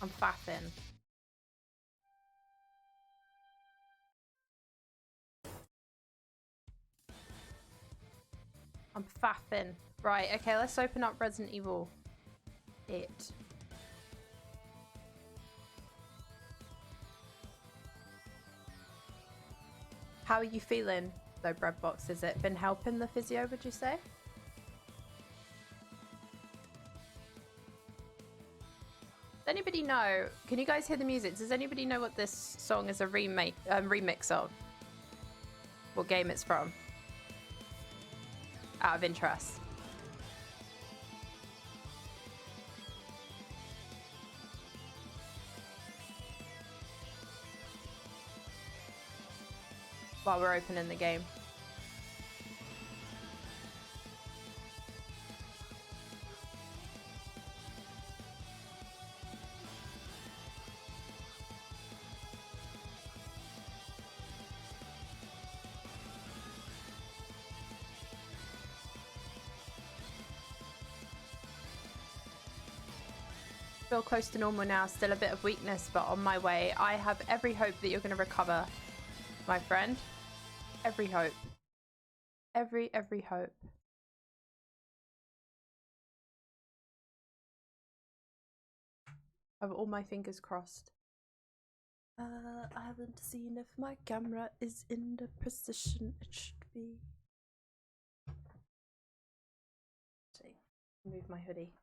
I'm faffing. I'm faffing. Right, okay, let's open up Resident Evil 8. How are you feeling, though, Breadbox? Has it been helping the physio, would you say? Does anybody know? Can you guys hear the music? Does anybody know what this song is a remix of? What game it's from? Out of interest. While we're opening the game. Feel close to normal now, still a bit of weakness, but on my way. I have every hope that you're going to recover, my friend. Every hope. Every hope. I have all my fingers crossed. I haven't seen if my camera is in the position it should be. Move my hoodie.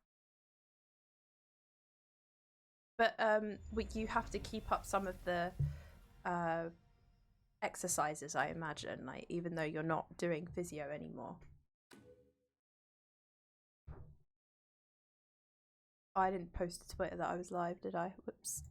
But you have to keep up some of the exercises, I imagine, like even though you're not doing physio anymore. Oh, I didn't post to Twitter that I was live, did I? Whoops.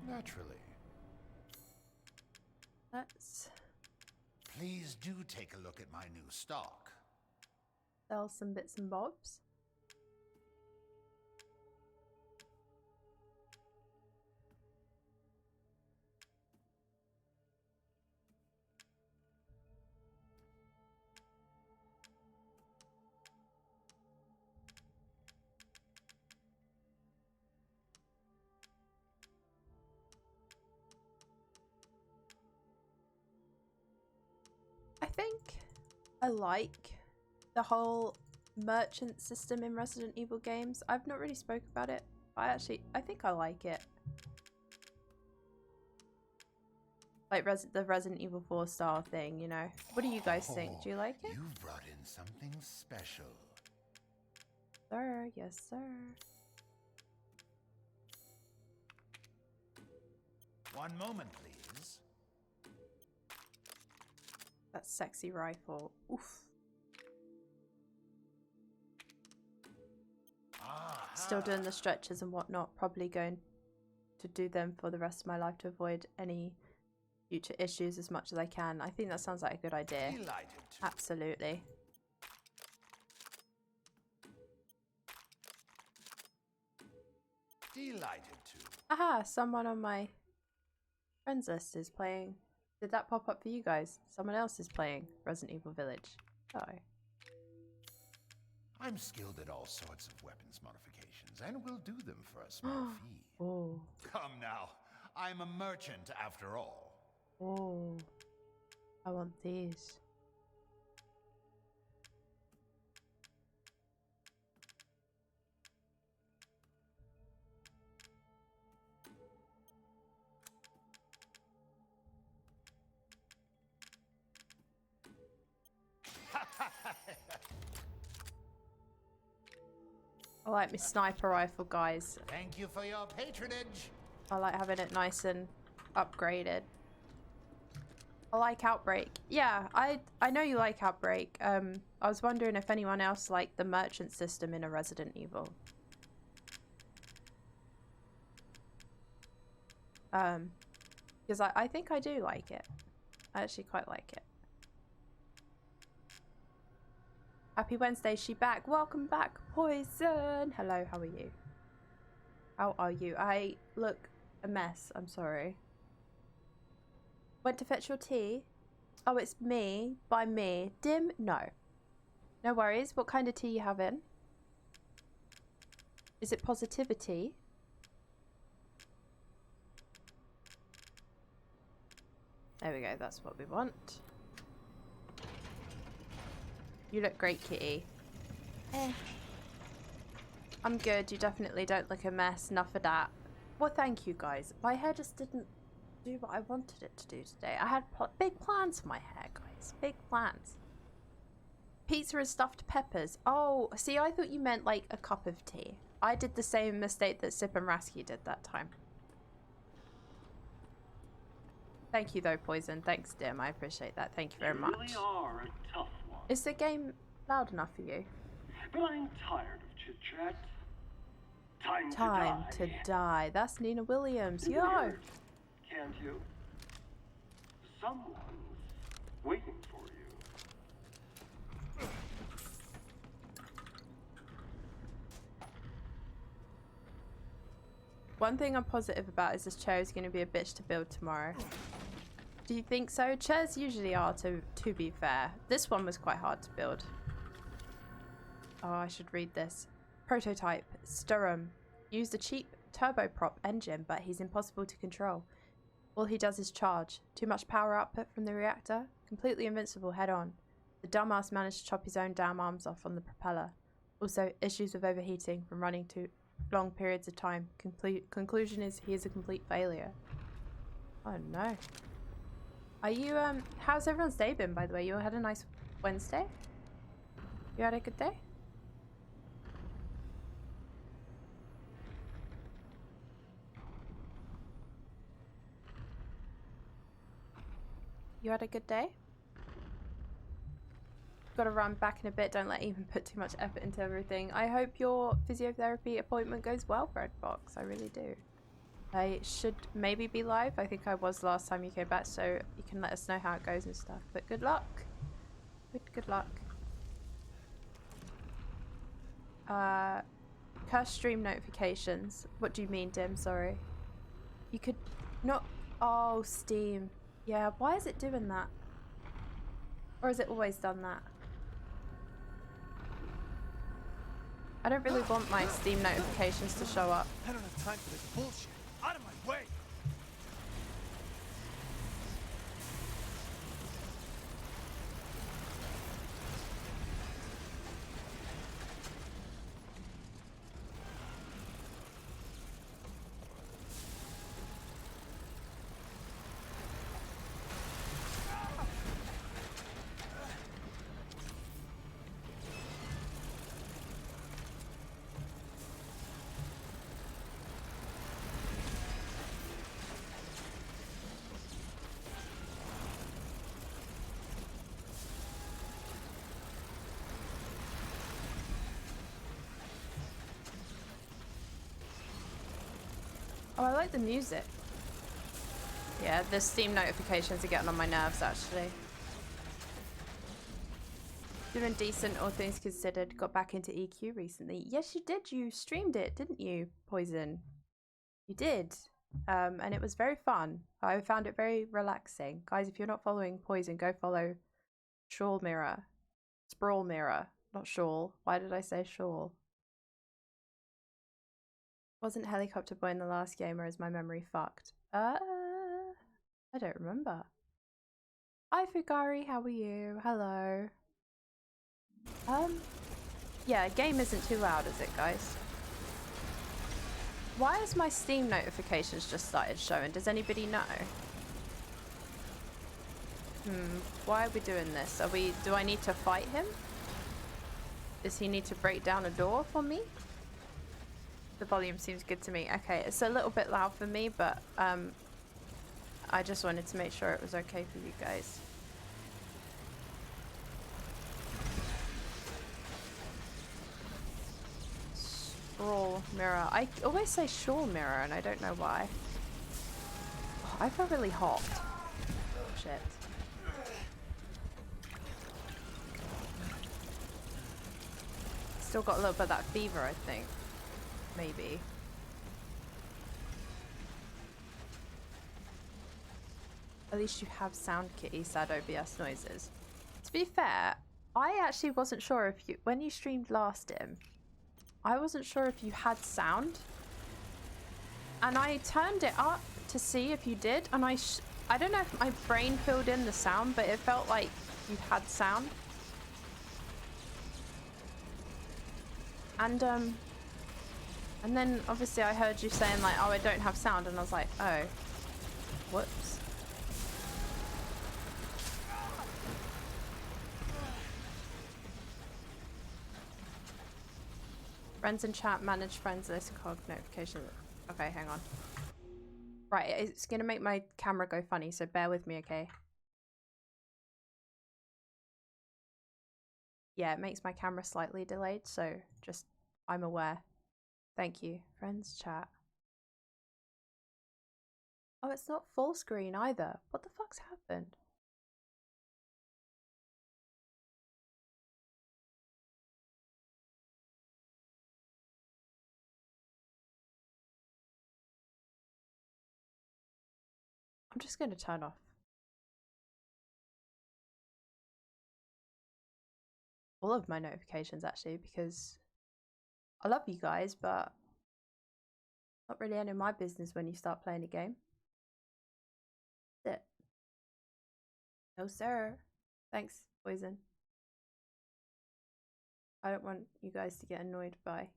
Naturally. Let's Please do take a look at my new stock. sell some bits and bobs. I think I like the whole merchant system in Resident Evil games. I've not really spoke about it, but I think I like it. Like the Resident Evil 4 style thing, you know. What do you guys think? Do you like it? You've brought in something special. Sir, yes sir. One moment, please. That sexy rifle. Oof. Still doing the stretches and whatnot. Probably going to do them for the rest of my life to avoid any future issues as much as I can. I think that sounds like a good idea. Absolutely. Delighted to. Aha, someone on my friends list is playing. Did that pop up for you guys? Someone else is playing Resident Evil Village. Oh. I'm skilled at all sorts of weapons modifications and will do them for a small fee. Oh. Come now, I'm a merchant after all. Oh. I want these. I like my sniper rifle, guys. Thank you for your patronage. I like having it nice and upgraded. I like Outbreak. Yeah, I know you like Outbreak. I was wondering if anyone else liked the merchant system in a Resident Evil. Because I think I do like it. I actually quite like it. Happy Wednesday, she back. Welcome back, Poison. Hello, how are you? How are you? I look a mess. I'm sorry. Went to fetch your tea? Oh, it's me. By me. Dim? No. No worries. What kind of tea you having? Is it positivity? There we go. That's what we want. You look great, kitty. I'm good. You definitely don't look a mess. Enough of that. Well, thank you, guys. My hair just didn't do what I wanted it to do today. I had big plans for my hair, guys. Big plans. Pizza and stuffed peppers. Oh, see, I thought you meant like a cup of tea. I did the same mistake that Sip and Rasky did that time. Thank you, though, Poison. Thanks, Dim. I appreciate that. Thank you very much. You really are a tough one. Is the game loud enough for you? But I'm tired of chit-chat. Time to die. That's Nina Williams. Yo! Weird, can't you? Someone's waiting for you. One thing I'm positive about is this chair is going to be a bitch to build tomorrow. Do you think so? Chairs usually are, to be fair. This one was quite hard to build. Oh, I should read this. Prototype. Sturm. Used a cheap turboprop engine, but he's impossible to control. All he does is charge. Too much power output from the reactor. Completely invincible head on. The dumbass managed to chop his own damn arms off on the propeller. Also, issues with overheating from running too long periods of time. Conclusion is he is a complete failure. Oh no. Are you, how's everyone's day been, by the way? You all had a nice Wednesday? You had a good day? You had a good day? Gotta run back in a bit. Don't let even put too much effort into everything. I hope your physiotherapy appointment goes well, Redbox. I really do. I should maybe be live. I think I was last time you came back, so you can let us know how it goes and stuff. But good luck. Good luck. Curse stream notifications. What do you mean, Dim? Sorry. You could not. Oh, Steam. Yeah, why is it doing that? Or has it always done that? I don't really want my Steam notifications to show up. I don't have time for this bullshit. Out of my way! Oh, I like the music. Yeah, the Steam notifications are getting on my nerves, actually. Doing decent, all things considered. Got back into EQ recently. Yes, you did. You streamed it, didn't you, Poison? You did. And it was very fun. I found it very relaxing. Guys, if you're not following Poison, go follow Shawl Mirror. Sprawl Mirror. Not Shawl. Why did I say Shawl? Wasn't Helicopter Boy in the last game, or is my memory fucked? I don't remember. Hi Fugari, how are you? Hello. Yeah, game isn't too loud, is it, guys? Why has my Steam notifications just started showing? Does anybody know? Why are we doing this? Do I need to fight him? Does he need to break down a door for me? The volume seems good to me. Okay, it's a little bit loud for me, but I just wanted to make sure it was okay for you guys. Sprawl Mirror. I always say Shawl Mirror, and I don't know why. Oh, I feel really hot. Shit. Still got a little bit of that fever, I think. Maybe. At least you have sound, Kitty, sad OBS noises. To be fair, I actually wasn't sure if you, when you streamed last, I wasn't sure if you had sound. And I turned it up to see if you did, and I don't know if my brain filled in the sound, but it felt like you had sound. And then obviously I heard you saying like, oh, I don't have sound, and I was like, oh, whoops. Friends in chat, manage friends list, cog notification. Okay, hang on. Right, it's gonna make my camera go funny, so bear with me, okay? Yeah, it makes my camera slightly delayed, so just, I'm aware. Thank you. Friends chat. Oh, it's not full screen either. What the fuck's happened? I'm just going to turn off all of my notifications actually, because I love you guys, but not really any of my business when you start playing a game. That's it. No sir. Thanks, Poison. I don't want you guys to get annoyed by.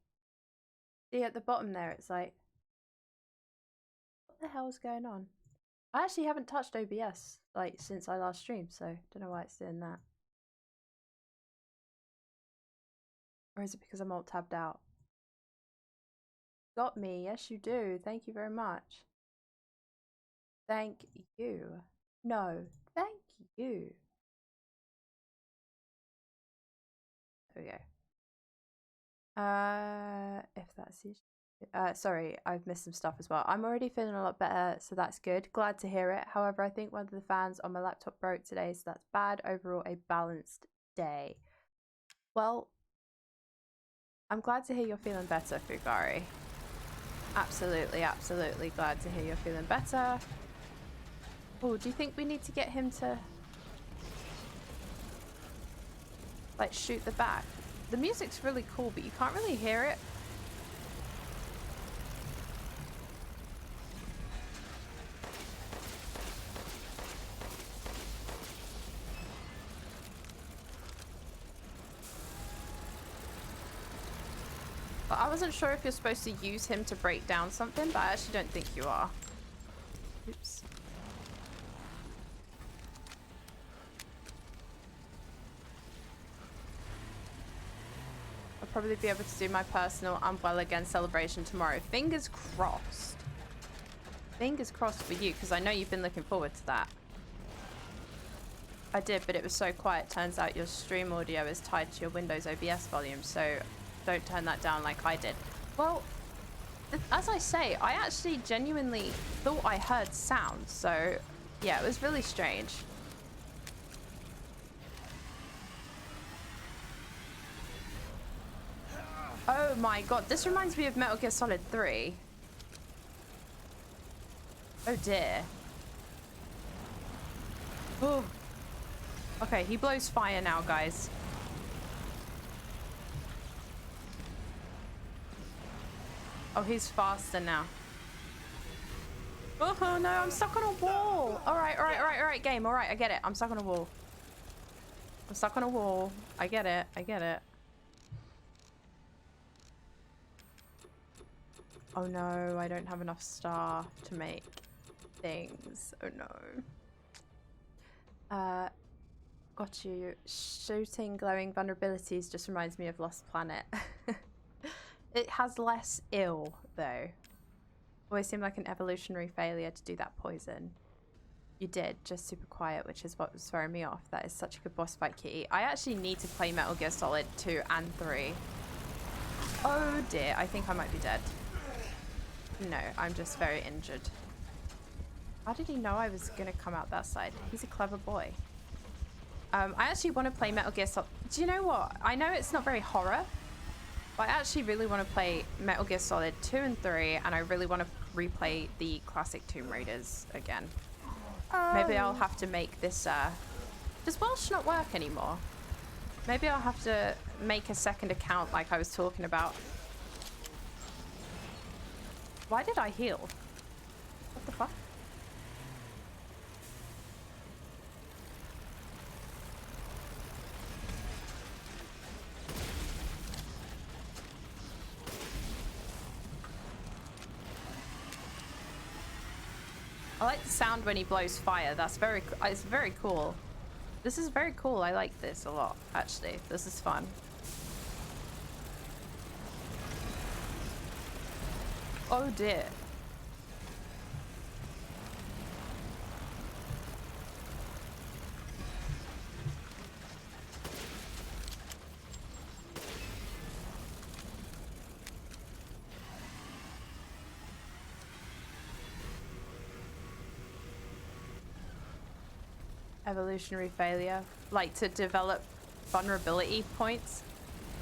See at the bottom there, it's like, what the hell is going on? I actually haven't touched OBS like since I last streamed, so don't know why it's doing that. Or is it because I'm alt tabbed out? Got me, yes you do. Thank you very much. Thank you. No, thank you. There we go. If that's it. Sorry, I've missed some stuff as well. I'm already feeling a lot better, so that's good. Glad to hear it. However, I think one of the fans on my laptop broke today, so that's bad. Overall, a balanced day. Well, I'm glad to hear you're feeling better, Fugari. Absolutely, absolutely glad to hear you're feeling better. Oh, do you think we need to get him to like shoot the back? The music's really cool, but you can't really hear it. But I wasn't sure if you're supposed to use him to break down something, but I actually don't think you are. Oops. I'll probably be able to do my personal Umbrella Again celebration tomorrow. Fingers crossed. Fingers crossed for you, because I know you've been looking forward to that. I did, but it was so quiet. Turns out your stream audio is tied to your Windows OBS volume, so don't turn that down like I did. Well, as I say, I actually genuinely thought I heard sound, so yeah, it was really strange. Oh my god, this reminds me of Metal Gear Solid 3. Oh dear. Oh. Okay, he blows fire now, guys. Oh, he's faster now. Oh no, I'm stuck on a wall. Alright, game. Alright, I get it. I'm stuck on a wall. I'm stuck on a wall. I get it. I get it. Oh no, I don't have enough star to make things. Oh no. Got you. Shooting glowing vulnerabilities just reminds me of Lost Planet. It has less ill, though. Always seemed like an evolutionary failure to do that poison. You did, just super quiet, which is what was throwing me off. That is such a good boss fight, Kitty. I actually need to play Metal Gear Solid 2 and 3. Oh dear, I think I might be dead. No, I'm just very injured. How did he know I was going to come out that side? He's a clever boy. I actually want to play Metal Gear Solid. Do you know what? I know it's not very horror, But I actually really want to play Metal Gear Solid 2 and 3, and I really want to replay the classic Tomb Raiders again. Maybe I'll have to make this, does Welsh not work anymore? Maybe I'll have to make a second account like I was talking about. Why did I heal? What the fuck? I like the sound when he blows fire. That's it's very cool. This is very cool. I like this a lot, actually. This is fun. Oh dear. Evolutionary failure. Like to develop vulnerability points.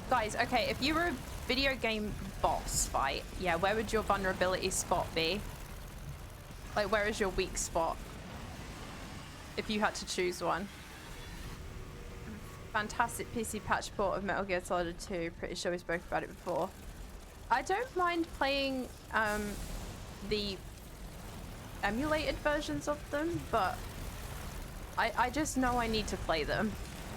Guys, okay, if you were a video game boss fight, yeah, where would your vulnerability spot be? Like, where is your weak spot? If you had to choose one. Fantastic PC patch port of Metal Gear Solid 2. Pretty sure we spoke about it before. I don't mind playing the emulated versions of them, but I just know I need to play them.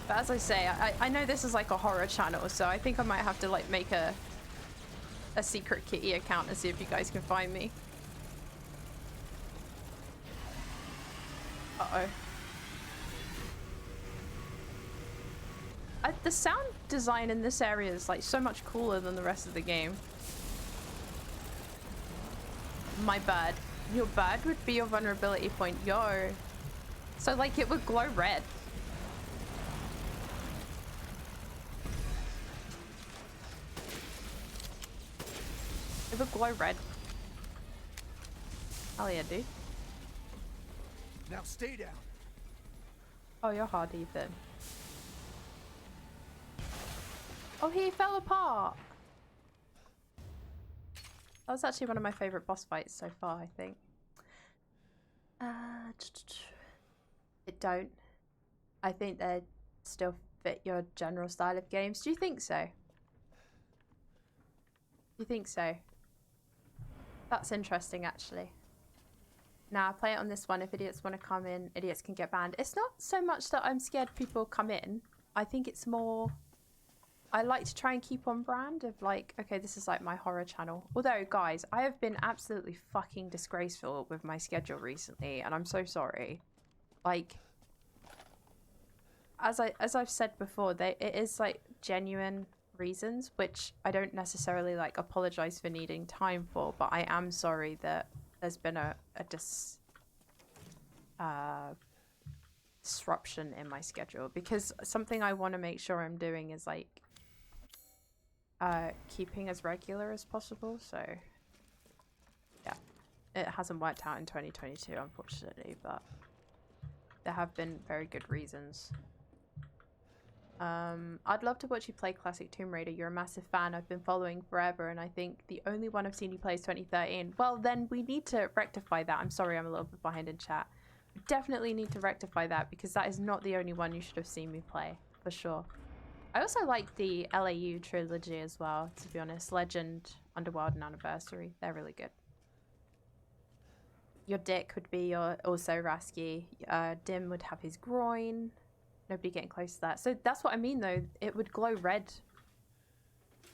But as I say, I know this is like a horror channel, so I think I might have to like make a secret kitty account and see if you guys can find me. Uh-oh. The sound design in this area is like so much cooler than the rest of the game. My bird. Your bird would be your vulnerability point. Yo. So like it would glow red. It would glow red. Hell yeah, dude. Now stay down. Oh, you're hard, Ethan. Oh, he fell apart. That was actually one of my favorite boss fights so far, I think. It don't. I think they still fit your general style of games. Do you think so? You think so? That's interesting, actually. Now, play it on this one. If idiots want to come in, idiots can get banned. It's not so much that I'm scared people come in. I think it's more... I like to try and keep on brand of like, okay, this is like my horror channel. Although, guys, I have been absolutely fucking disgraceful with my schedule recently, and I'm so sorry. Like, as I've said before, it is like genuine reasons, which I don't necessarily like apologize for needing time for, but I am sorry that there's been a disruption in my schedule, because something I want to make sure I'm doing is like keeping as regular as possible. So yeah, it hasn't worked out in 2022, unfortunately, but there have been very good reasons. I'd love to watch you play classic Tomb Raider. You're a massive fan. I've been following forever, and I think the only one I've seen you play is 2013. Well, then we need to rectify that. I'm sorry, I'm a little bit behind in chat. We definitely need to rectify that, because that is not the only one you should have seen me play, for sure. I also like the LAU trilogy as well, to be honest. Legend, Underworld, and Anniversary. They're really good. Your dick would be your also Rasky. Dim would have his groin. Nobody getting close to that. So that's what I mean, though. It would glow red.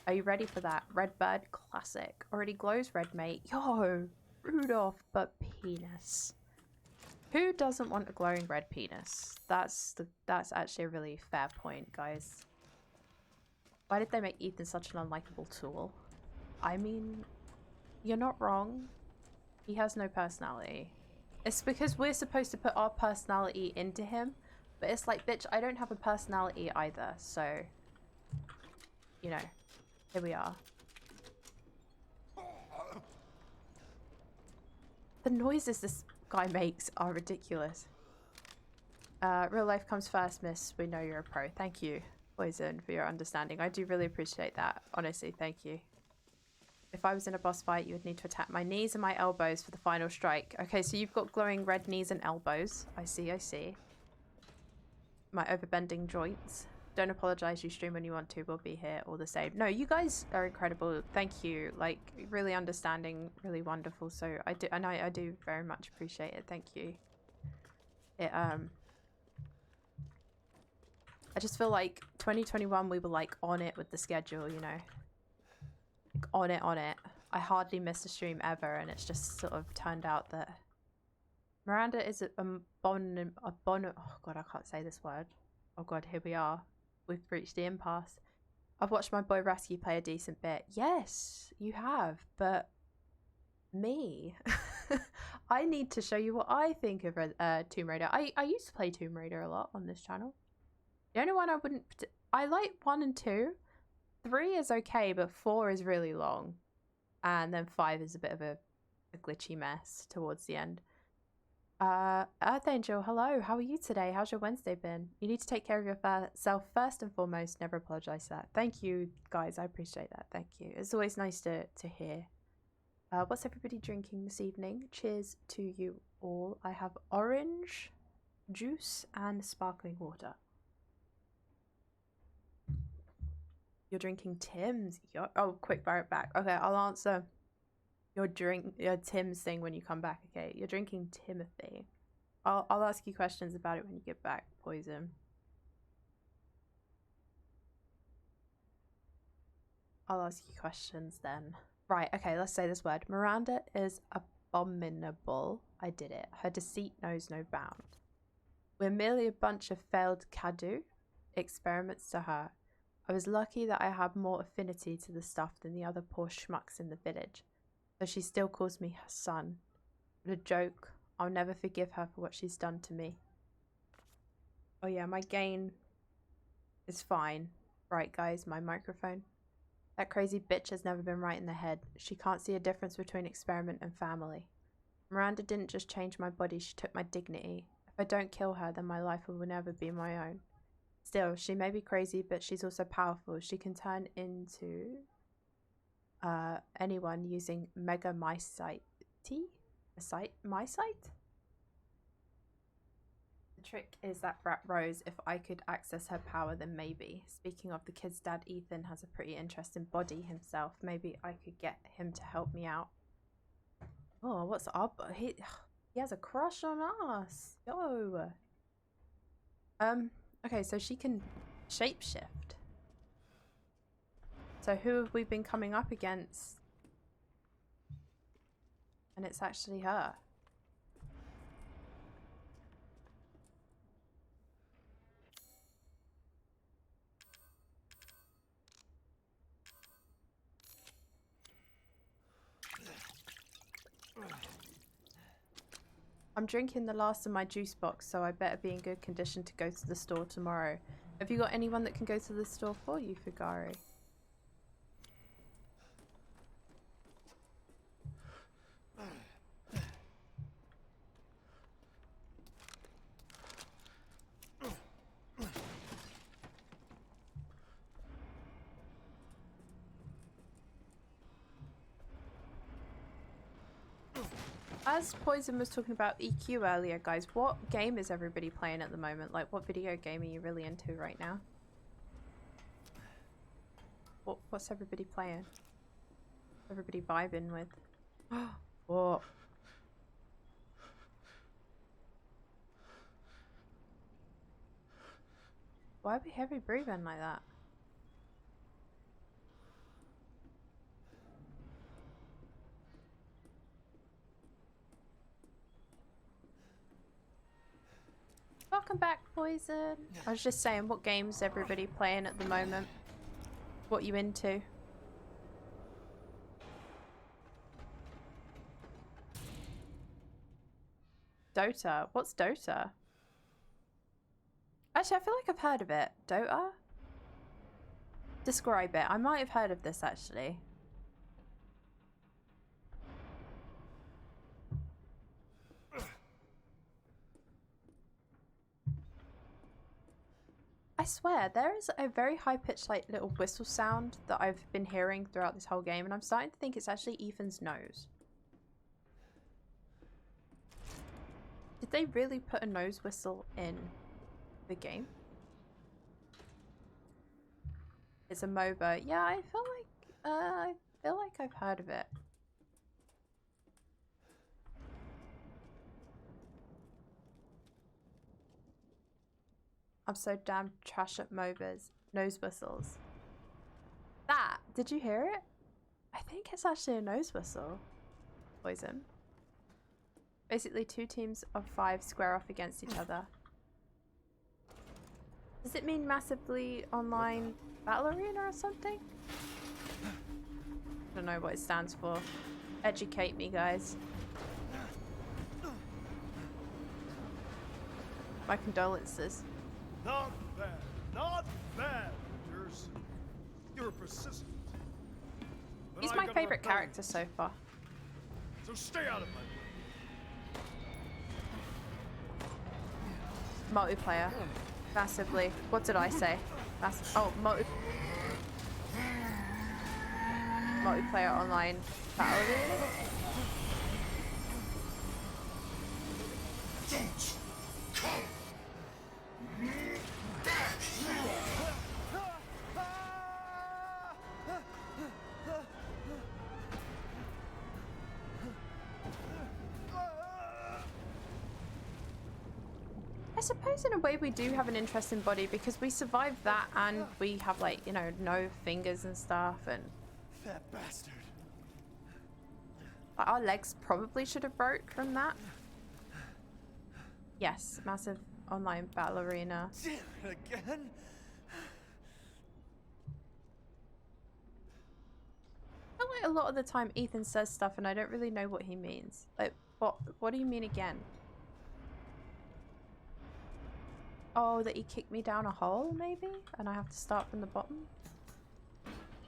Are you ready for that? Red Bird Classic. Already glows red, mate. Yo, Rudolph, but penis. Who doesn't want a glowing red penis? That's actually a really fair point, guys. Why did they make Ethan such an unlikable tool? I mean, you're not wrong. He has no personality. It's because we're supposed to put our personality into him. But it's like, bitch, I don't have a personality either, so, you know, here we are. The noises this guy makes are ridiculous. Real life comes first, miss. We know you're a pro. Thank you. Poison, for your understanding. I do really appreciate that. Honestly, thank you. If I was in a boss fight, you would need to attack my knees and my elbows for the final strike. Okay, so you've got glowing red knees and elbows. I see, I see. My overbending joints. Don't apologize, you stream when you want to. We'll be here all the same. No, you guys are incredible. Thank you. Like, really understanding, really wonderful. So I do, and I do very much appreciate it. Thank you. I just feel like 2021 we were like on it with the schedule, you know. Like, on it. I hardly missed a stream ever, and it's just sort of turned out that Miranda is oh god, I can't say this word. Oh god, here we are. We've reached the impasse. I've watched my boy Rasky play a decent bit. Yes, you have, but me. I need to show you what I think of Tomb Raider. I used to play Tomb Raider a lot on this channel. The only one I wouldn't... I like 1 and 2. 3 is okay, but 4 is really long. And then 5 is a bit of a glitchy mess towards the end. Earth Angel, hello. How are you today? How's your Wednesday been? You need to take care of yourself first and foremost. Never apologize for that. Thank you, guys. I appreciate that. Thank you. It's always nice to hear. What's everybody drinking this evening? Cheers to you all. I have orange juice and sparkling water. You're drinking Tim's. Oh, quick, fire it back. Okay, I'll answer your Tim's thing when you come back. Okay, you're drinking Timothy. I'll ask you questions about it when you get back, Poison. I'll ask you questions then. Right, okay, let's say this word. Miranda is abominable. I did it. Her deceit knows no bound. We're merely a bunch of failed Cadu experiments to her. I was lucky that I had more affinity to the stuff than the other poor schmucks in the village. Though she still calls me her son. What a joke. I'll never forgive her for what she's done to me. Oh yeah, my gain is fine. Right, guys, my microphone. That crazy bitch has never been right in the head. She can't see a difference between experiment and family. Miranda didn't just change my body, she took my dignity. If I don't kill her, then my life will never be my own. Still, she may be crazy, but she's also powerful. She can turn into anyone using Mega Mycite. Mycite? The trick is that Brat Rose, if I could access her power, then maybe. Speaking of, the kid's dad, Ethan, has a pretty interesting body himself. Maybe I could get him to help me out. Oh, what's up? He has a crush on us. Yo. Okay, so she can shapeshift. So who have we been coming up against? And it's actually her. I'm drinking the last of my juice box, so I better be in good condition to go to the store tomorrow. Have you got anyone that can go to the store for you, Fugari? As Poison was talking about EQ earlier, guys, what game is everybody playing at the moment? Like, what video game are you really into right now? What's everybody playing? Everybody vibing with? What? Why are we heavy breathing like that? Welcome back, Poison. I was just saying, what games everybody playing at the moment? What you into? Dota? What's Dota? Actually, I feel like I've heard of it. Dota? Describe it. I might have heard of this, actually. I swear, there is a very high-pitched, like, little whistle sound that I've been hearing throughout this whole game, and I'm starting to think it's actually Ethan's nose. Did they really put a nose whistle in the game? It's a MOBA. Yeah, I feel like I've heard of it. I'm so damn trash at MOBAs. Nose whistles. That, did you hear it? I think it's actually a nose whistle. Poison. Basically 2 teams of 5 square off against each other. Does it mean massively online battle arena or something? I don't know what it stands for. Educate me, guys. My condolences. Not bad. Not bad, Winters. You're persistent. But He's I my got favorite rebellion. character so far. So stay out of my way. Multiplayer. Massively. What did I say? Multiplayer online battle arena? Don't come back! I suppose in a way we do have an interesting body because we survived that and we have, like, you know, no fingers and stuff, and That bastard. like, our legs probably should have broke from that. Yes, massive online battle arena. Damn it again. I feel like a lot of the time Ethan says stuff and I don't really know what he means. Like, what do you mean again? Oh, that he kicked me down a hole, maybe? And I have to start from the bottom?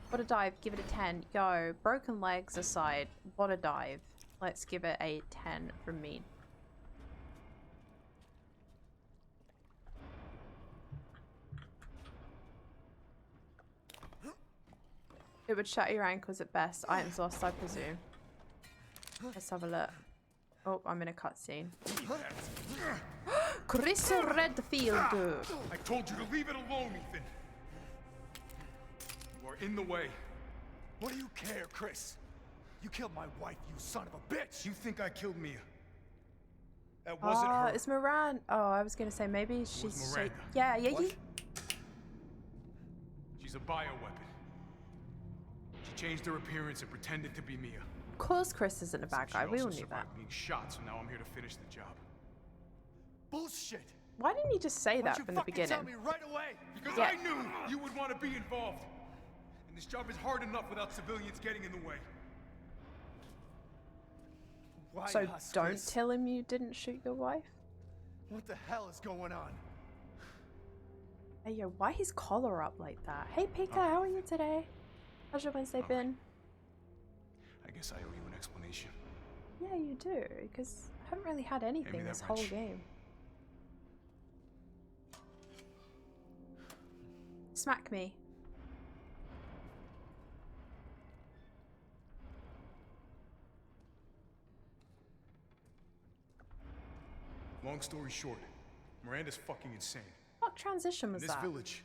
What a dive. Give it a 10. Yo, broken legs aside, what a dive. Let's give it a 10 from me. It would shatter your ankles at best. Items lost, I presume. Let's have a look. Oh, I'm in a cutscene. Chris Redfield. I told you to leave it alone, Ethan. You are in the way. What do you care, Chris? You killed my wife, you son of a bitch. You think I killed Mia? That wasn't Oh, her. it's Miranda. Oh, I was gonna say maybe she's. Miranda. Yeah. What? She's a bioweapon. She changed her appearance and pretended to be Mia. Of course, Chris isn't a bad She guy. We all also knew that. survived being shot, so now I'm here to finish the job. Bullshit. Why didn't you just say Why'd that you from the fucking beginning? tell me right away? Because Yeah. I knew you would want to be involved. And this job is hard enough without civilians getting in the way. Why So us, don't Chris? tell him you didn't shoot your wife. What the hell is going on? Hey, yo, why his collar up like that? Hey, Pika, how are you today? How's your Wednesday been? I guess I owe you an explanation. Yeah, you do, because I haven't really had anything that this whole wrench. game. Smack me. Long story short, Miranda's fucking insane. What transition In was this that? village,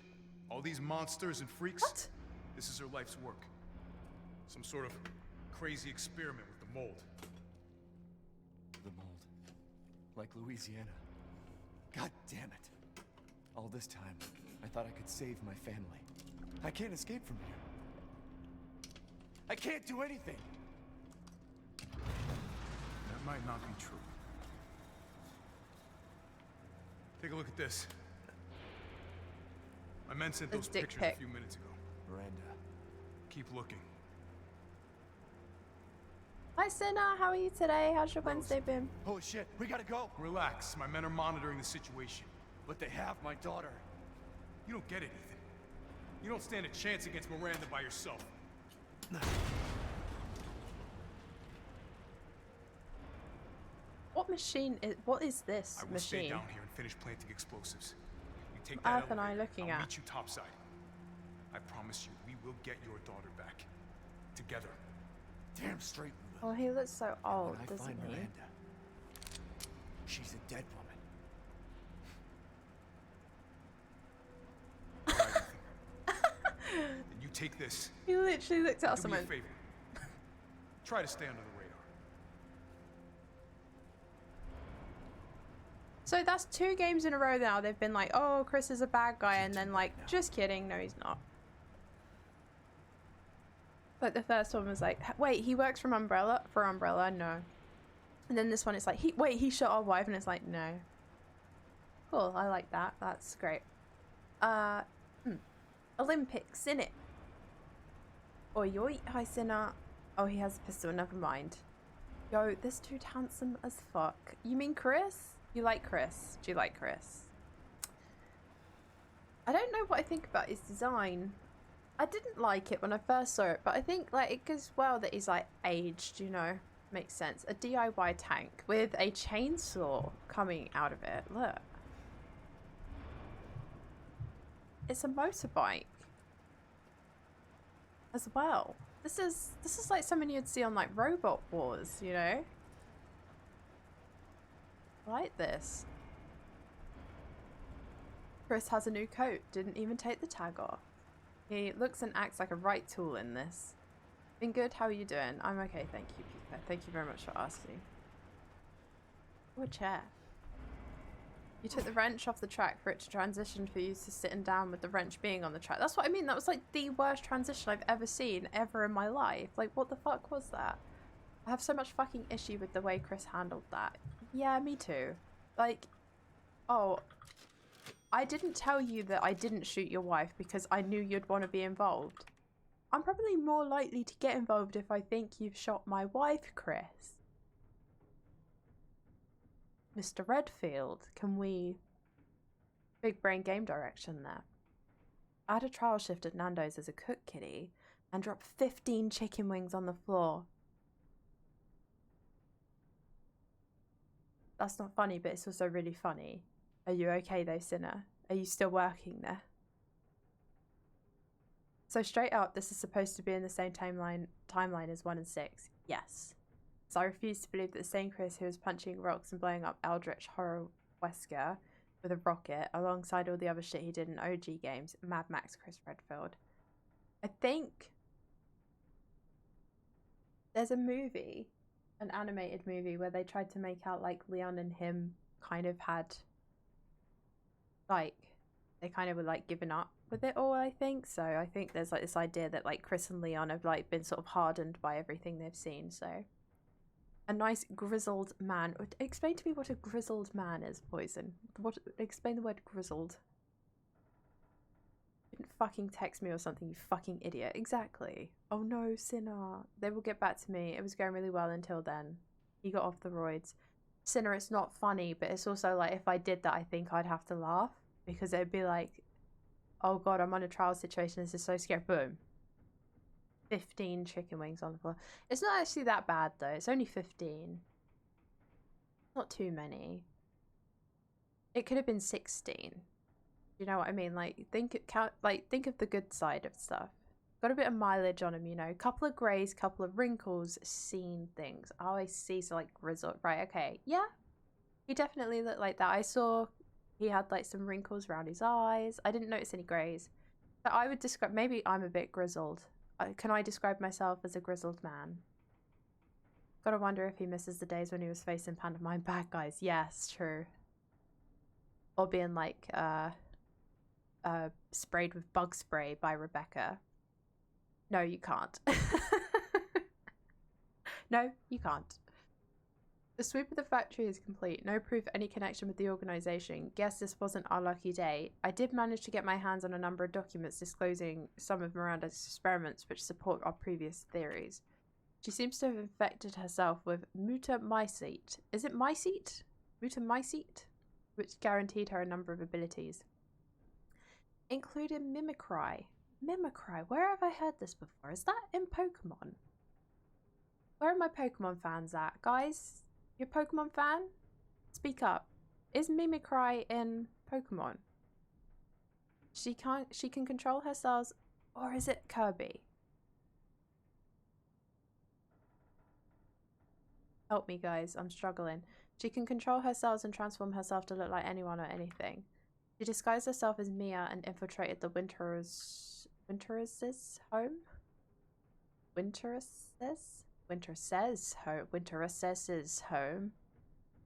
all these monsters and freaks, What? this is her life's work. Some sort of crazy experiment with the mold. The mold. Like Louisiana. God damn it. All this time, I thought I could save my family. I can't escape from here. I can't do anything. That might not be true. Take a look at this. My men sent It's those dick pictures pic. a few minutes ago. Miranda. Keep looking. Hi, Sinner. How are you today? How's your Wednesday been? Holy shit, we gotta go. Relax. My men are monitoring the situation. But they have my daughter. You don't get it, Ethan. You don't stand a chance against Miranda by yourself. What machine is? What is this I will stay machine? down here and finish planting explosives. You Take that Earth and I elevator. looking I'll at? meet you topside. I promise you, we will get your daughter back. Together. Damn straight we will. Oh, he looks so And old, when I doesn't find he? Miranda, she's a dead woman. All right, Ethan. Then you take this. He literally looked at us Do and me a went, favor. Try to stay under the radar. so that's 2 games in a row now. They've been like, oh, Chris is a bad guy. And then like, just kidding. No, he's not. Like the first one was like, wait, he works from Umbrella? For Umbrella? No. And then this one is like, he shot our wife. And it's like, no. Cool. I like that. That's great. Olympics, innit? Oi, oi, hi, sinner. Oh, he has a pistol. Never mind. Yo, this dude handsome as fuck. You mean Chris? You like Chris? Do you like Chris? I don't know what I think about his design. I didn't like it when I first saw it, but I think like it goes well that he's like aged, you know? Makes sense. A DIY tank with a chainsaw coming out of it. Look. It's a motorbike as well. This is like something you'd see on like Robot Wars, you know? I like this. Chris has a new coat. Didn't even take the tag off. He looks and acts like a right tool in this. Been good. How are you doing? I'm okay, thank you, Peter. Thank you very much for asking. Oh, a chair. You took the wrench off the track for it to transition for you to sitting down with the wrench being on the track. That's what I mean. That was like the worst transition I've ever seen ever in my life. Like, what the fuck was that? I have so much fucking issue with the way Chris handled that. Yeah, me too. Like, oh, I didn't tell you that I didn't shoot your wife because I knew you'd want to be involved. I'm probably more likely to get involved if I think you've shot my wife, Chris. Mr. Redfield, can we... Big brain game direction there. I had a trial shift at Nando's as a cook kitty and dropped 15 chicken wings on the floor. That's not funny, but it's also really funny. Are you okay though, Sinner? Are you still working there? So straight up, this is supposed to be in the same timeline as 1 and 6. Yes. So I refuse to believe that the same Chris who was punching rocks and blowing up Eldritch Horror Wesker with a rocket alongside all the other shit he did in OG games, Mad Max Chris Redfield. I think there's a movie, an animated movie, where they tried to make out like Leon and him kind of had, like, they kind of were like giving up with it all, I think. So I think there's like this idea that like Chris and Leon have like been sort of hardened by everything they've seen. So a nice grizzled man. Explain to me what a grizzled man is, Poison. Explain the word grizzled. You didn't fucking text me or something, you fucking idiot. Exactly. Oh no, Sinner. They will get back to me. It was going really well until then. He got off the roids. Sinner, it's not funny, but it's also like if I did that, I think I'd have to laugh. Because it'd be like, oh god, I'm on a trial situation. This is so scary. Boom. 15 chicken wings on the floor. It's not actually that bad though. It's only 15. Not too many. It could have been 16. You know what I mean? Like think of the good side of stuff. Got a bit of mileage on him, you know. Couple of grays, couple of wrinkles, seen things. Oh, I see. So like grizzled. Right, okay. Yeah. He definitely looked like that. I saw he had like some wrinkles around his eyes. I didn't notice any grays. But I would describe, maybe I'm a bit grizzled. Can I describe myself as a grizzled man? Gotta wonder if he misses the days when he was facing pantomime bad guys. Yes, true. Or being like sprayed with bug spray by Rebecca. No, you can't. No, you can't. The sweep of the factory is complete. No proof any connection with the organization. Guess this wasn't our lucky day. I did manage to get my hands on a number of documents disclosing some of Miranda's experiments which support our previous theories. She seems to have infected herself with mutamycete. Is it mycete? Mutamycete? Which guaranteed her a number of abilities, including mimicry. Mimicry, where have I heard this before? Is that in Pokemon? Where are my Pokemon fans at? Guys, you a Pokemon fan? Speak up. Is mimicry in Pokemon? She can control her cells, or is it Kirby? Help me, guys. I'm struggling. She can control her cells and transform herself to look like anyone or anything. She disguised herself as Mia and infiltrated the Winter's home. Winteress's home.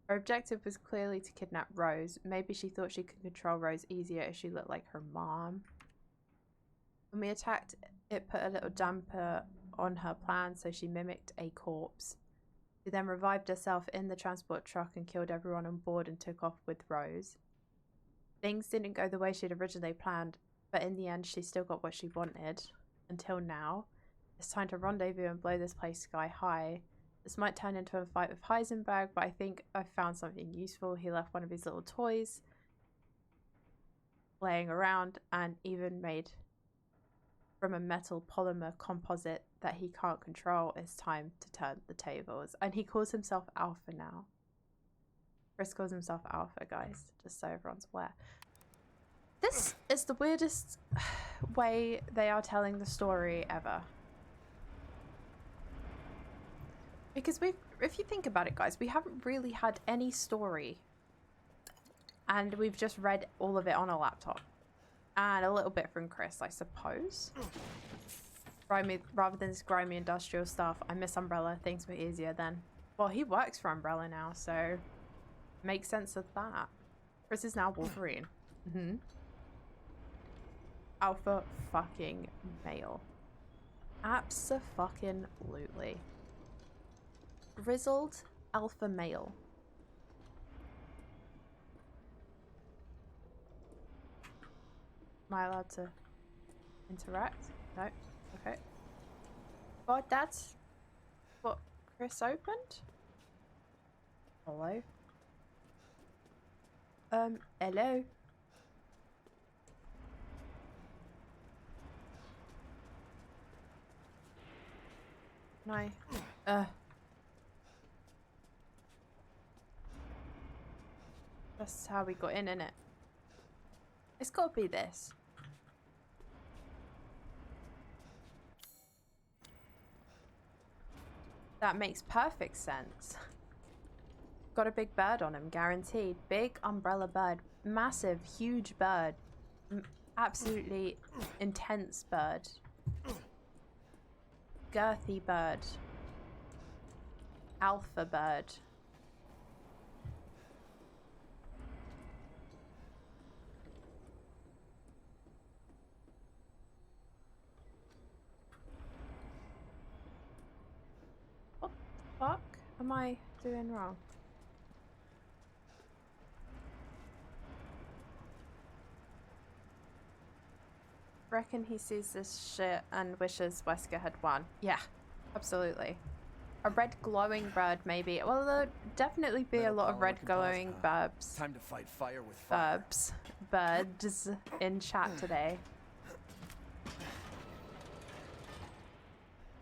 Her objective was clearly to kidnap Rose. Maybe she thought she could control Rose easier if she looked like her mom. When we attacked, it put a little damper on her plan, so she mimicked a corpse. She then revived herself in the transport truck and killed everyone on board and took off with Rose. Things didn't go the way she'd originally planned, but in the end she still got what she wanted. Until now. It's time to rendezvous and blow this place sky high. This might turn into a fight with Heisenberg, but I think I've found something useful. He left one of his little toys laying around and even made from a metal polymer composite that he can't control. It's time to turn the tables. And he calls himself Alpha now. Chris calls himself Alpha, guys, just so everyone's aware. This is the weirdest way they are telling the story ever. Because if you think about it, guys, we haven't really had any story. And we've just read all of it on a laptop. And a little bit from Chris, I suppose. Rather than this grimy industrial stuff, I miss Umbrella. Things were easier then. Well, he works for Umbrella now, so makes sense of that. Chris is now Wolverine. Alpha fucking male. Abso-fucking-lutely. Grizzled alpha male. Am I allowed to interact? No. Okay. God, that's what Chris opened? Hello? Hello? No. That's how we got in, innit? It's gotta be this. That makes perfect sense. Got a big bird on him, guaranteed. Big umbrella bird. Massive, huge bird. Absolutely intense bird. Girthy bird. Alpha bird. What the fuck am I doing wrong? Reckon he sees this shit and wishes Wesker had won. Yeah, absolutely. A red glowing bird, maybe. Well, there'll definitely be a lot of red glowing burbs. Time to fight fire with fire. Birds in chat today.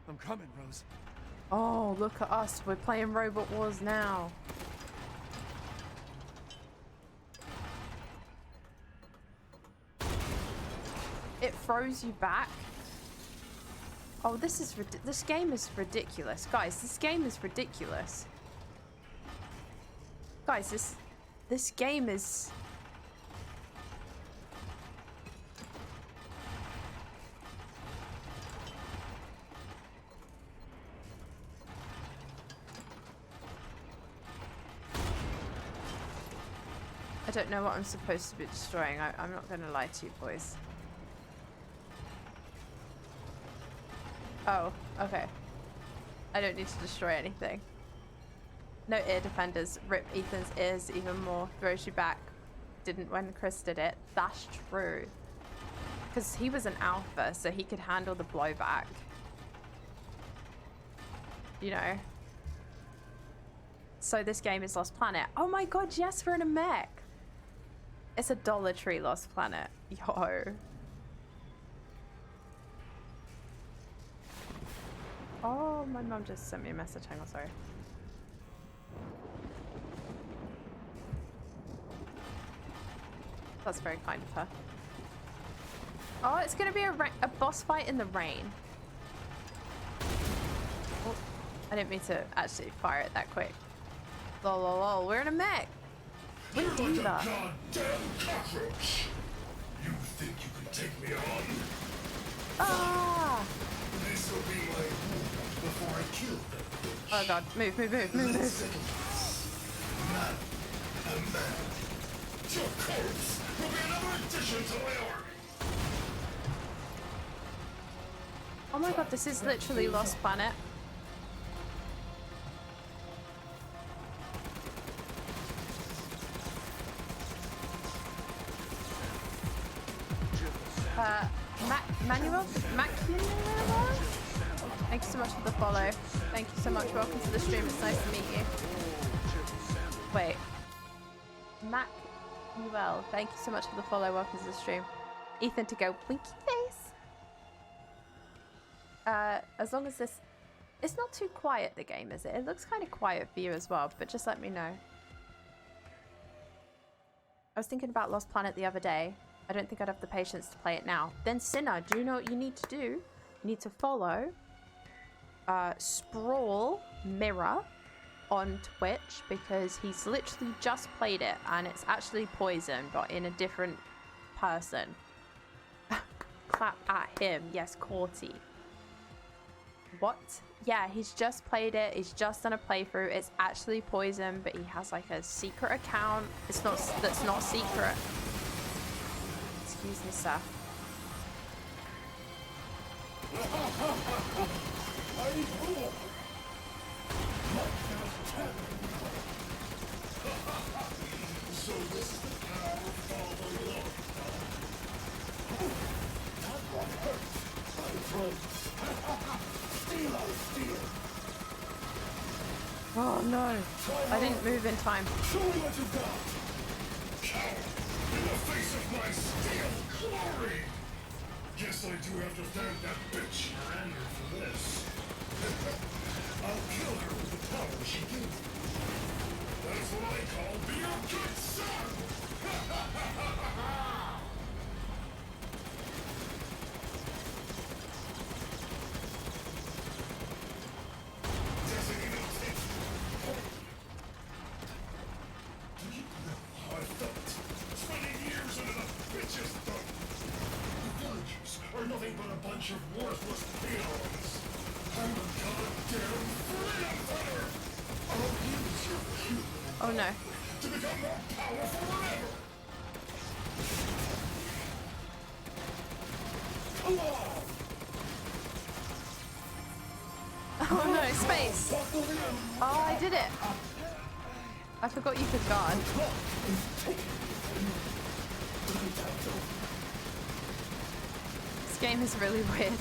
I'm coming, Rose. Oh, look at us. We're playing Robot Wars now. It throws you back. Oh, this game is ridiculous. Guys, this game is ridiculous. Guys, this game is... I don't know what I'm supposed to be destroying. I'm not going to lie to you, boys. Oh, okay. I don't need to destroy anything. No ear defenders. Rip Ethan's ears even more. Throws you back. Didn't when Chris did it. That's true. Because he was an alpha, so he could handle the blowback. You know. So this game is Lost Planet. Oh my god, yes, we're in a mech. It's a Dollar Tree Lost Planet. Yo. Oh, my mum just sent me a message. Hang on, sorry. That's very kind of her. Oh, it's gonna be a boss fight in the rain. Oh, I didn't mean to actually fire it that quick. Lol, lol, lol. We're in a mech. We're You're like a Diva. goddamn cockroach. You think you can take me on? Ah! This will be my rule before I kill them. Oh god, move, move, move, move, Let's move. settle this. Man, a man. Your corpse will be another addition to my army. Oh my god, this is literally Lost Planet. Manuel? Thank you so much for the follow. Thank you so much. Welcome to the stream. It's nice to meet you. Wait. Manuel, thank you so much for the follow. Welcome to the stream. Ethan to go winky face. As long as this... It's not too quiet, the game, is it? It looks kind of quiet for you as well, but just let me know. I was thinking about Lost Planet the other day. I don't think I'd have the patience to play it now. Then Sinner, do you know what you need to do? You need to follow Sprawl Mirror on Twitch because he's literally just played it and it's actually Poison, but in a different person. Clap at him. Yes, Corty. What? Yeah, he's just played it. He's just done a playthrough. It's actually Poison, but he has like a secret account. It's not, that's not secret. Excuse me, sir. So this is the power of Father Love. That one hurts. I'm from Steel on Steel. Oh no. I didn't move in time. Show me what you got. Coward in the face of my steel glory. Guess I do have to thank that bitch Miranda for this. I'll kill her with the power she gave me. That's what I call being a good son! Doesn't even take... Do you know how I felt? Spending years under the bitch's thumb. The villagers are nothing but a bunch of worthless peons. I'm a goddamn freedom fighter! I'll use your human Oh no. to become more powerful than ever! Oh no, space. Oh, I did it. I forgot you could guard. This game is really weird.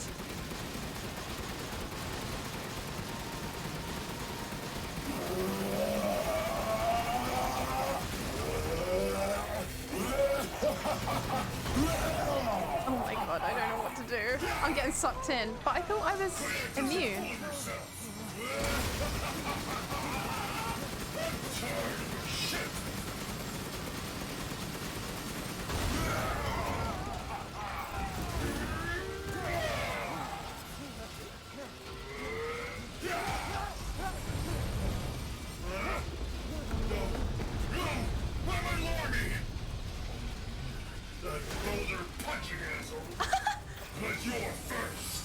Oh my god, I don't know what to do. I'm getting sucked in, but I thought I was immune.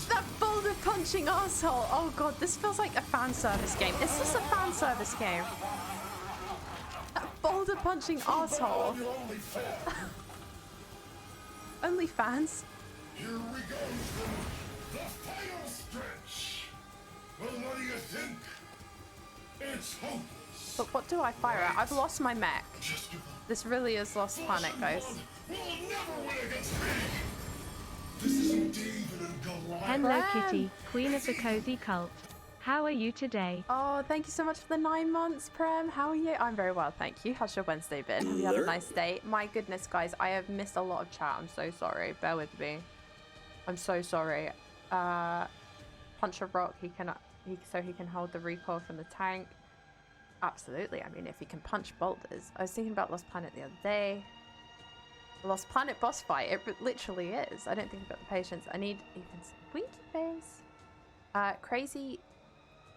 That boulder punching asshole. Oh god, this feels like a fan service game. Is this a fan service game? That boulder punching asshole. Only fans. Here we go from the final stretch. Well, what do you think? It's hopeless. But what do I fire at? I've lost my mech. Just give up. This really is Lost Planet, guys. Will never win against me. This isn't David and Goliath. Hello, Clem. Kitty, Queen of the Cozy Cult. How are you today? Oh, thank you so much for the 9 months, Prem. How are you? I'm very well, thank you. How's your Wednesday been? Have you had a nice day? My goodness, guys, I have missed a lot of chat. I'm so sorry. Bear with me. I'm so sorry. Punch a rock. So he can hold the recoil from the tank. Absolutely. I mean, if he can punch boulders. I was thinking about Lost Planet the other day. Lost Planet boss fight. It literally is. I don't think I've got the patience. I need Ethan's Winky Face. Crazy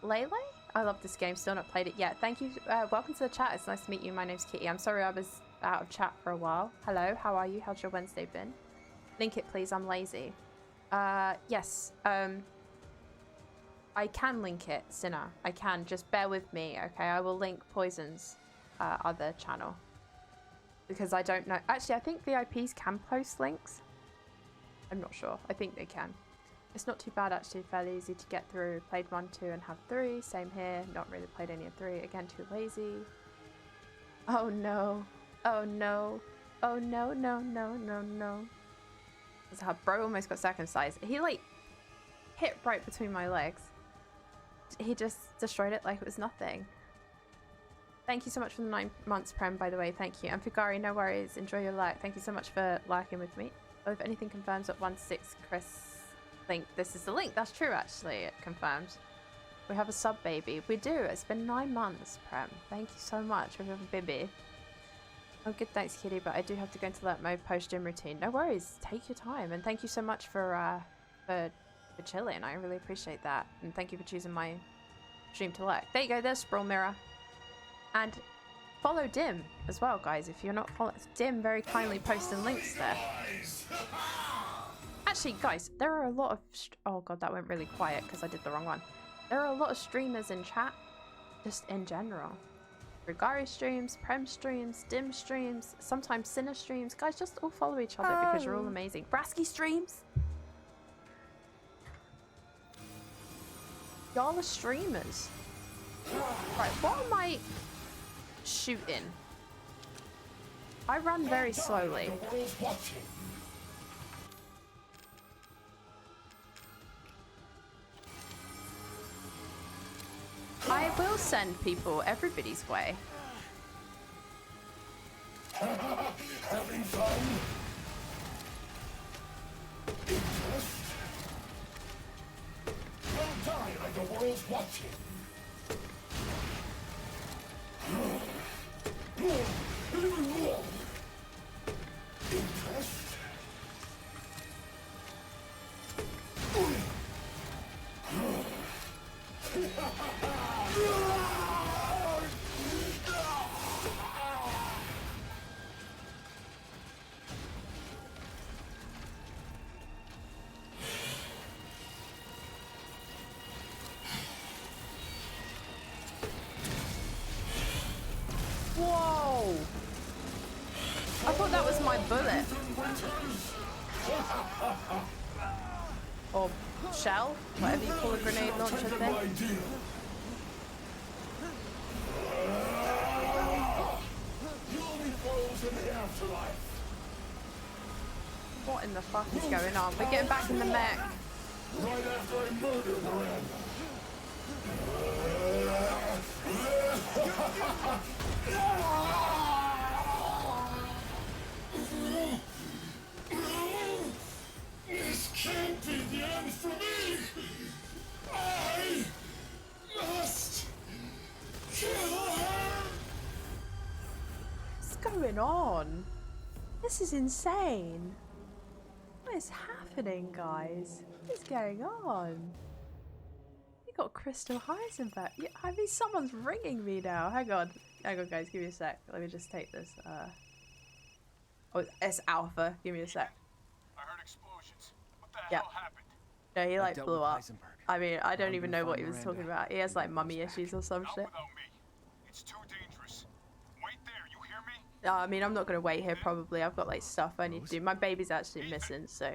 Lele? I love this game. Still not played it yet. Thank you. Welcome to the chat. It's nice to meet you. My name's Kitty. I'm sorry I was out of chat for a while. Hello. How are you? How's your Wednesday been? Link it, please. I'm lazy. Yes. I can link it, Sinner. I can. Just bear with me, okay? I will link Poison's other channel. Because I don't know. Actually, I think VIPs can post links. I'm not sure. I think they can. It's not too bad, actually. Fairly easy to get through. Played 1, 2, and have 3. Same here. Not really played any of 3. Again, too lazy. Oh, no. Oh, no. Oh, no, no, no, no, no. That's how bro almost got circumcised. He, like, hit right between my legs. He just destroyed it like it was nothing. Thank you so much for the 9 months, Prem, by the way. Thank you. And Fugari, no worries. Enjoy your luck. Thank you so much for lurking with me. Oh, if anything confirms at 1.6, Chris link. This is the link. That's true, actually. It confirms. We have a sub baby. We do. It's been 9 months, Prem. Thank you so much. We have a baby. Oh, good. Thanks, Kitty. But I do have to go into alert mode post-gym routine. No worries. Take your time. And thank you so much for chilling. I really appreciate that. And thank you for choosing my stream to lurk. There you go. There's Sprawl Mirror. And follow Dim as well, guys. If you're not following Dim, very kindly posting links there. Actually, guys, there are a lot of... Oh, God, that went really quiet because I did the wrong one. There are a lot of streamers in chat, just in general. Regari streams, Prem streams, Dim streams, sometimes Sinner streams. Guys, just all follow each other because you're all amazing. Brasky streams. Y'all are streamers. Right, what am I shooting? I run very slowly. I will send people everybody's way. Having fun? Interest? Don't die like the world's watching. More, even more. Interest? Whoa! I thought that was my bullet. Or shell, whatever you call a grenade launcher thing. What in the fuck is going on? We're getting back in the mech. Right after I murder Miranda. This can't be the end for me! I must kill her! What's going on? This is insane. What is happening, guys? What is going on? We got Crystal Heisenberg. Yeah, I mean, someone's ringing me now. Hang on, guys. Give me a sec. Let me just take this. Oh, it's Alpha. Give me a sec. I heard explosions. What the Yep. hell happened? No, he like dealt blew with up. Heisenberg. I mean, I don't I'm even gonna know what he find was Miranda. talking about. He has like mummy issues or some Not shit. without me. It's too dangerous. Wait there, you hear me? I mean, I'm not gonna wait here. Probably, I've got like stuff I need to do. My baby's actually missing, so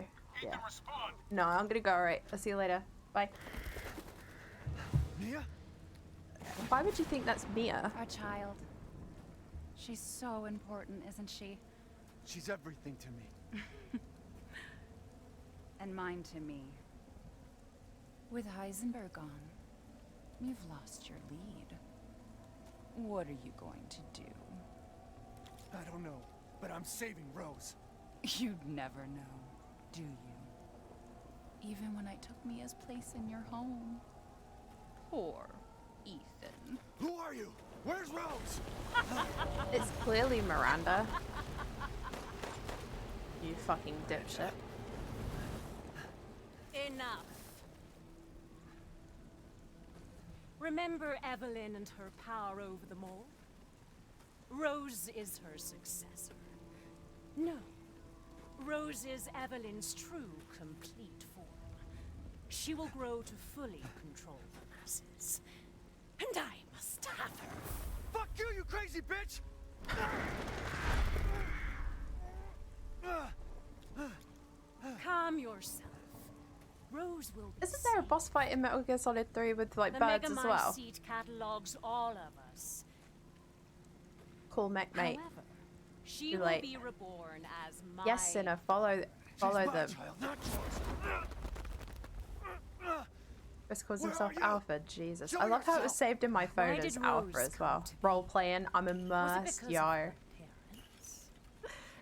yeah. Ethan, respond. No, I'm gonna go. Alright, I'll see you later. Bye. Mia? Why would you think that's Mia? Our child. She's so important, isn't she? She's everything to me. And mine to me. With Heisenberg gone, you've lost your lead. What are you going to do? I don't know, but I'm saving Rose. You'd never know, do you? Even when I took Mia's place in your home. Poor Ethan. Who are you? Where's Rose? It's clearly Miranda. You fucking dipshit. Enough. Remember Evelyn and her power over the mole? Rose is her successor. No. Rose is Evelyn's true, complete form. She will grow to fully control the masses. And I must have her. Fuck you, you crazy bitch! Calm yourself. Rose will be Isn't there a boss fight in Metal Gear Solid 3 with like the birds as well? seat catalogs all of us. Cool mech mate. However, she Too will late. be reborn as my Yes, Sinner, follow them. Chris calls himself Alpha. Jesus, I love how it was saved in my phone Why as did Alpha Rose as well. come to be? Role playing, I'm Was it immersed, because of yo. her parents?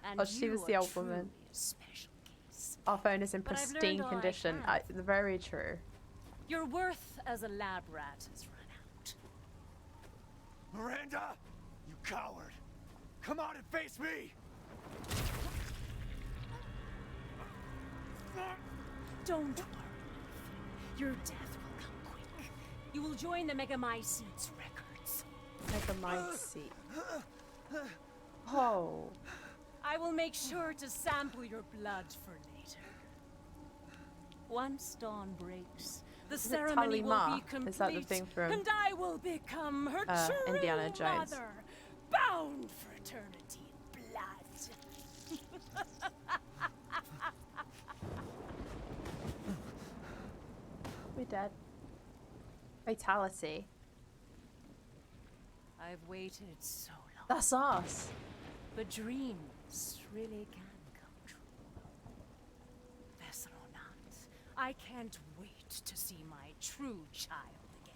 And Oh, she was you the are old woman. truly a special case. Our phone is in But I've learned pristine all I condition. can. Very true. Your worth as a lab rat has run out. Miranda! You coward! Come out and face me! Don't worry. Your death will come quick. You will join the Megamycetes records. Megamite seat. Oh. I will make sure to sample your blood for later. Once dawn breaks, the it ceremony will Talima? be complete, Is that the thing from, and I will become her true Indiana Jones? mother, bound for eternity in blood. We're dead. Fatality. I've waited so long, That's us. but dreams really can come true. Vessel or not, I can't wait to see my true child again.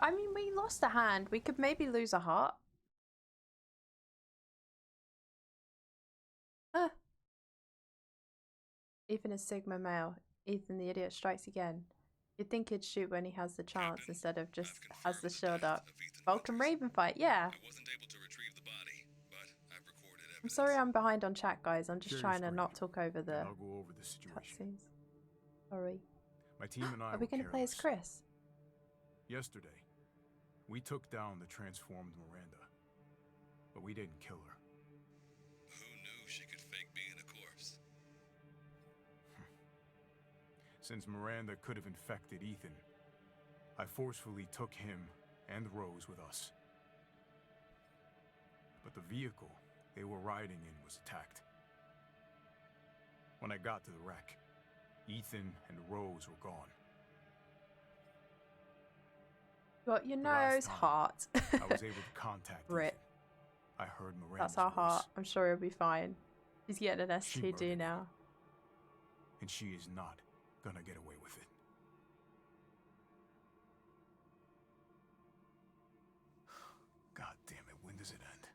I mean, we lost a hand. We could maybe lose a heart. Ethan is Sigma male. Ethan the idiot strikes again. You'd think he'd shoot when he has the chance instead of just has the shield up. Vulcan Raven fight, yeah. I wasn't able to retrieve the body, but I've recorded I'm evidence. sorry I'm behind on chat, guys. I'm just Share your trying to screen, not talk over the and I'll go over the situation. cutscenes. Sorry. My team and I Are we going going to play as Chris? Yesterday, we took down the transformed Miranda, but we didn't kill her. Who knew she could fake being a corpse? Since Miranda could have infected Ethan, I forcefully took him and Rose with us. But the vehicle they were riding in was attacked. When I got to the wreck, Ethan and Rose were gone. Got your The last nose time hot. I was able to contact Rip. Ethan. I heard Miranda's That's our voice, heart. I'm sure he'll be fine. He's getting an She STD murdered now. him. And she is not gonna get away with it. God damn it, when does it end?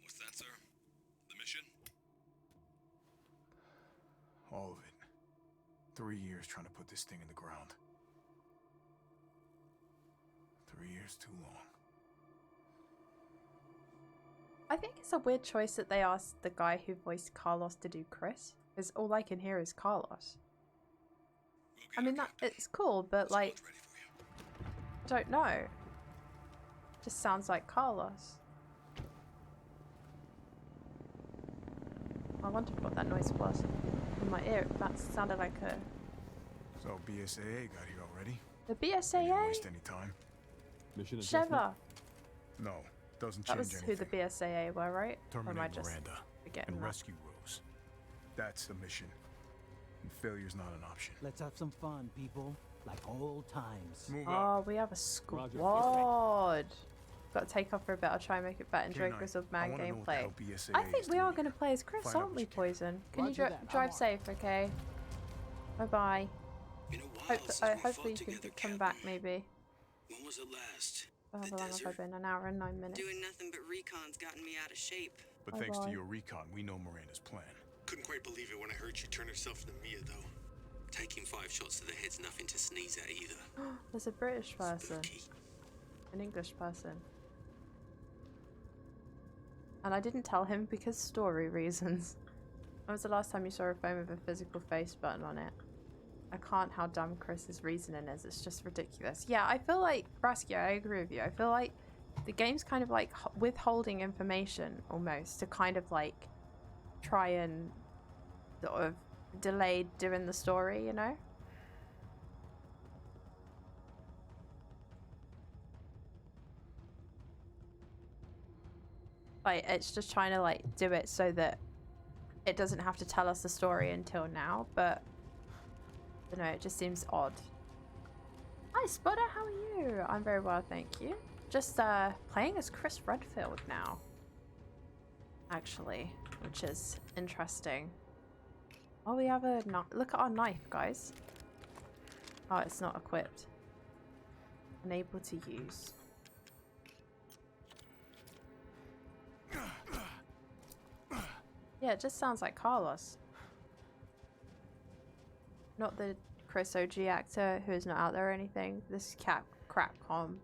What's that, sir? The mission? All of it. 3 years trying to put this thing in the ground. 3 years too long. I think it's a weird choice that they asked the guy who voiced Carlos to do Chris, because all I can hear is Carlos. We'll I mean, that it's cool, but like, ready for you. I don't know. Just sounds like Carlos. I wondered what that noise was in my ear. That sounded like a So BSAA got here already? the Didn't BSAA. waste any time. Mission Sheva. No, doesn't That change was who anything. the BSAA were, right? Or am I Terminate just Miranda forgetting and that? rescue Rose. That's the mission. And failure's not an option. Let's have some fun, people. Like old times. Move Oh, up. we have a squad. Got to take off for a bit. I'll try and make it better. Enjoy K9, Grizzled I Man wanna know what the gameplay. hell BSAA I think is we to are me. going to play as Chris, Find out aren't what we, you can. Poison? Can you Roger that, I'm drive on. safe, okay? Bye bye. Been a while since we Hopefully you fought can together, come Captain. back maybe. When was it last? How The long have I desert? been? An hour and 9 minutes. Doing nothing but recon's gotten me out of shape. But Bye thanks bye. to your recon, we know Miranda's plan. Couldn't quite believe it when I heard she turned herself into Mia, though. Taking 5 shots to the head's nothing to sneeze at either. There's a British person. Spooky. An English person. And I didn't tell him because story reasons. When was the last time you saw a phone with a physical face button on it? I can't how dumb Chris's reasoning is. It's just ridiculous. Yeah, I feel like, Braskia, I agree with you. I feel like the game's kind of like withholding information almost to kind of like try and sort of delay doing the story, you know? Like, it's just trying to like do it so that it doesn't have to tell us the story until now, but I don't know, it just seems odd. Hi Spotter, how are you? I'm very well, thank you. Just playing as Chris Redfield now, actually, which is interesting. Oh, we have a look at our knife, guys. Oh, it's not equipped. Unable to use. Yeah, it just sounds like Carlos. Not the Chris OG actor who is not out there or anything. This is Crapcom.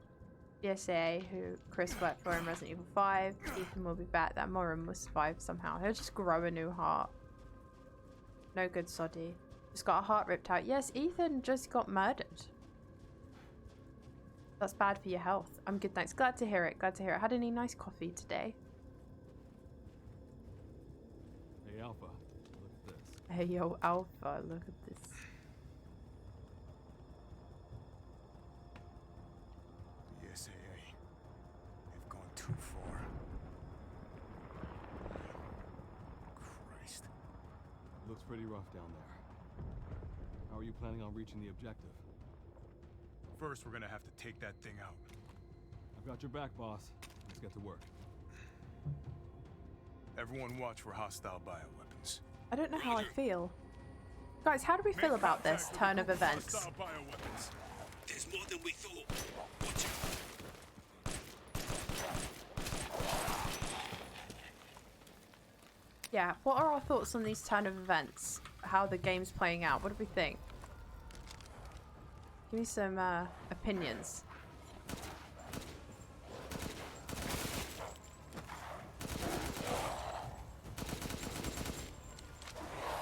BSA, who Chris worked for in Resident Evil 5. Ethan will be back. That Morin will survive somehow. He'll just grow a new heart. No good, Soddy. Just got a heart ripped out. Yes, Ethan just got murdered. That's bad for your health. I'm good, thanks. Glad to hear it. Glad to hear it. Had any nice coffee today? Hey, Alpha. Look at this. Hey, yo, Alpha. Look at this. The SAA. They've gone too far. Christ. Looks pretty rough down there. How are you planning on reaching the objective? First, we're gonna have to take that thing out. I've got your back, boss. Let's get to work. Everyone watch for hostile bioweapons. I don't know how I feel. Guys, how do we feel about this turn of events? Hostile bioweapons. There's more than we thought. Watch out. Yeah, what are our thoughts on these turn of events? How the game's playing out? What do we think? Give me some opinions.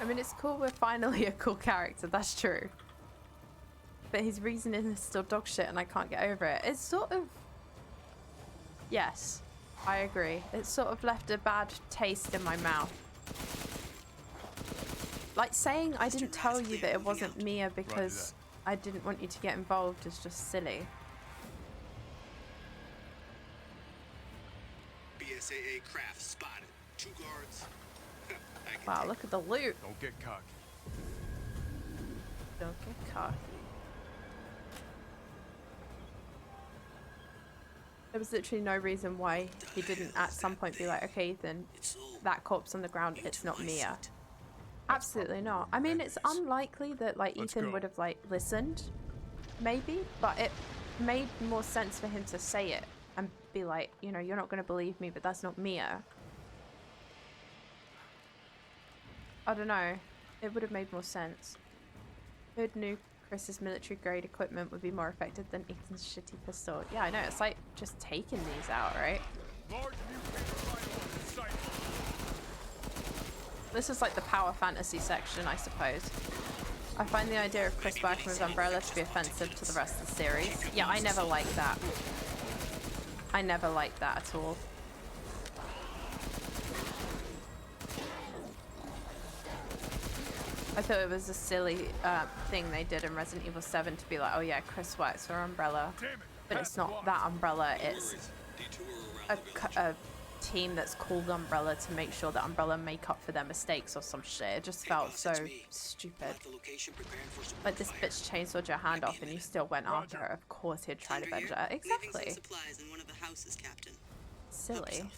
I mean, it's cool we're finally a cool character, that's true. But his reasoning is still dog shit and I can't get over it. It's sort of... Yes, I agree. It's sort of left a bad taste in my mouth. Like saying I didn't tell you that it wasn't Mia because I didn't want you to get involved is just silly. BSAA craft spotted. 2 guards. Wow, look at the loot. Don't get cocky. Don't get cocky. There was literally no reason why he didn't at some point be like, okay, Ethan, that corpse on the ground, it's not Mia. Absolutely not. I mean, it's unlikely that like Ethan would have like listened, maybe, but it made more sense for him to say it and be like, you know, you're not going to believe me, but that's not Mia. I don't know. It would have made more sense. Who knew Chris's military grade equipment would be more effective than Ethan's shitty pistol? Yeah, I know. It's like just taking these out, right? Large mutated sight. This is like the power fantasy section, I suppose. I find the idea of Chris working with Umbrella to be offensive to the rest of the series. Yeah, I never liked that. I never liked that at all. I thought it was a silly thing they did in Resident Evil 7 to be like, oh yeah, Chris works for Umbrella. But it's not that Umbrella, it's a team that's called Umbrella to make sure that Umbrella make up for their mistakes or some shit. It just felt so stupid. Like this bitch chainsawed your hand off and you still went after her. Of course he'd try to avenge her. Exactly. Silly.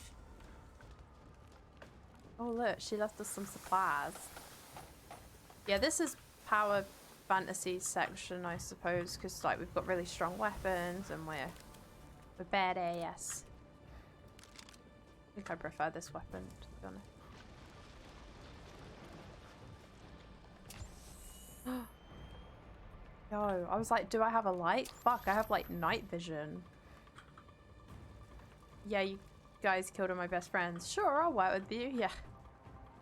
Oh look, she left us some supplies. Yeah, this is power fantasy section, I suppose, because like we've got really strong weapons and we're badass. I think I prefer this weapon, to be honest. Yo, I was like, do I have a light? Fuck, I have like night vision. Yeah, you guys killed all my best friends. Sure, I'll work with you. Yeah.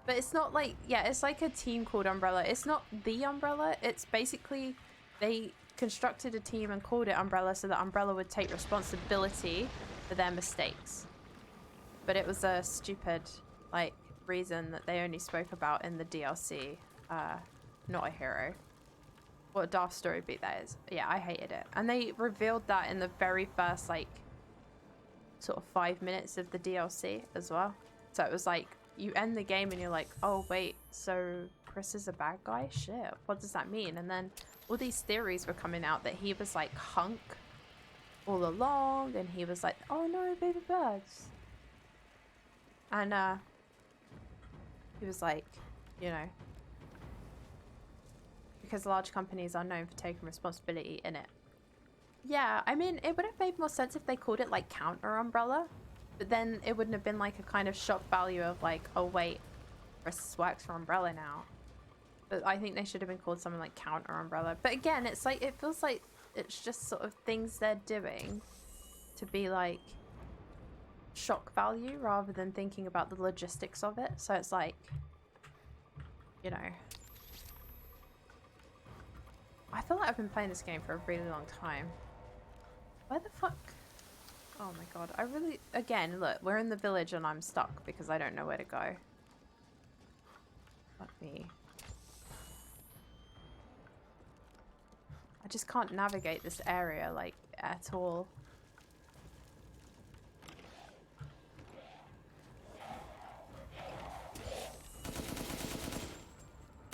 But it's not like, yeah, it's like a team called Umbrella. It's not the Umbrella. It's basically they constructed a team and called it Umbrella so that Umbrella would take responsibility for their mistakes. But it was a stupid, like, reason that they only spoke about in the DLC. Not a hero. What a daft story beat that is. Yeah, I hated it. And they revealed that in the very first, like, sort of 5 minutes of the DLC as well. So it was like, you end the game and you're like, oh wait, so Chris is a bad guy? Shit, what does that mean? And then all these theories were coming out that he was like Hunk all along, and he was like, oh no, baby birds. And he was like, you know, because large companies are known for taking responsibility in it. Yeah, I mean, it would have made more sense if they called it like Counter Umbrella. But then it wouldn't have been like a kind of shock value of like, oh wait, Chris works for Umbrella now. But I think they should have been called something like Counter Umbrella. But again, it's like, it feels like it's just sort of things they're doing to be like shock value rather than thinking about the logistics of it. So it's like, you know, I feel like I've been playing this game for a really long time. Where the fuck? Oh my god, I really... Again, look, we're in the village and I'm stuck because I don't know where to go. Fuck me. I just can't navigate this area, like, at all.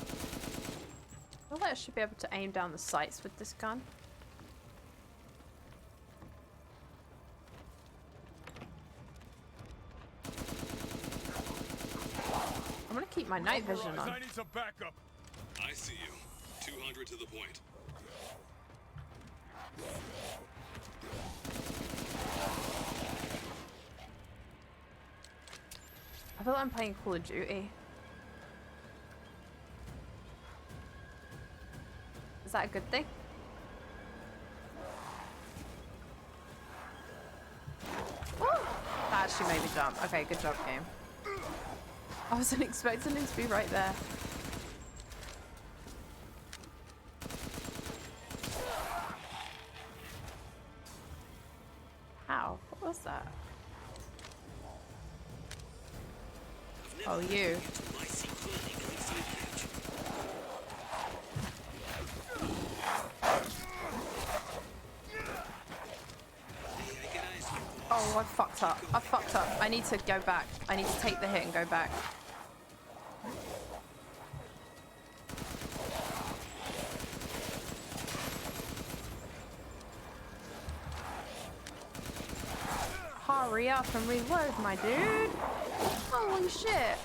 I feel like I should be able to aim down the sights with this gun. I'm gonna keep my night vision on. I need some backup. I see you. 200 to the point. I feel like I'm playing Call of Duty. Is that a good thing? Oh, that actually made me jump. Okay, good job, game. I wasn't expecting him to be right there. How? What was that? Oh, you. Oh, I fucked up. I fucked up. I need to go back. I need to take the hit and go back. Hurry up and reload, my dude. Holy shit.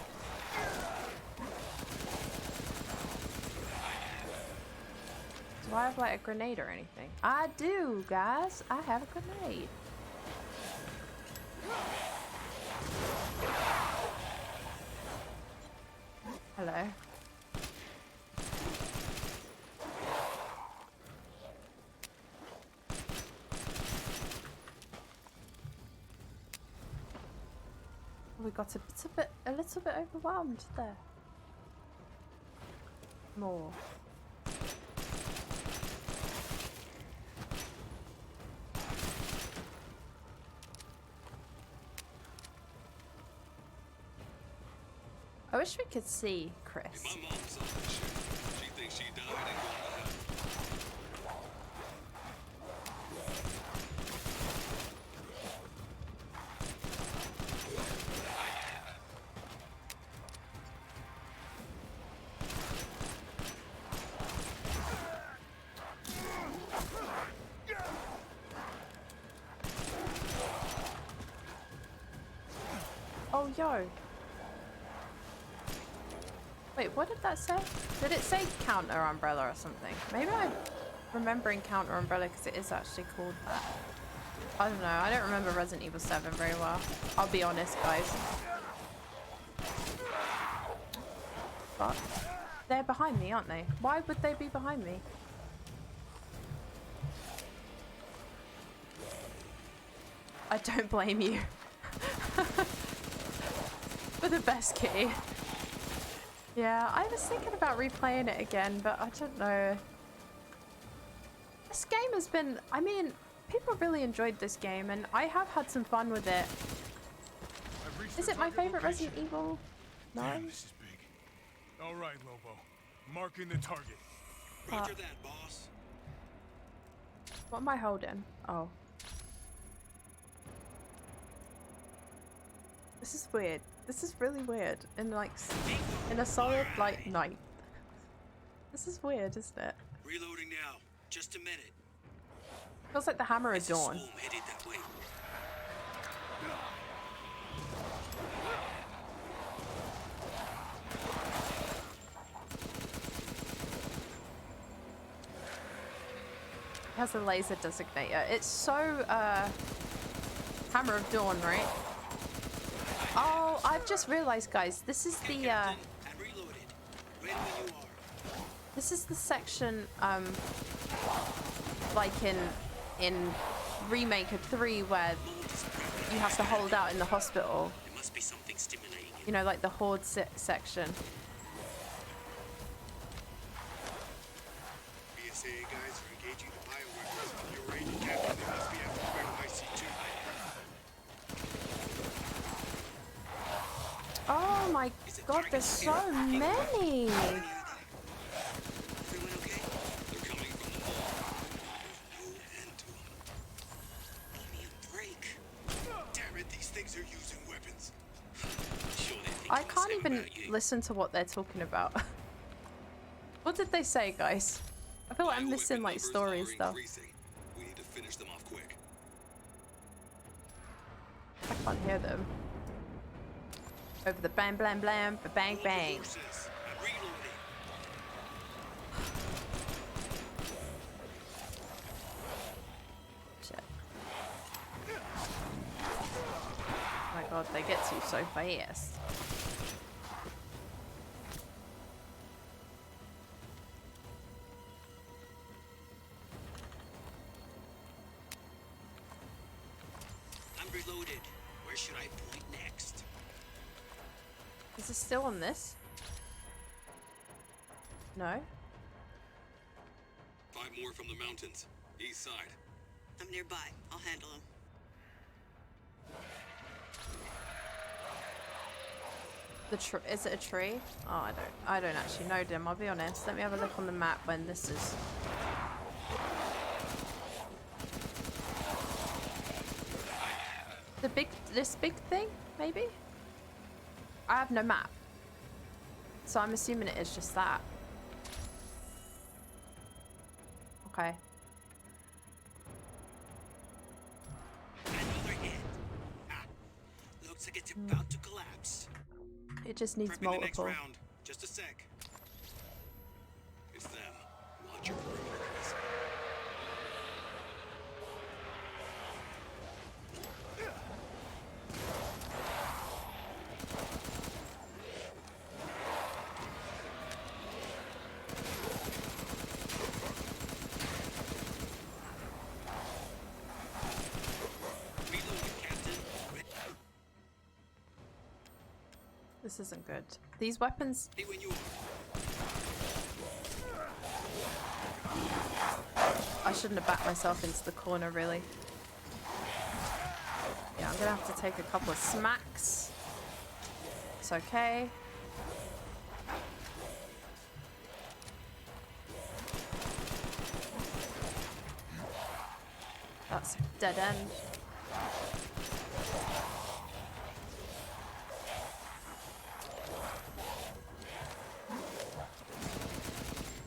Do I have like a grenade or anything? I do, guys. I have a grenade. Hello. We got a little bit overwhelmed there. More. I wish we could see Chris. My mom saw that shit. She thinks she died and going to hell. Oh, yo. Wait, what did that say? Did it say Counter Umbrella or something? Maybe I'm remembering Counter Umbrella because it is actually called that. I don't know. I don't remember Resident Evil 7 very well. I'll be honest, guys. But they're behind me, aren't they? Why would they be behind me? I don't blame you. the best key. Yeah, I was thinking about replaying it again, but I don't know. This game has been, I mean, people really enjoyed this game, and I have had some fun with it. Is it my favorite Resident Evil? No? Damn, this is big. All right, Lobo. Marking the target. Roger that, boss. What am I holding? Oh. This is weird. This is really weird. In like, in a solid like night. This is weird, isn't it? Reloading now. Just a minute. Feels like the Hammer of Dawn. Headed that way. It has a laser designator. It's so Hammer of Dawn, right? Oh, I've just realized, guys, this is the this is the section like in Remake of 3 where you have to hold out in the hospital. There must be something stimulating. You know, like the Horde section. BSAA guys are engaging the bioweapons. You're ready to capture them. Must be after IC2. Oh my god, there's so many! I can't even listen to what they're talking about. What did they say, guys? I feel like I'm missing like story stuff. We need to finish them off quick. I can't hear them. Over the blam blam blam, bang bang. Shit. Oh my god, they get to you so fast. I'm reloaded. Where should I point next? Is it still on this? No? 5 more from the mountains. East side. I'm nearby. I'll handle him. Is it a tree? Oh, I don't actually know, Dim. I'll be honest. Let me have a look on the map when this is. This big thing, maybe? I have no map. So I'm assuming it is just that. Okay. Another hit. Looks like it's about to collapse. It just needs Prepping the next multiple. round. Just a sec. It's them. Watch your perimeters. This isn't good. These weapons. I shouldn't have backed myself into the corner, really. Yeah, I'm gonna have to take a couple of smacks. It's okay. That's dead end.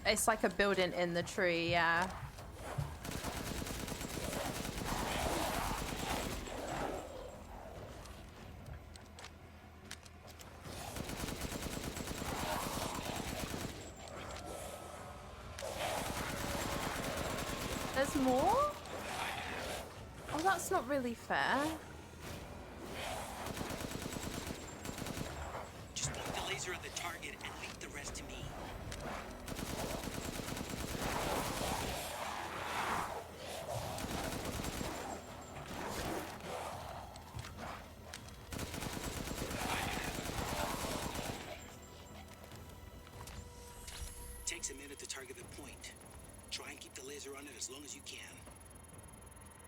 It's like a building in the tree, yeah. There's more? Oh, that's not really fair. Just point the laser at the target and leave the rest to me. laser on it as long as you can.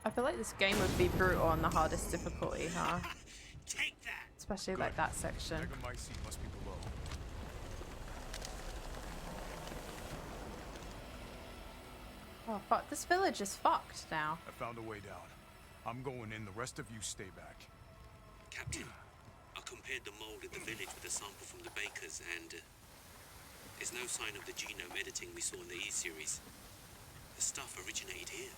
I feel like this game would be brutal on the hardest difficulty, huh? Take that! Especially Good. like that section. Megamycete must be below. Oh fuck, this village is fucked now. I found a way down. I'm going in, the rest of you stay back. Captain, I compared the mold at the village with a sample from the bakers, and there's no sign of the genome editing we saw in the E-series. The stuff originated here.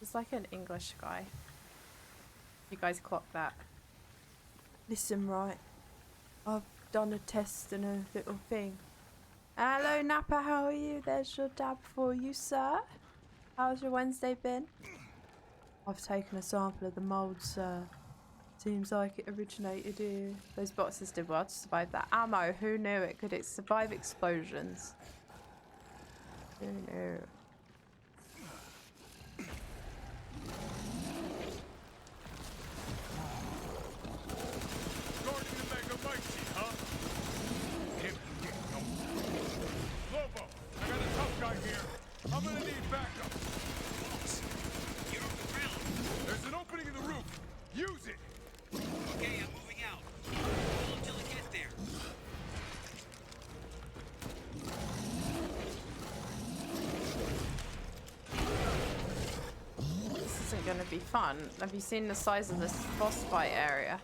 It's like an English guy. You guys clock that. Listen, right. I've done a test and a little thing. Hello, Nappa, how are you? There's your dab for you, sir. How's your Wednesday been? I've taken a sample of the mould, sir. Seems like it originated here. Those boxes did well to survive that ammo. Who knew it? Could it survive explosions? Who knew? Guarding the Megamycete, huh? Lobo, I got a tough guy here. I'm gonna need backup. Boss, you're on the ground. There's an opening in the roof. Use it. Okay, I'm moving out. Hold until I get there. This isn't gonna be fun. Have you seen the size of this boss fight area?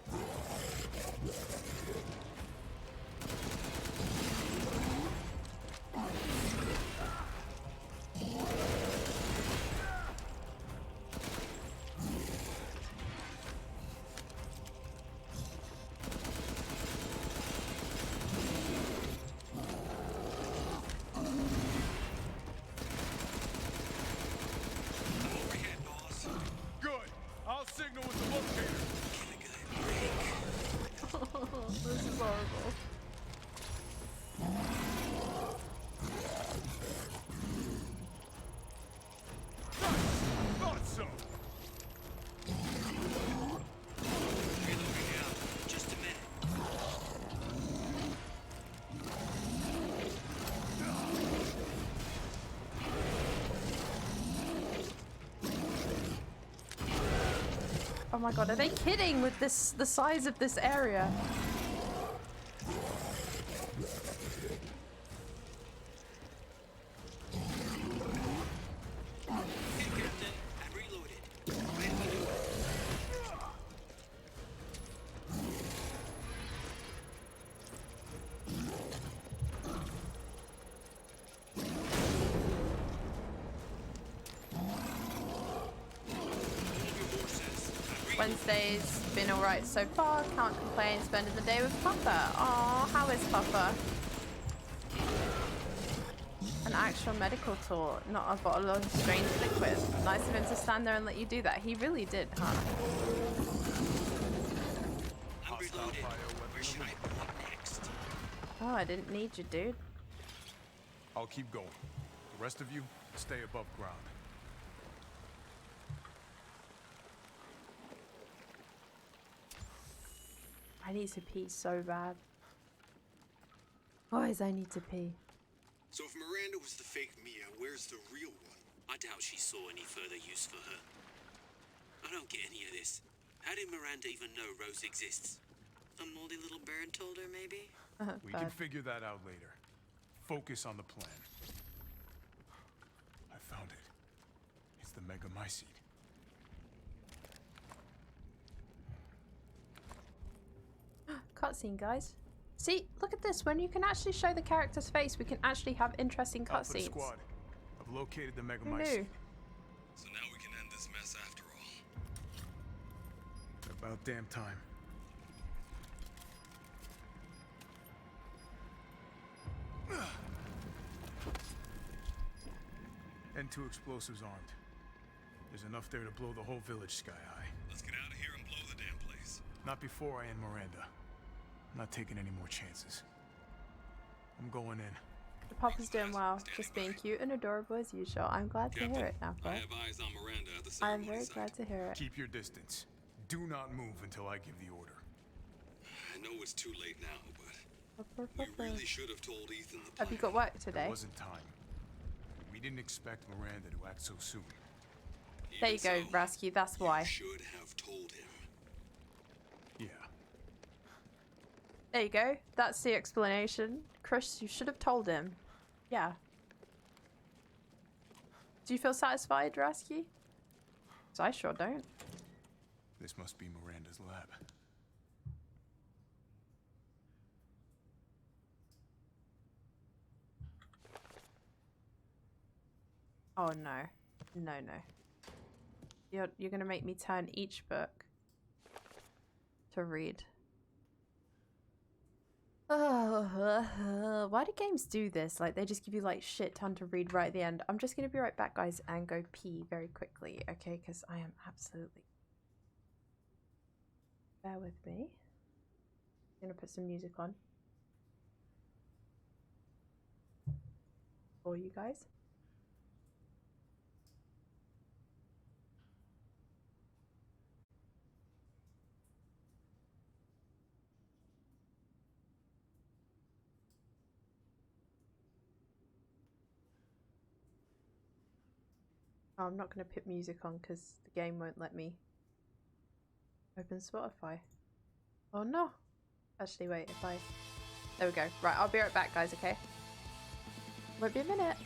Good. I'll signal with the locator. This is horrible. Thought so. Reloading out. Just a minute. Oh my god, are they kidding with this, the size of this area? Hey, Captain. I'm reloaded. Ready to do it. Wednesday's been alright so far, can't complain, spending the day with Papa. Aw, how is Papa? An actual medical tool, not a bottle of strange liquid. Nice of him to stand there and let you do that. He really did, huh? I'm reloaded. Where should I move next? Oh, I didn't need you, dude. I'll keep going. The rest of you, stay above ground. I need to pee so bad. Always I need to pee. So if Miranda was the fake Mia, where's the real one? I doubt she saw any further use for her. I don't get any of this. How did Miranda even know Rose exists? A moldy little bird told her, maybe? We can figure that out later. Focus on the plan. I found it. It's the Megamycete. Cutscene, guys. See, look at this. When you can actually show the character's face, we can actually have interesting Alpha cutscenes. Squad, I've located the Who Megamycete. knew? So now we can end this mess after all. About damn time. N2 explosives armed. There's enough there to blow the whole village sky high. Let's get out of here and blow the damn place. Not before I end Miranda. I'm not taking any more chances. I'm going in. The Papa's doing well. Just being cute and adorable as usual. I'm glad to hear it, I Napa. have eyes on Miranda at the I'm ceremony very site. glad to hear it. Keep your distance. Do not move until I give the order. I know it's too late now, but We really should have told Ethan the plan. Have you got work There today? wasn't time. We didn't expect Miranda to act so soon. There you go, Rescue. That's why. You should have told him. Yeah. There you go. That's the explanation. Chris, you should have told him. Yeah. Do you feel satisfied, Rescue? 'Cause I sure don't. This must be Miranda's lab. Oh no. No, no. You're gonna make me turn each book to read. Oh, why do games do this? Like, they just give you, like, shit ton to read right at the end. I'm just gonna be right back, guys, and go pee very quickly, okay? Because I am absolutely... Bear with me. I'm gonna put some music on. For you guys. Oh, I'm not going to put music on because the game won't let me open Spotify. Oh no. Actually, wait, if I... There we go. Right, I'll be right back, guys, okay? Won't be a minute.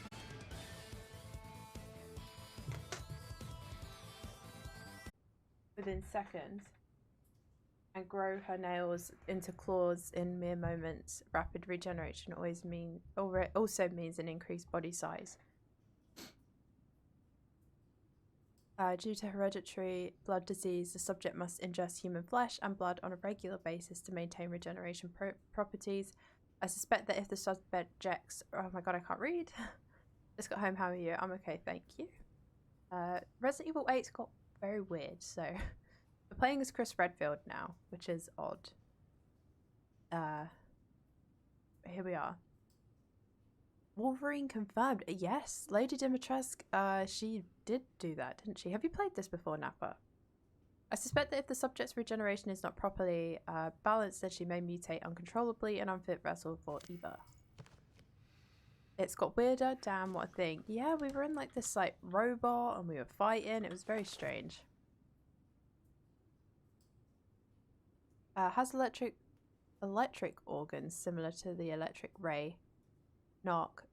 Within seconds. And grow her nails into claws in mere moments. Rapid regeneration also means an increased body size. Due to hereditary blood disease, the subject must ingest human flesh and blood on a regular basis to maintain regeneration properties. I suspect that if the subject's... Oh my god, I can't read. Just got home, how are you? I'm okay, thank you. Resident Evil 8's got very weird, so... We're playing as Chris Redfield now, which is odd. Here we are. Wolverine confirmed. Yes, Lady Dimitrescu, she did do that, didn't she? Have you played this before, Nappa? I suspect that if the subject's regeneration is not properly balanced, then she may mutate uncontrollably, an unfit vessel for Eva. It's got weirder. Damn, what a thing. Yeah, we were in like this like robot and we were fighting. It was very strange. Has electric organs similar to the electric ray. Knock.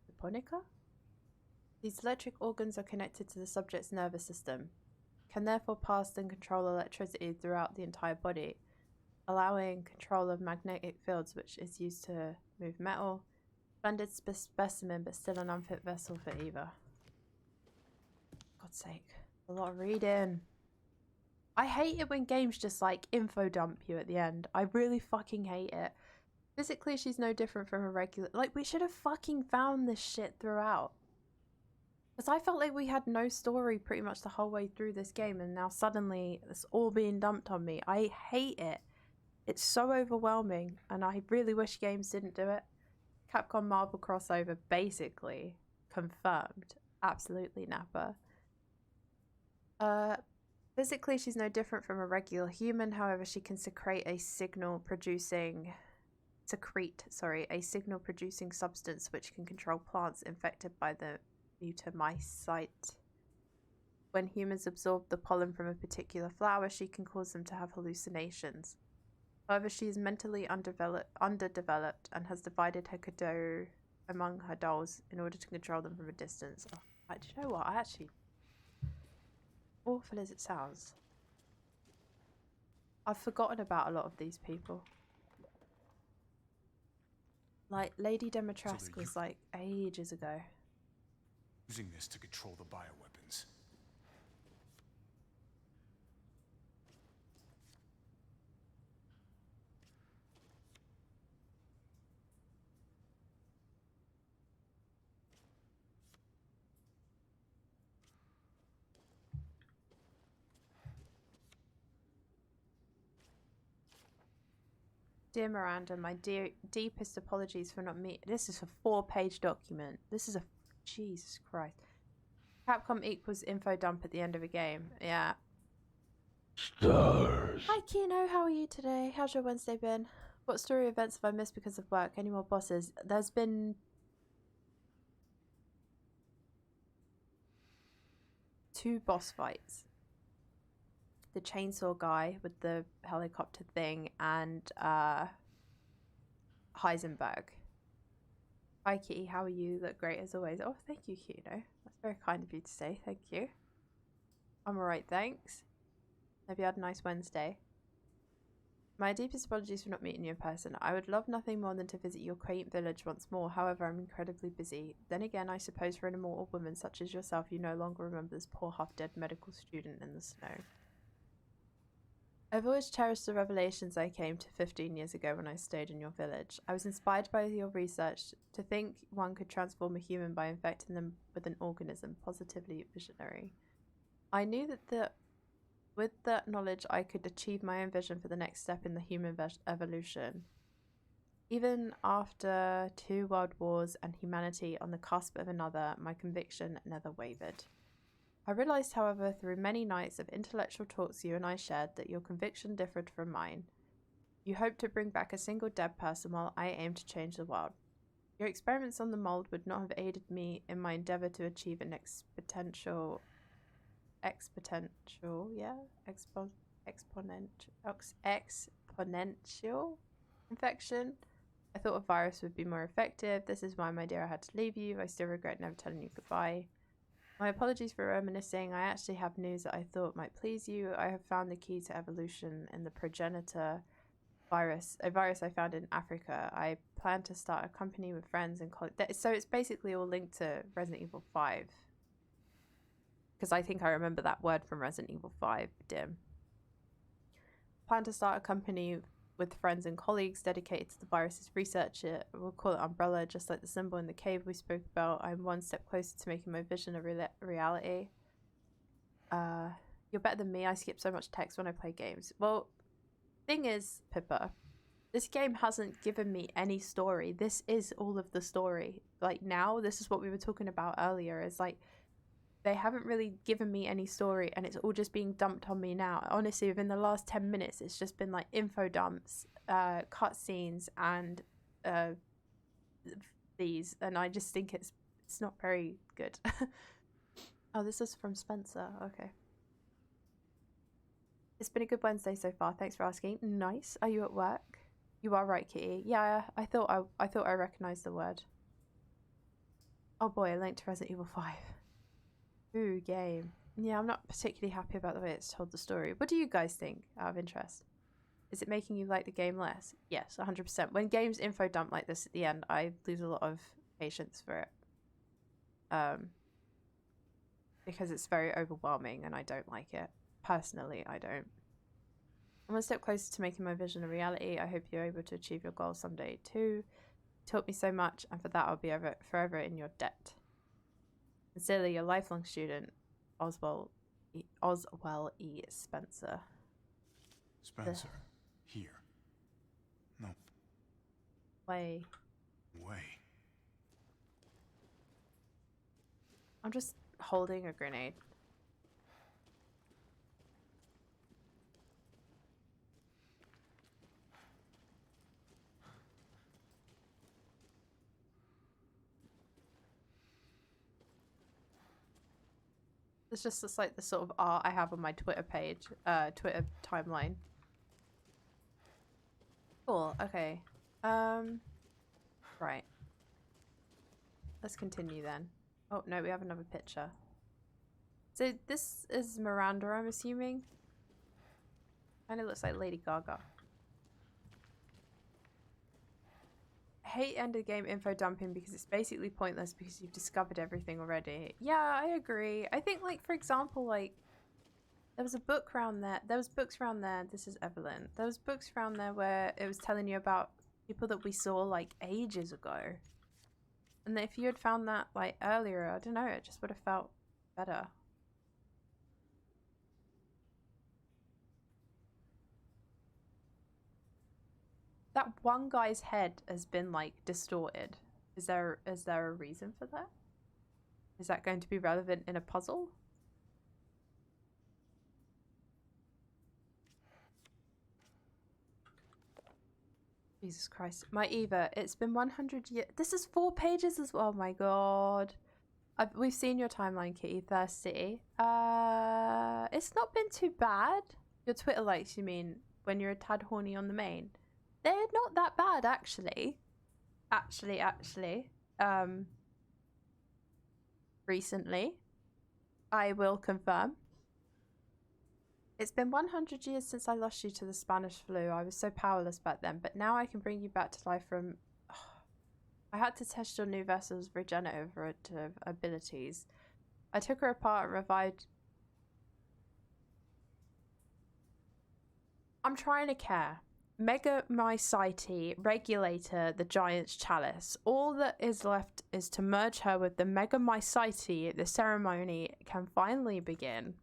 Japonica? These electric organs are connected to the subject's nervous system, can therefore pass and control electricity throughout the entire body, allowing control of magnetic fields, which is used to move metal. Splendid specimen, but still an unfit vessel for Eva. God's sake. A lot of reading. I hate it when games just like info dump you at the end. I really fucking hate it. Physically, she's no different from a regular... Like, we should have fucking found this shit throughout. Because I felt like we had no story pretty much the whole way through this game, and now suddenly it's all being dumped on me. I hate it. It's so overwhelming, and I really wish games didn't do it. Capcom Marvel crossover, basically. Confirmed. Absolutely, Nappa. Physically, she's no different from a regular human. However, she can secrete a signal-producing substance which can control plants infected by the mutamycete. When humans absorb the pollen from a particular flower, she can cause them to have hallucinations. However, she is mentally underdeveloped and has divided her Kado among her dolls in order to control them from a distance. Oh, do you know what? I actually... Awful as it sounds, I've forgotten about a lot of these people. Like, Lady Dimitrescu was like ages ago. Using this to control the bioweapons. Dear Miranda, my deepest apologies for not meeting. This is a 4-page document. This is a... Jesus Christ. Capcom equals info dump at the end of a game. Yeah. Stars. Hi Kino, how are you today? How's your Wednesday been? What story events have I missed because of work? Any more bosses? There's been 2 boss fights. The chainsaw guy with the helicopter thing and Heisenberg. Hi Kitty, how are you? Look great as always. Oh, thank you, Kino. That's very kind of you to say. Thank you. I'm alright, thanks. Hope you had a nice Wednesday. My deepest apologies for not meeting you in person. I would love nothing more than to visit your quaint village once more. However, I'm incredibly busy. Then again, I suppose for an immortal woman such as yourself, you no longer remember this poor half-dead medical student in the snow. I've always cherished the revelations I came to 15 years ago when I stayed in your village. I was inspired by your research. To think one could transform a human by infecting them with an organism, positively visionary. I knew that with that knowledge I could achieve my own vision for the next step in the human evolution. Even after 2 world wars and humanity on the cusp of another, my conviction never wavered. I realized, however, through many nights of intellectual talks you and I shared, that your conviction differed from mine. You hoped to bring back a single dead person while I aimed to change the world. Your experiments on the mold would not have aided me in my endeavor to achieve an exponential infection. I thought a virus would be more effective. This is why, my dear, I had to leave you. I still regret never telling you goodbye. My apologies for reminiscing. I actually have news that I thought might please you. I have found the key to evolution in the progenitor virus, a virus I found in Africa. I plan to start a company with friends and colleagues. So it's basically all linked to Resident Evil 5. Because I think I remember that word from Resident Evil 5, dim. Plan to start a company with friends and colleagues dedicated to the virus's research. We'll call it Umbrella, just like the symbol in the cave we spoke about. I'm one step closer to making my vision a reality. You're better than me. I skip so much text when I play games. Well, thing is, Pippa, this game hasn't given me any story. This is all of the story. Like now, this is what we were talking about earlier. Is like, they haven't really given me any story and it's all just being dumped on me now. Honestly, within the last 10 minutes, it's just been like info dumps, cutscenes, and these. And I just think it's not very good. Oh, this is from Spencer. Okay. It's been a good Wednesday so far. Thanks for asking. Nice. Are you at work? You are right, Kitty. Yeah, I thought I recognized the word. Oh boy, a link to Resident Evil 5. Ooh, game. Yeah, I'm not particularly happy about the way it's told the story. What do you guys think, out of interest? Is it making you like the game less? Yes, 100%. When games info dump like this at the end, I lose a lot of patience for it. Because it's very overwhelming and I don't like it. Personally, I don't. I'm one step closer to making my vision a reality. I hope you're able to achieve your goals someday too. You taught me so much, and for that I'll be forever in your debt. Sincerely, your lifelong student, Oswell E. Spencer. Spencer. Here. No. Way. I'm just holding a grenade. It's just like the sort of art I have on my Twitter page, Twitter timeline. Cool, okay. Right. Let's continue then. Oh, no, we have another picture. So this is Miranda, I'm assuming. Kind of looks like Lady Gaga. I hate end of game info dumping because it's basically pointless because you've discovered everything already. Yeah, I agree. I think, like, for example, like, there was a book around there. There was books around there. This is Evelyn. There was books around there where it was telling you about people that we saw, like, ages ago. And if you had found that, like, earlier, I don't know, it just would have felt better. That one guy's head has been, like, distorted. Is there a reason for that? Is that going to be relevant in a puzzle? Jesus Christ. My Eva, it's been 100 years. This is 4 pages as well. Oh my god. We've seen your timeline, Kitty. Thirsty. It's not been too bad. Your Twitter likes, you mean, when you're a tad horny on the main. They're not that bad, actually. Actually. Recently. I will confirm. It's been 100 years since I lost you to the Spanish flu. I was so powerless back then, but now I can bring you back to life from... I had to test your new vessel's regenerative abilities. I took her apart and revived... I'm trying to care. Megamycete, Regulator, the Giant's Chalice. All that is left is to merge her with the Megamycete. The ceremony can finally begin.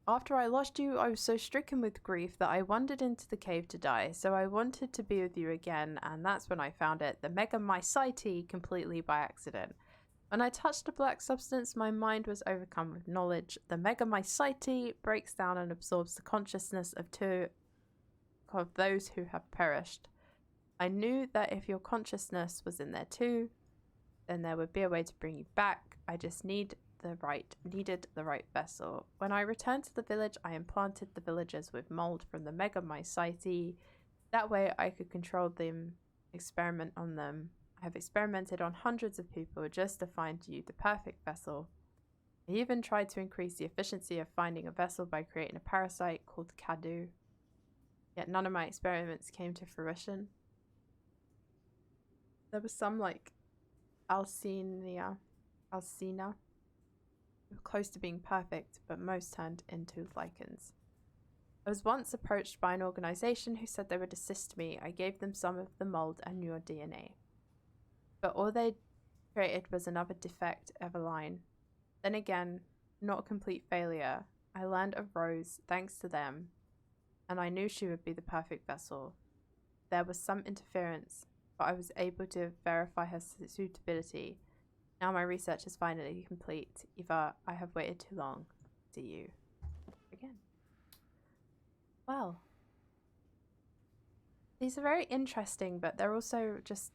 After I lost you, I was so stricken with grief that I wandered into the cave to die, so I wanted to be with you again, and that's when I found it, the Megamycete, completely by accident. When I touched the black substance, my mind was overcome with knowledge. The Megamycete breaks down and absorbs the consciousness of those who have perished. I knew that if your consciousness was in there too, then there would be a way to bring you back. I just needed the right vessel. When I returned to the village, I implanted the villagers with mold from the Megamycete. That way I could control them, experiment on them. I have experimented on hundreds of people just to find you the perfect vessel. I even tried to increase the efficiency of finding a vessel by creating a parasite called Kadu. Yet none of my experiments came to fruition. There was some like Alcina, close to being perfect, but most turned into lichens. I was once approached by an organization who said they would assist me. I gave them some of the mold and your DNA. But all they created was another defect Eveline. Then again, not a complete failure. I learned of Rose thanks to them, and I knew she would be the perfect vessel. There was some interference, but I was able to verify her suitability. Now my research is finally complete. Eva, I have waited too long. See you again. Well, these are very interesting, but they're also just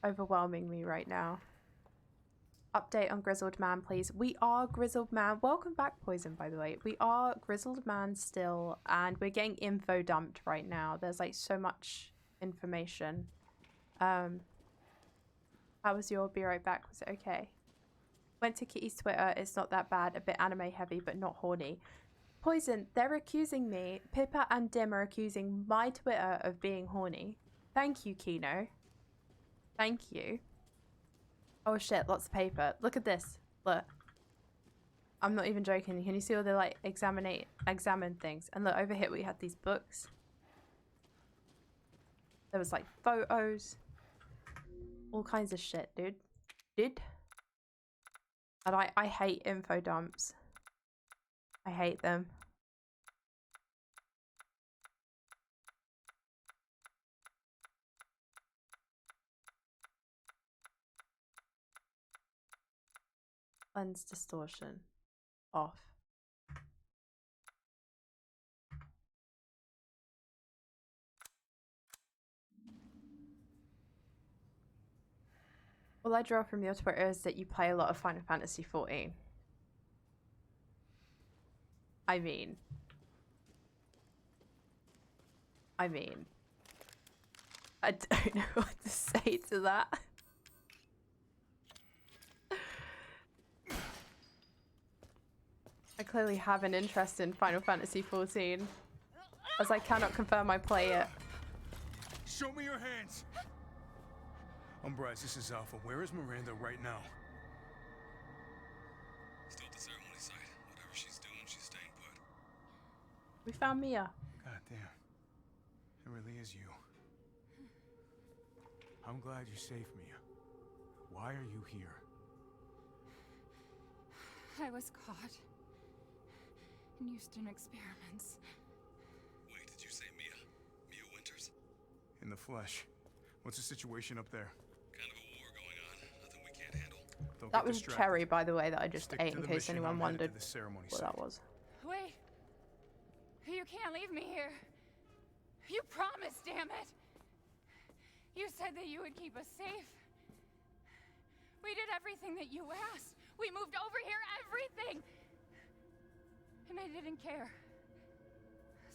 overwhelming me right now. Update on Grizzled Man, please. We are Grizzled Man. Welcome back, Poison, by the way. We are Grizzled Man still, and we're getting info dumped right now. There's like so much information. How was your be right back? Was it okay? Went to Kitty's Twitter. It's not that bad. A bit anime heavy, but not horny. Poison, they're accusing me. Pippa and Dim are accusing my Twitter of being horny. Thank you, Kino. Thank you. Oh shit, lots of paper. Look at this. Look. I'm not even joking. Can you see all the like examine things? And look, over here we had these books. There was like photos. All kinds of shit, dude. And I hate info dumps. I hate them. Lens distortion off. All I draw from your Twitter is that you play a lot of Final Fantasy XIV. I mean, I don't know what to say to that. I clearly have an interest in Final Fantasy XIV, as I cannot confirm I play it. Show me your hands! I'm Bryce, this is Alpha. Where is Miranda right now? Still at the ceremony site. Whatever she's doing, she's staying put. We found Mia. God damn. It really is you. I'm glad you're safe, Mia. Why are you here? I was caught in Houston experiments. Wait, did you say Mia? Mia Winters? In the flesh. What's the situation up there? Kind of a war going on. Nothing we can't handle. Don't That get was distracted. cherry, by the way, that I just Stick ate to in the case mission. anyone I'm headed wondered to the ceremony what site. that was. Wait! You can't leave me here. You promised, damn it! You said that you would keep us safe. We did everything that you asked. We moved over here, everything. And I didn't care.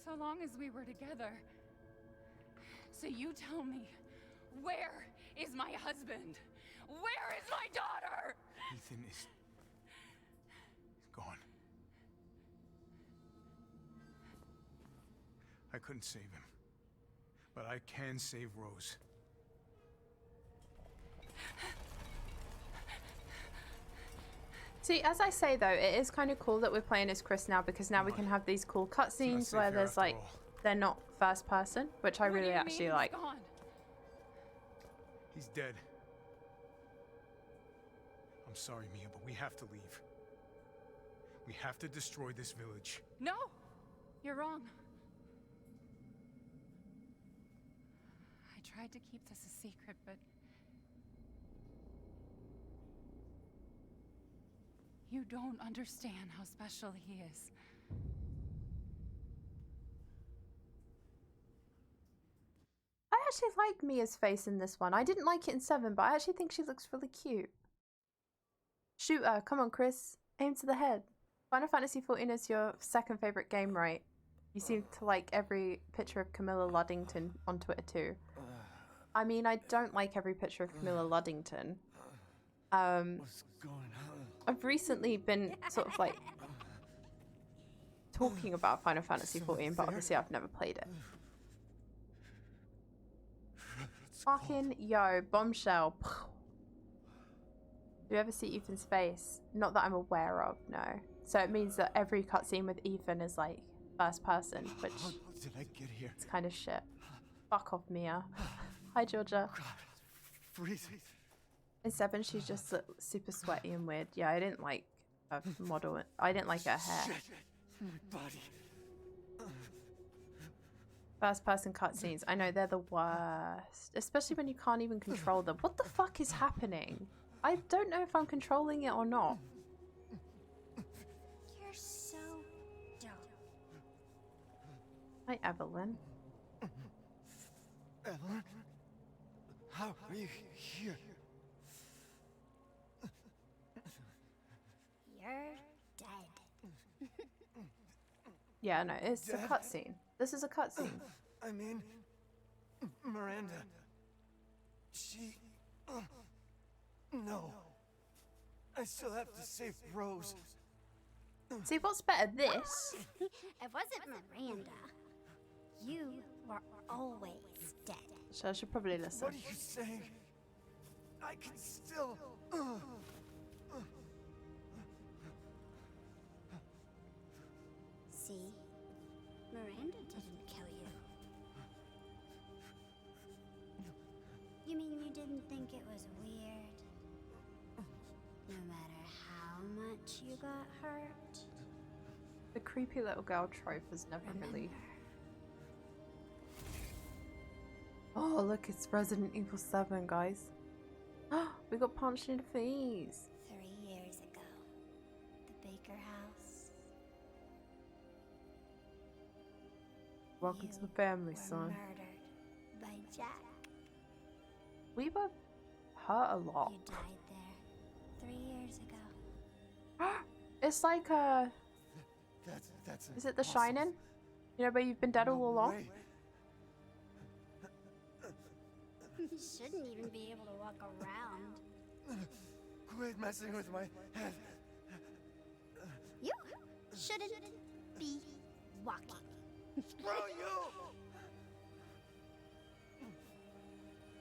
So long as we were together. So you tell me, where is my husband? Where is my daughter? Ethan is gone. I couldn't save him, but I can save Rose. See, as I say though, it is kind of cool that we're playing as Chris now, because now we can have these cool cutscenes where there's like, they're not first person, which I really actually like. He's dead. I'm sorry, Mia, but we have to leave. We have to destroy this village. No, you're wrong. I tried to keep this a secret, but you don't understand how special he is. I actually like Mia's face in this one. I didn't like it in 7, but I actually think she looks really cute. Shoot her. Come on, Chris. Aim to the head. Final Fantasy XIV is your second favourite game, right? You seem to like every picture of Camilla Luddington on Twitter too. I mean, I don't like every picture of Camilla Luddington. What's going on? I've recently been sort of like talking about Final Fantasy XIV, but obviously I've never played it. Fucking yo, bombshell. Do you ever see Ethan's face? Not that I'm aware of, no. So it means that every cutscene with Ethan is like first person, which How did I get here? is kind of shit. Fuck off, Mia. Hi, Georgia. God, freezing. In 7, she's just super sweaty and weird. Yeah, I didn't like her model. I didn't like her hair. Shit. My body. First person cutscenes. I know they're the worst. Especially when you can't even control them. What the fuck is happening? I don't know if I'm controlling it or not. You're so dumb. Hi, Evelyn. Evelyn? How are you here? You're dead. Yeah, no, it's a Dead? cutscene. This is a cutscene. I mean, Miranda. She... no. I still have to save Rose. See, what's better, this? It wasn't Miranda. You were always dead. So I should probably listen. What are you saying? I can still... See? Miranda didn't kill you. You mean you didn't think it was weird? No matter how much you got hurt? The creepy little girl trope has never really... Oh, look, it's Resident Evil 7, guys. We got punched in the face. 3 years ago. The Baker house. Welcome to the family, Were son. murdered by Jack. We were hurt a lot. You died there 3 years ago. It's like, That's is it The Shining? You know, where you've been dead all along? way. You shouldn't even be able to walk around. Quit messing with my head. You shouldn't be walking. Screw you!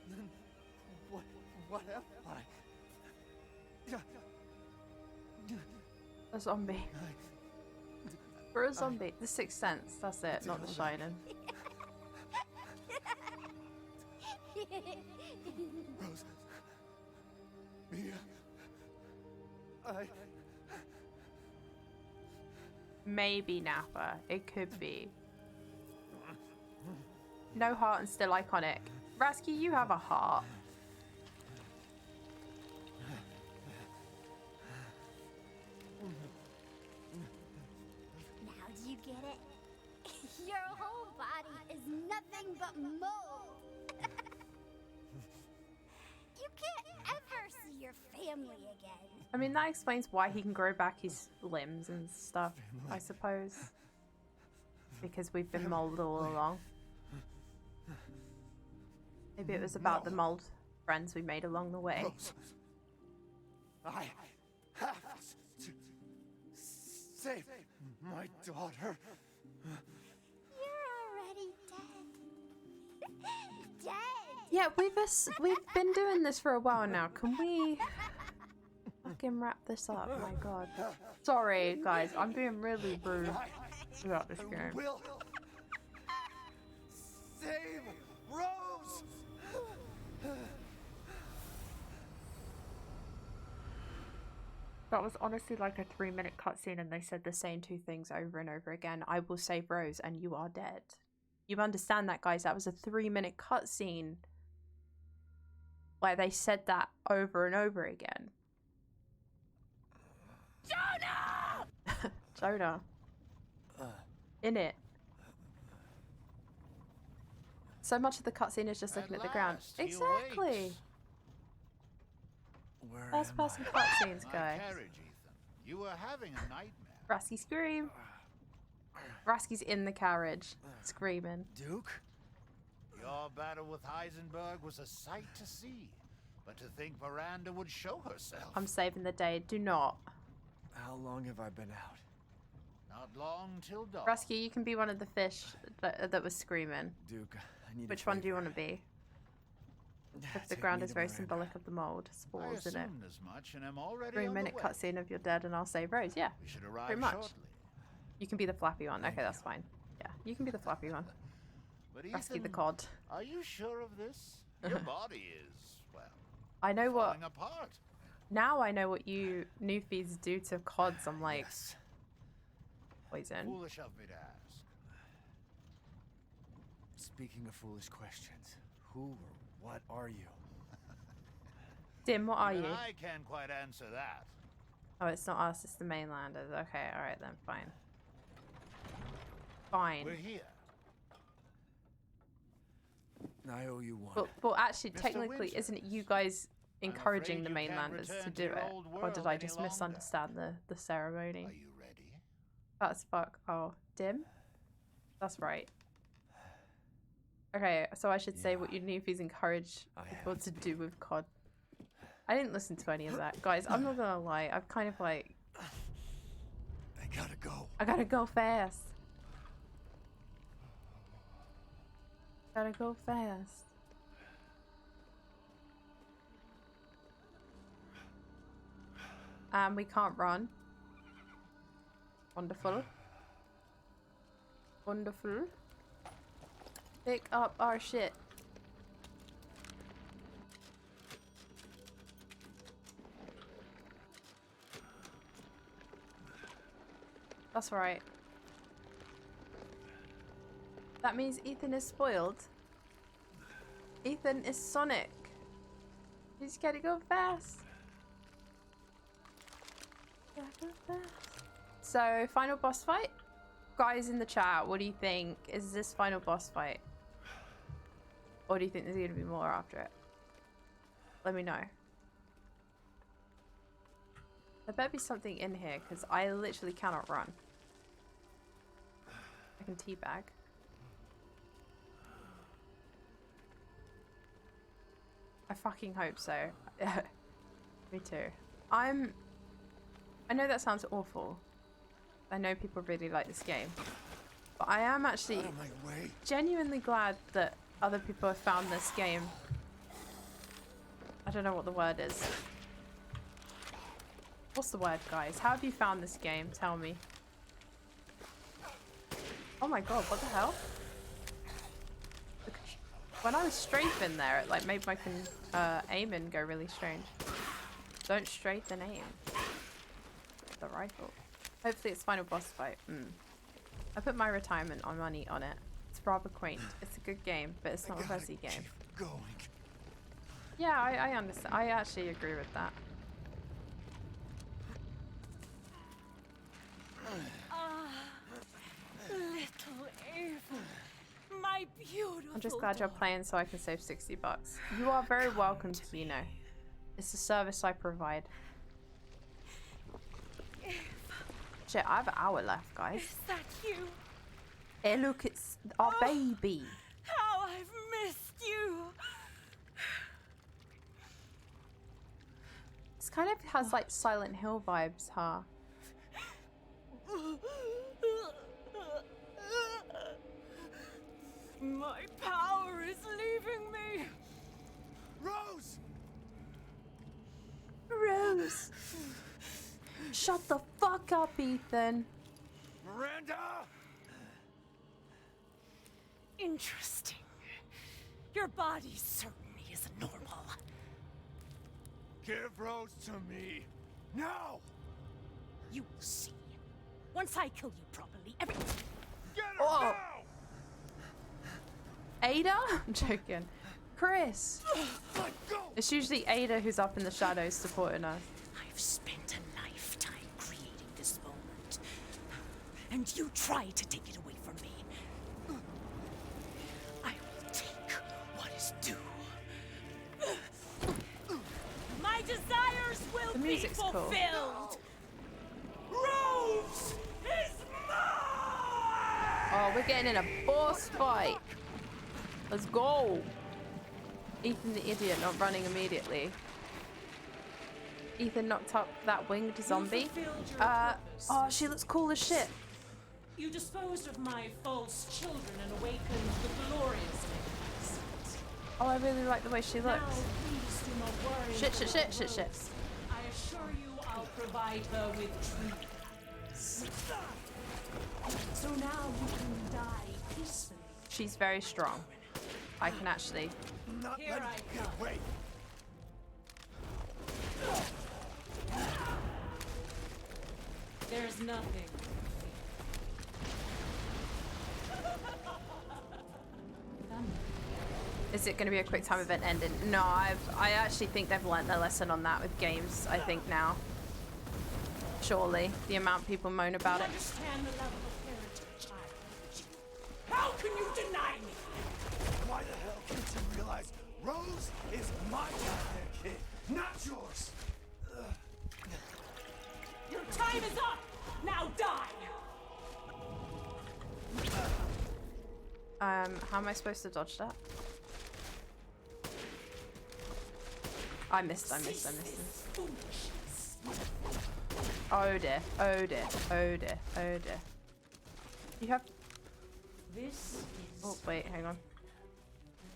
Then what am I? A zombie. We're a zombie. The Sixth Sense. That's it, not The Shining. Rose. Mia. Maybe Napa. It could be. No heart and still iconic. Rasky, you have a heart. Now do you get it? Your whole body is nothing but mold. your family again. I mean, that explains why he can grow back his limbs and stuff, I suppose. Because we've been molded all along. Maybe it was about the mold friends we made along the way. Rose, I have to save my daughter. You're already dead. Dead! Yeah, we've been doing this for a while now. Can we fucking wrap this up? My god. Sorry, guys. I'm being really rude about this game. Will save Rose. That was honestly like a 3-minute cutscene and they said the same two things over and over again. I will save Rose and you are dead. You understand that, guys? That was a 3-minute cutscene where they said that over and over again. Jonah! Jonah. In it. So much of the cutscene is just looking at the ground. Exactly. First person cutscenes, guys. Carriage, Ethan. You were having a nightmare. Rasky scream. Rasky's in the carriage, screaming. Duke? Your battle with Heisenberg was a sight to see. But to think Miranda would show herself. I'm saving the day. Do not. How long have I been out? Not long till dawn. Rasky, you can be one of the fish that was screaming. Duke, I need Which one do you want to be? If the ground is very symbolic of the mold. Spores in it. As much and I'm already 3-minute cutscene of your dead and I'll save Rose. Yeah. We should arrive pretty much. shortly. You can be the flappy one. Okay, that's fine. Yeah, you can be the flappy one. But Rasky Ethan, the cod. Are you sure of this? Your body is, well, I know what. falling apart. Now I know what you newfies do to cods. I'm like, Yes. poison. Foolish of me to ask. Speaking of foolish questions, who or what are you? Dim, what are Even you? I can't quite answer that. Oh, it's not us. It's the mainlanders. Okay, all right then. Fine. Fine. We're here. I owe you one. But actually, Mr. technically, Winter, isn't it you guys encouraging afraid the you can't mainlanders to return do to your it? old Or world did I any just longer. misunderstand the ceremony? Are you ready? That's fuck. Oh, Dim? That's right. Okay, so I should say what you newfies encourage people to do with COD. I didn't listen to any of that. Guys, I'm not gonna lie. I've kind of like... I gotta go. I gotta go fast. Gotta go fast. We can't run. Wonderful. Wonderful. Pick up our shit. That's right. That means Ethan is spoiled. Ethan is Sonic. You just gotta go fast. Gotta go fast. So, final boss fight? Guys in the chat, what do you think? Is this final boss fight? Or do you think there's gonna be more after it? Let me know. There better be something in here, because I literally cannot run. I can teabag. I fucking hope so. Me too. I know that sounds awful. I know people really like this game. But I am actually genuinely glad that other people have found this game. I don't know what the word is. What's the word, guys? How have you found this game? Tell me. Oh my god, what the hell? When I was strafing there, it like made my aiming go really strange. Don't strafe and aim. The rifle. Hopefully it's final boss fight. I put my retirement on money on it. It's rather quaint. It's a good game, but it's not a Resi game. Going. Yeah, I understand. I actually agree with that. Little Ava, my beautiful. I'm just glad you're playing so I can save $60. You are very welcome to Vino. It's the service I provide. Shit, I have an hour left, guys. Is that you? Hey, look, it's our baby. How I've missed you. This kind of has like Silent Hill vibes, huh? My power is leaving me. Rose! Rose! Shut the fuck up, Ethan. Miranda! Interesting. Your body certainly isn't normal. Give Rose to me. Now! You will see. Once I kill you properly, everything. Get her Oh. now! Ada? I'm joking. Chris. Let go! It's usually Ada who's up in the shadows supporting us. I've spent a lifetime creating this moment. And you try to take it away from me. I will take what is due. My desires will The be music's cool. fulfilled. Rose is mine! Oh, we're getting in a boss fight. Let's go. Ethan the idiot not running immediately. Ethan knocked up that winged zombie. Oh, she looks cool as shit. You disposed of my false children and awakened the glorious magnificent. Oh, I really like the way she Now, looks. please do not worry Shit, about shit, shit, shit, shit. Rose. I assure you I'll provide her with truth. So now you can die peacefully. She's very strong. I can actually. Not Here letting I you get come. away. There's nothing. Is it going to be a quick time event ending? No, I actually think they've learnt their lesson on that with games. I think now. Surely, the amount people moan about it. Understand the level of parenting, child. How can you deny me? Why the hell can't you realize Rose is my goddamn kid, not yours? Your time is up. Now die. How am I supposed to dodge that? I missed. Oh dear, oh dear, oh dear, oh dear. You have... This is... Oh, wait, hang on.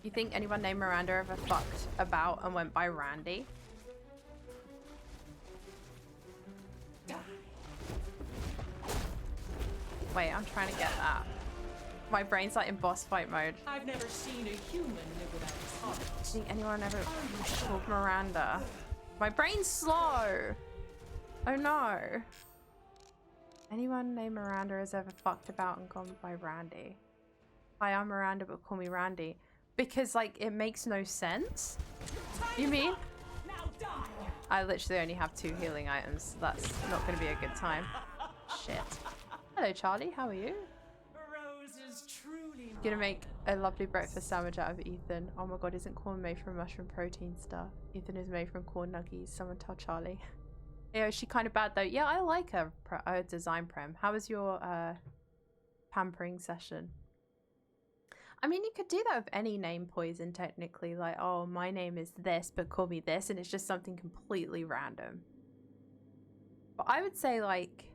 You think anyone named Miranda ever fucked about and went by Randy? Wait, I'm trying to get that. My brain's like in boss fight mode. I've never seen a human live without his heart. I think anyone ever called Miranda. My brain's slow. Oh no. Anyone named Miranda has ever fucked about and gone by Randy? Hi, I'm Miranda, but call me Randy. Because like it makes no sense. You mean? Now die. I literally only have 2 healing items. So that's not going to be a good time. Shit. Hello, Charlie. How are you? Rose is truly Gonna make a lovely breakfast sandwich out of Ethan. Oh my god, isn't corn made from mushroom protein stuff? Ethan is made from corn nuggies. Someone tell Charlie. Yeah, is she kind of bad though? Yeah, I like her design prem. How was your pampering session? I mean, you could do that with any name poison technically. Like, oh, my name is this, but call me this, and it's just something completely random. But I would say like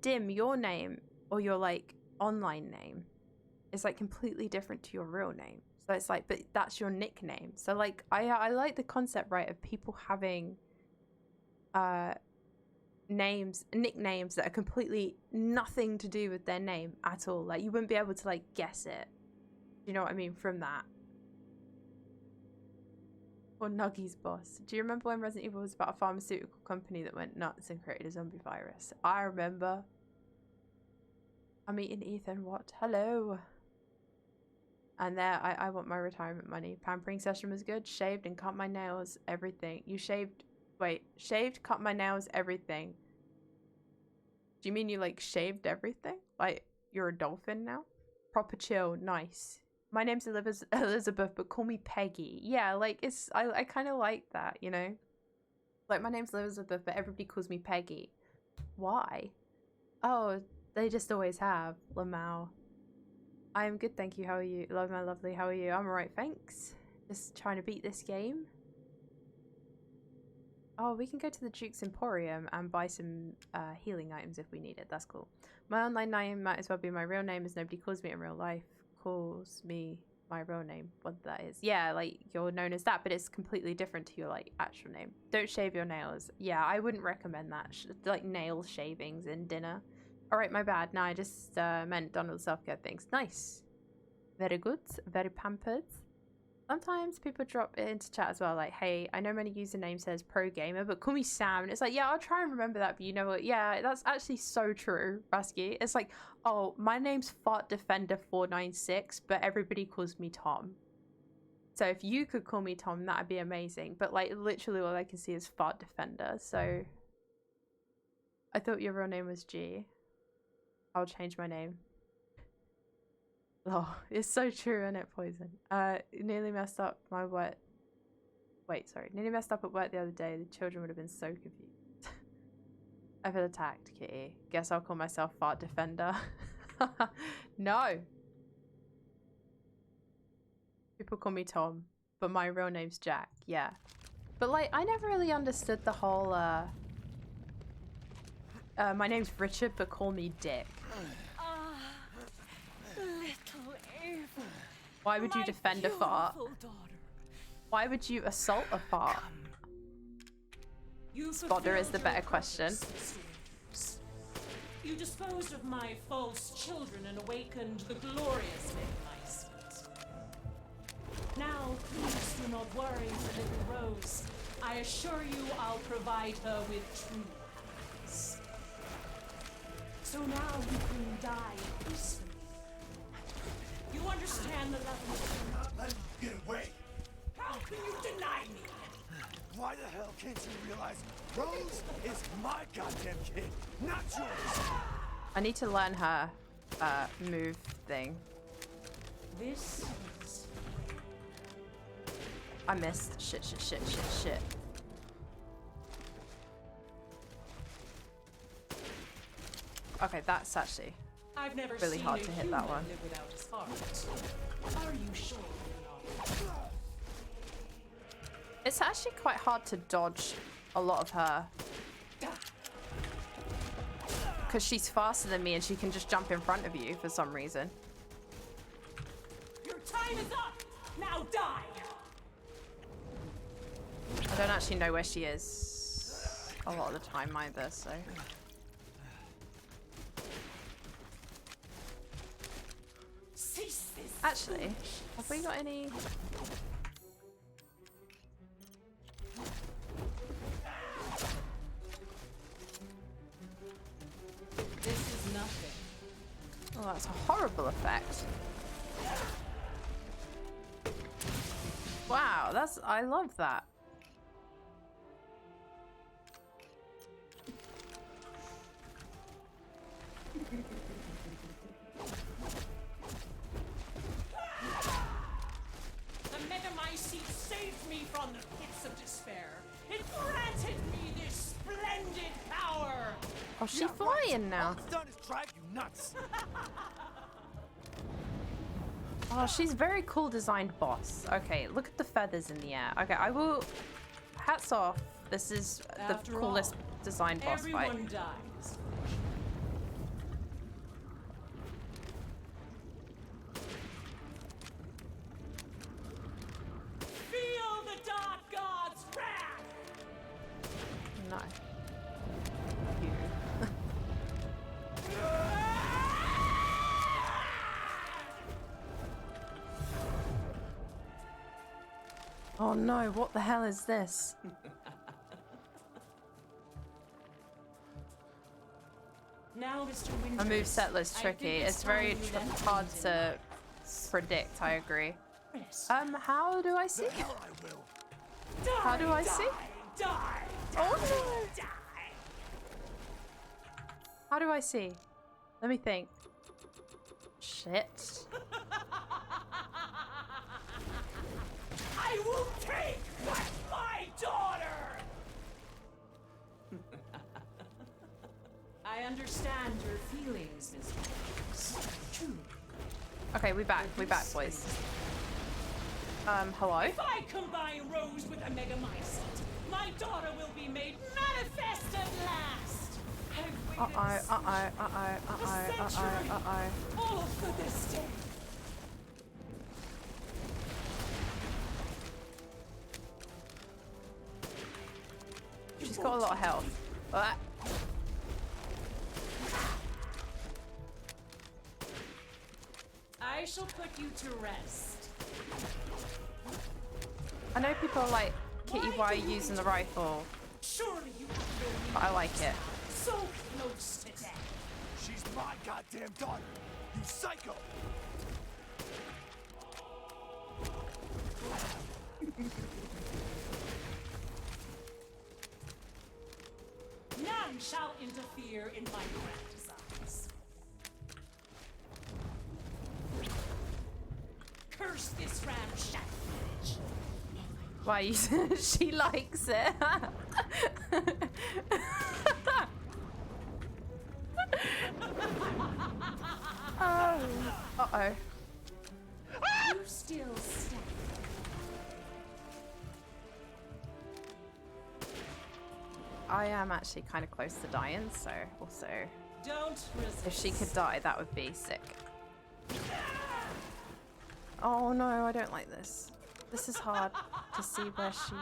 Dim, your name or your like online name is like completely different to your real name. So it's like, but that's your nickname. So like I like the concept, right, of people having nicknames that are completely nothing to do with their name at all. Like you wouldn't be able to like guess it. You know what I mean from that. Or Nuggy's boss. Do you remember when Resident Evil was about a pharmaceutical company that went nuts and created a zombie virus? I remember. I'm eating Ethan. What? Hello. And there, I want my retirement money. Pampering session was good. Shaved and cut my nails. Everything. You shaved. Wait. Shaved, cut my nails, everything. Do you mean you like shaved everything? Like you're a dolphin now? Proper chill. Nice. My name's Elizabeth, but call me Peggy. Yeah, like I kind of like that, you know? Like my name's Elizabeth, but everybody calls me Peggy. Why? Oh, they just always have. Lamau. I'm good, thank you. How are you? Love my lovely, how are you? I'm alright, thanks. Just trying to beat this game. Oh, we can go to the Duke's Emporium and buy some healing items if we need it. That's cool. My online name might as well be my real name, as nobody calls me in real life. Calls me my real name, what that is. Yeah, like you're known as that, but it's completely different to your like actual name. Don't shave your nails. Yeah, I wouldn't recommend that. Like nail shavings in dinner. All right, my bad. No, I just meant Donald self-care things. Nice. Very good. Very pampered. Sometimes people drop it into chat as well, like, hey, I know my username says pro gamer, but call me Sam. And it's like, yeah, I'll try and remember that, but you know what? Yeah, that's actually so true, Rusky. It's like, oh, my name's Fart Defender 496, but everybody calls me Tom. So if you could call me Tom, that'd be amazing. But like, literally all I can see is Fart Defender. So I thought your real name was G. I'll change my name. Oh, it's so true, isn't it, Poison? Nearly messed up my work. Wait, sorry. Nearly messed up at work the other day. The children would have been so confused. I feel attacked, Kitty. Guess I'll call myself Fart Defender. No! People call me Tom, but my real name's Jack. Yeah. But, like, I never really understood the whole, my name's Richard, but call me Dick. Little Ava. Why would you defend a fart? Daughter. Why would you assault a fart? Spotter is the better question. You disposed of my false children and awakened the glorious Night. Now, please do not worry for little Rose. I assure you I'll provide her with true happiness. So now you can die peacefully. You understand the level of... Not let him get away. How can you deny me? Why the hell can't you realize Rose is my goddamn kid, not yours? I need to learn her move thing. This is... I missed. Shit. Okay, that's actually I've never really seen hard a to hit that human one. live without his heart. Are you sure you're not? It's actually quite hard to dodge a lot of her. Because she's faster than me and she can just jump in front of you for some reason. Your time is up! Now die! I don't actually know where she is a lot of the time either, so... Actually, have we got any... This is nothing. Oh, that's a horrible effect. Wow, that's... I love that. Saved me from the pits of despair. It granted me this splendid power. Oh, she's flying now. All it's done is drive you nuts. Oh, she's very cool designed boss. Okay, look at the feathers in the air. Okay, I will... Hats off. This is the coolest designed boss fight. Everyone dies. No. Oh no, what the hell is this? Now, Mr. A moveset looks tricky. It's very hard to predict, I agree. How do I see? How do I see? Oh no! How do I see? Let me think. Shit. I will take back my daughter! I understand your feelings, Miss Fox. True. Okay, we back, boys. Hello? If I combine Rose with a Megamycete, my daughter will be made manifest at last! I've waited a century, all for this day. She's got a lot of health. I shall put you to rest. I know people are like, Kitty, why are you using the rifle? Surely you have no But I like it. so close to death. She's my goddamn daughter, you psycho! None shall interfere in my grand designs. Curse this ramshackle bitch. Why you she likes it. Oh. Uh-oh. You still stand. I am actually kind of close to dying, so also Don't resist. if she could die, that would be sick. Oh no, I don't like this. This is hard to see where she...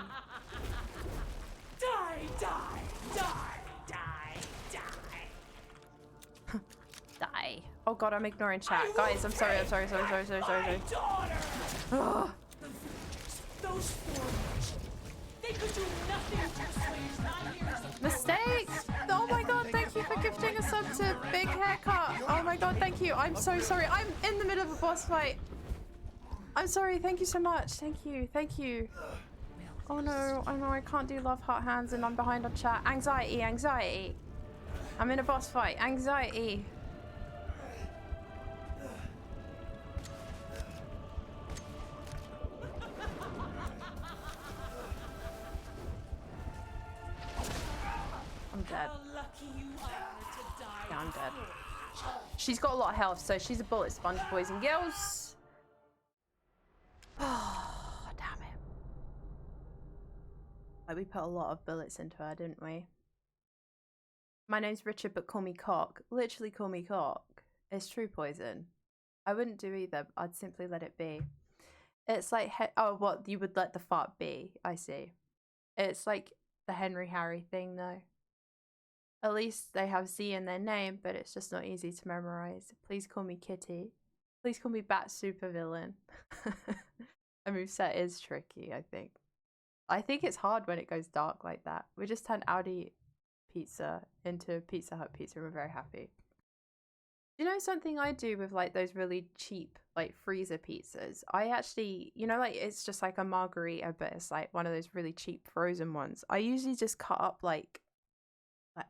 Die, die, die, die, die. Die. Oh god, I'm ignoring chat. Guys, I'm sorry. Daughter! Ugh. Those four, they could do nothing to assuage my ears. Mistakes! Oh my god, thank you for gifting a sub to Big Haircut. Oh my god, thank you. I'm so sorry. I'm in the middle of a boss fight. I'm sorry. Thank you so much. Thank you. Thank you. Oh no. Oh no, I can't do love heart hands and I'm behind on chat. Anxiety, anxiety. I'm in a boss fight. Anxiety. I'm dead. Yeah, I'm dead. She's got a lot of health, so she's a bullet sponge, boys and girls. Oh, damn it. Like, we put a lot of bullets into her, didn't we? My name's Richard, but call me Cock. Literally call me Cock. It's true poison. I wouldn't do either. I'd simply let it be. It's like, oh, what? You would let the fart be. I see. It's like the Henry Harry thing, though. At least they have Z in their name, but it's just not easy to memorize. Please call me Kitty. Please call me Bat Supervillain. A moveset is tricky, I think. I think it's hard when it goes dark like that. We just turned Audi Pizza into Pizza Hut Pizza and we're very happy. You know something I do with like those really cheap like freezer pizzas? I actually, you know, like it's just like a margarita, but it's like one of those really cheap frozen ones. I usually just cut up like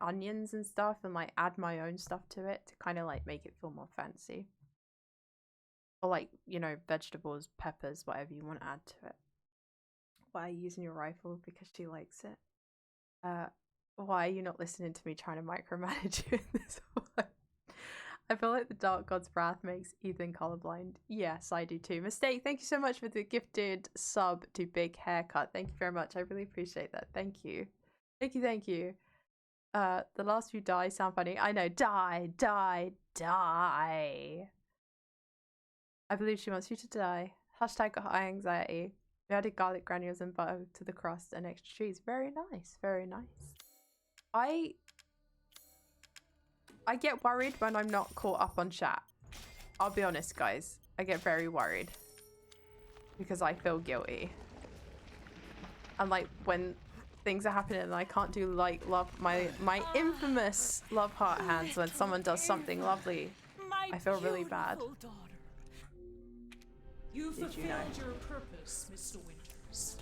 onions and stuff and like add my own stuff to it to kind of like make it feel more fancy. Or like, you know, vegetables, peppers, whatever you want to add to it. Why are you using your rifle? Because she likes it. Why are you not listening to me trying to micromanage you in this one? I feel like the Dark God's Wrath makes Ethan colorblind. Yes, I do too. Mistake, thank you so much for the gifted sub to Big Haircut. Thank you very much. I really appreciate that. Thank you. Thank you, thank you. The last few die sound funny. I know. Die, die, die. I believe she wants you to die. Hashtag high anxiety. We added garlic granules and butter to the crust and extra cheese. Very nice. Very nice. I get worried when I'm not caught up on chat. I'll be honest, guys. I get very worried. Because I feel guilty. And like when things are happening and I can't do like love my infamous love heart hands when someone does something lovely. I feel really bad. You fulfilled your purpose, Mr. Winters.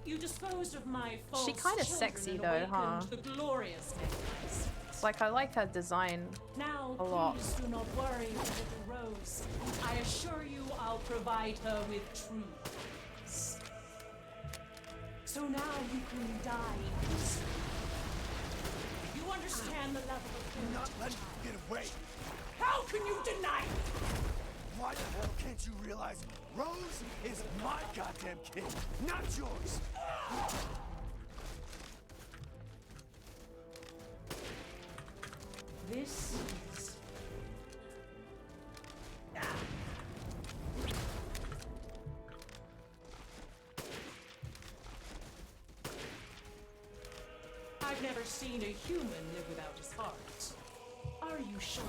You disposed of my false She kind of children sexy and though, huh? awakened the glorious Megamycete. Like, I like her design Now, a lot. please do not worry, little Rose. I assure you I'll provide her with true peace. So now you can die peacefully. You understand the level of guilt. Not letting you get away. How can you deny it? Why the hell can't you realize Rose is my goddamn kid, not yours? This is... I've never seen a human live without his heart. Are you sure?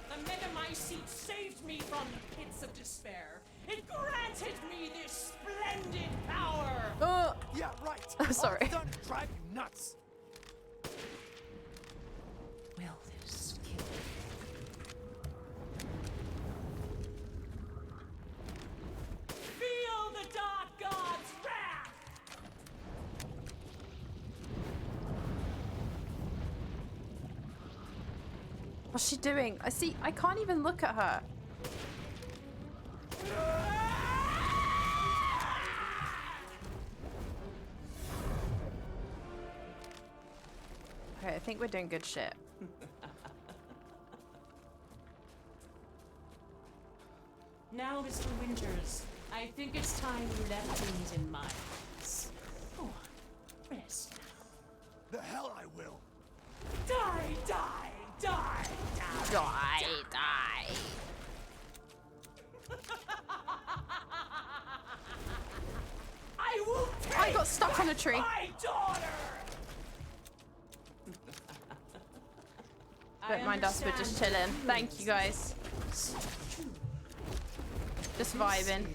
The Megamycete saved me from the pits of despair. It granted me this splendid power! Oh! Yeah, right. Sorry. All it's done is drive you nuts. Will this kill me? Feel the Dark God's wrath! What's she doing? I can't even look at her. Okay, I think we're doing good shit. Now, Mr. Winters, I think it's time you left things in my hands. Go on, rest now. The hell I will. Die, die, die, die, Die. I will take I got stuck on a tree. my daughter! Don't mind us, we're just chilling. Thank you guys. Just vibing.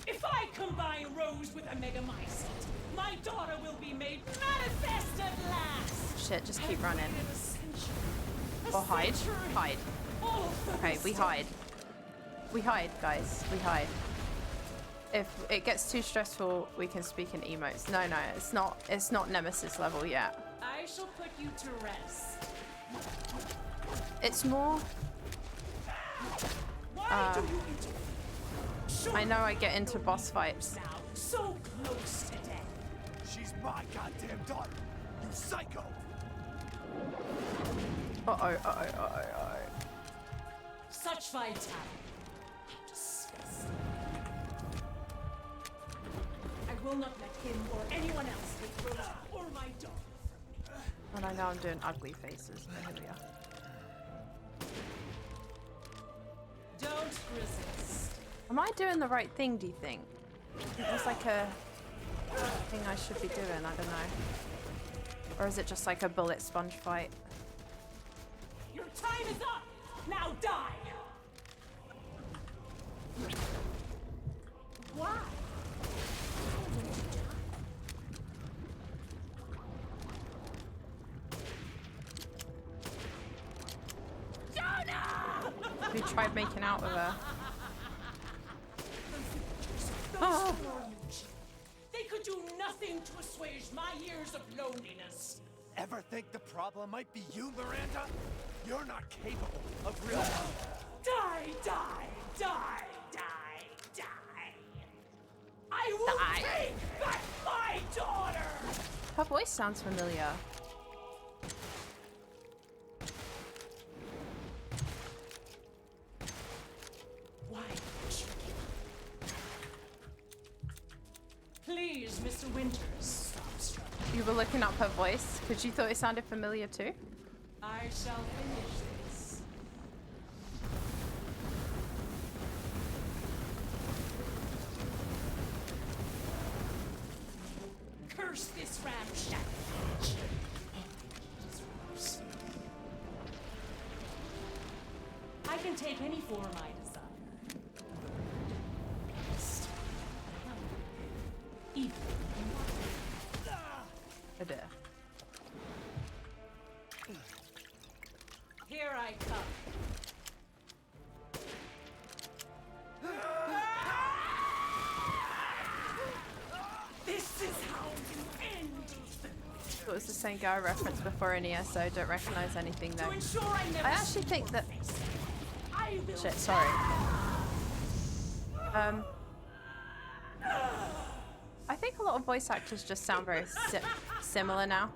If I combine Rose with a Megamycete, my daughter will be made manifest at last! Shit, just keep running. I've waited a century. Or hide. Hide. All for Okay, this we day. hide. We hide, guys. We hide. If it gets too stressful, we can speak in emotes. No, it's not Nemesis level yet. I shall put you to rest. It's more... Why do you interfere? I know I get into boss fights. Now, so close to death. She's my goddamn daughter, you psycho. Uh-oh. Such vitality. Disgusting. I will not let him or anyone else take Rose or my daughter from me. And I know I'm doing ugly faces, but here we are. Don't resist. Am I doing the right thing, do you think? There's like a thing I should be doing, I don't know. Or is it just like a bullet sponge fight? Your time is up! Now die! Why? We tried making out with her. Oh. They could do nothing to assuage my years of loneliness. Ever think the problem might be you, Miranda? You're not capable of real love. Die, die, die, die, die. I will take back my daughter! Her voice sounds familiar. Why would you give up? Please, Mr. Winters, stop struggling. You were looking up her voice because you thought it sounded familiar too? I shall finish this. Curse this ramshackle bitch. I can take any form I desire. Beast. Evil. Oh dear. Here I come. This is how you end, Ethan. It was the same guy I referenced before in ESO. Don't recognize anything though. To ensure I never I actually think that. I will Shit, sorry. think a lot of voice actors just sound very similar now.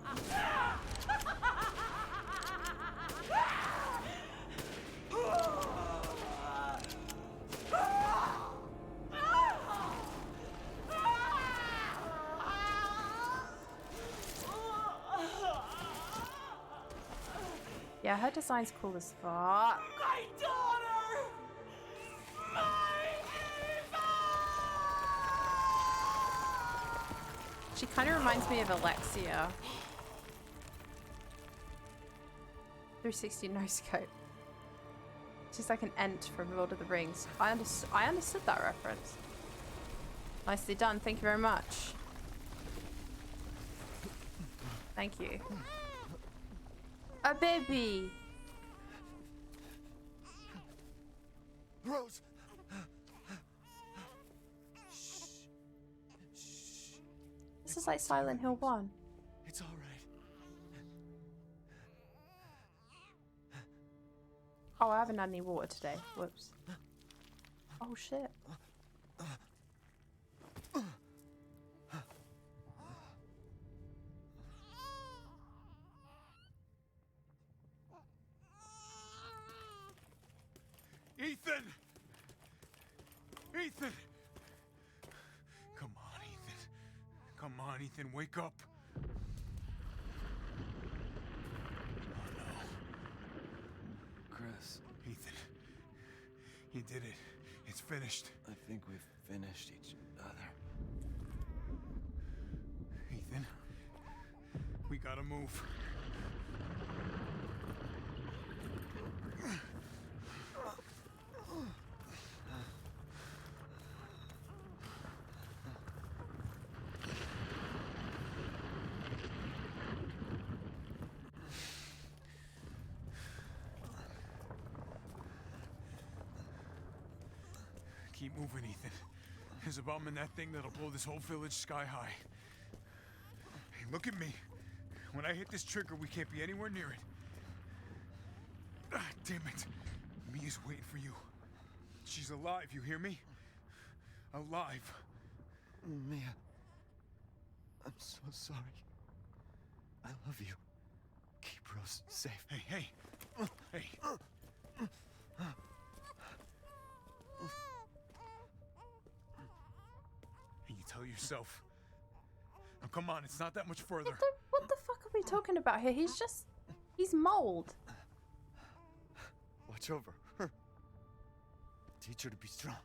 Yeah, her design's cool as fuck. My daughter! She kind of reminds me of Alexia. 360 no scope. She's like an Ent from Lord of the Rings. I understood that reference. Nicely done. Thank you very much. Thank you. A baby. Rose. This is like Silent Hill 1. It's all right. Oh, I haven't had any water today. Whoops. Oh shit. Ethan! Ethan! Come on, Ethan. Come on, Ethan, wake up. Oh no. Chris. Ethan. You did it. It's finished. I think we've finished each other. Ethan. We gotta move. Keep moving, Ethan. There's a bomb in that thing that'll blow this whole village sky high. Hey, look at me. When I hit this trigger, we can't be anywhere near it. Ah, damn it. Mia's waiting for you. She's alive, you hear me? Alive. Mia. I'm so sorry. I love you. Keep Rose safe. Hey, hey. Hey. Hey, you tell yourself. Now, come on, it's not that much further. What the fuck are we talking about here? He's mold. Watch over her. Teach her to be strong.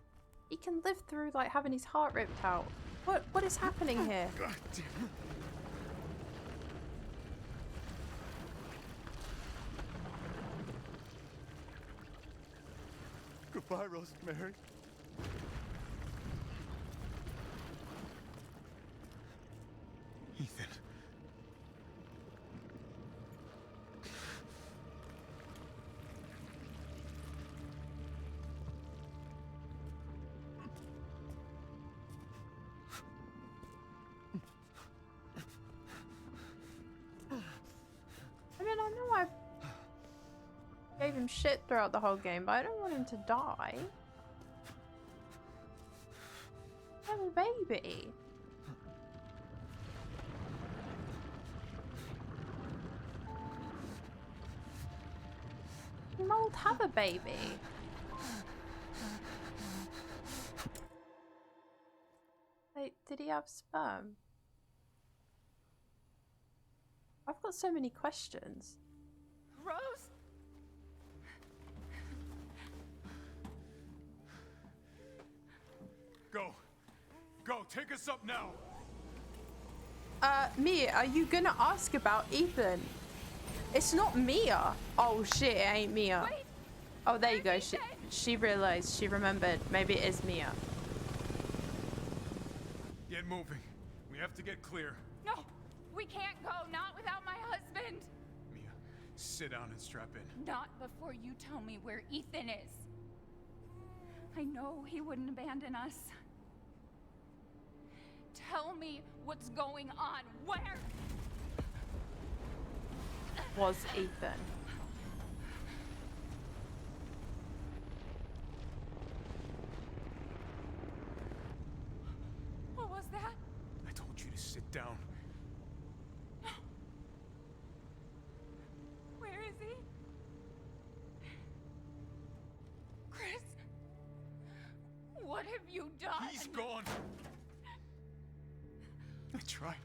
He can live through like having his heart ripped out. What is happening here? God damn it. Goodbye, Rosemary. Ethan. I mean, I know I gave him shit throughout the whole game, but I don't want him to die. I have a baby. Mold have a baby. Wait, did he have sperm? I've got so many questions. Rose? Go. Go, take us up now. Mia, are you gonna ask about Ethan? It's not Mia. Oh shit, it ain't Mia. Wait. Oh, there you go. She realized. She remembered. Maybe it is Mia. Get moving. We have to get clear. No, we can't go. Not without my husband. Mia, sit down and strap in. Not before you tell me where Ethan is. I know he wouldn't abandon us. Tell me what's going on. Where? Was Ethan. What was that? I down. Where is he? Chris? What have you done? He's gone. I tried.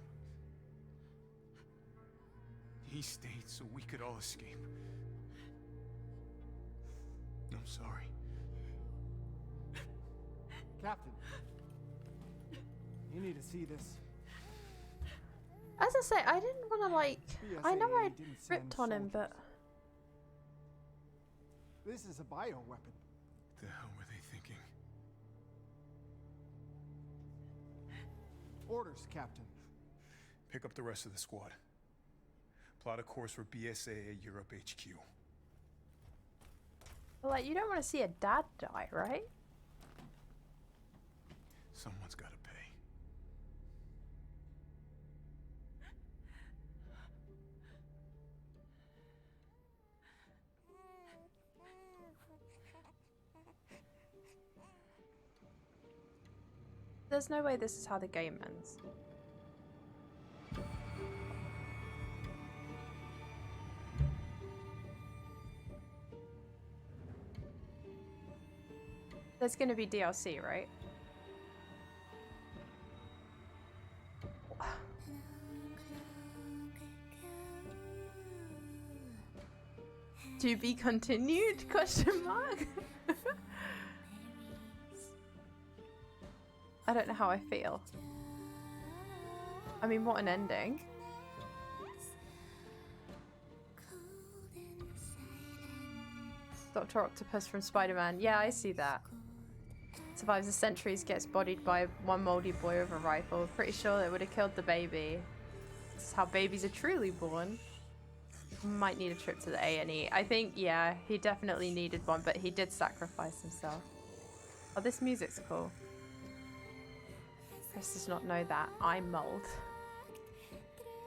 He stayed so we could all escape. I'm sorry. Captain, you need to see this. As I say, I didn't want to like. I know I didn't send ripped on him, but this is a bioweapon. What the hell were they thinking? Orders, Captain. Pick up the rest of the squad. Plot a course for BSA at Europe HQ. but like, you don't want to see a dad die, right? Someone's got to pay. There's no way this is how the game ends. There's gonna be DLC, right? To be continued? Question mark? I don't know how I feel. I mean, what an ending. Dr. Octopus from Spider-Man. Yeah, I see that. Survives the centuries, gets bodied by one moldy boy with a rifle. Pretty sure it would have killed the baby. This is how babies are truly born. Might need a trip to the A&E. I think, yeah, he definitely needed one, but he did sacrifice himself. Oh, this music's cool. Chris does not know that. I'm mold.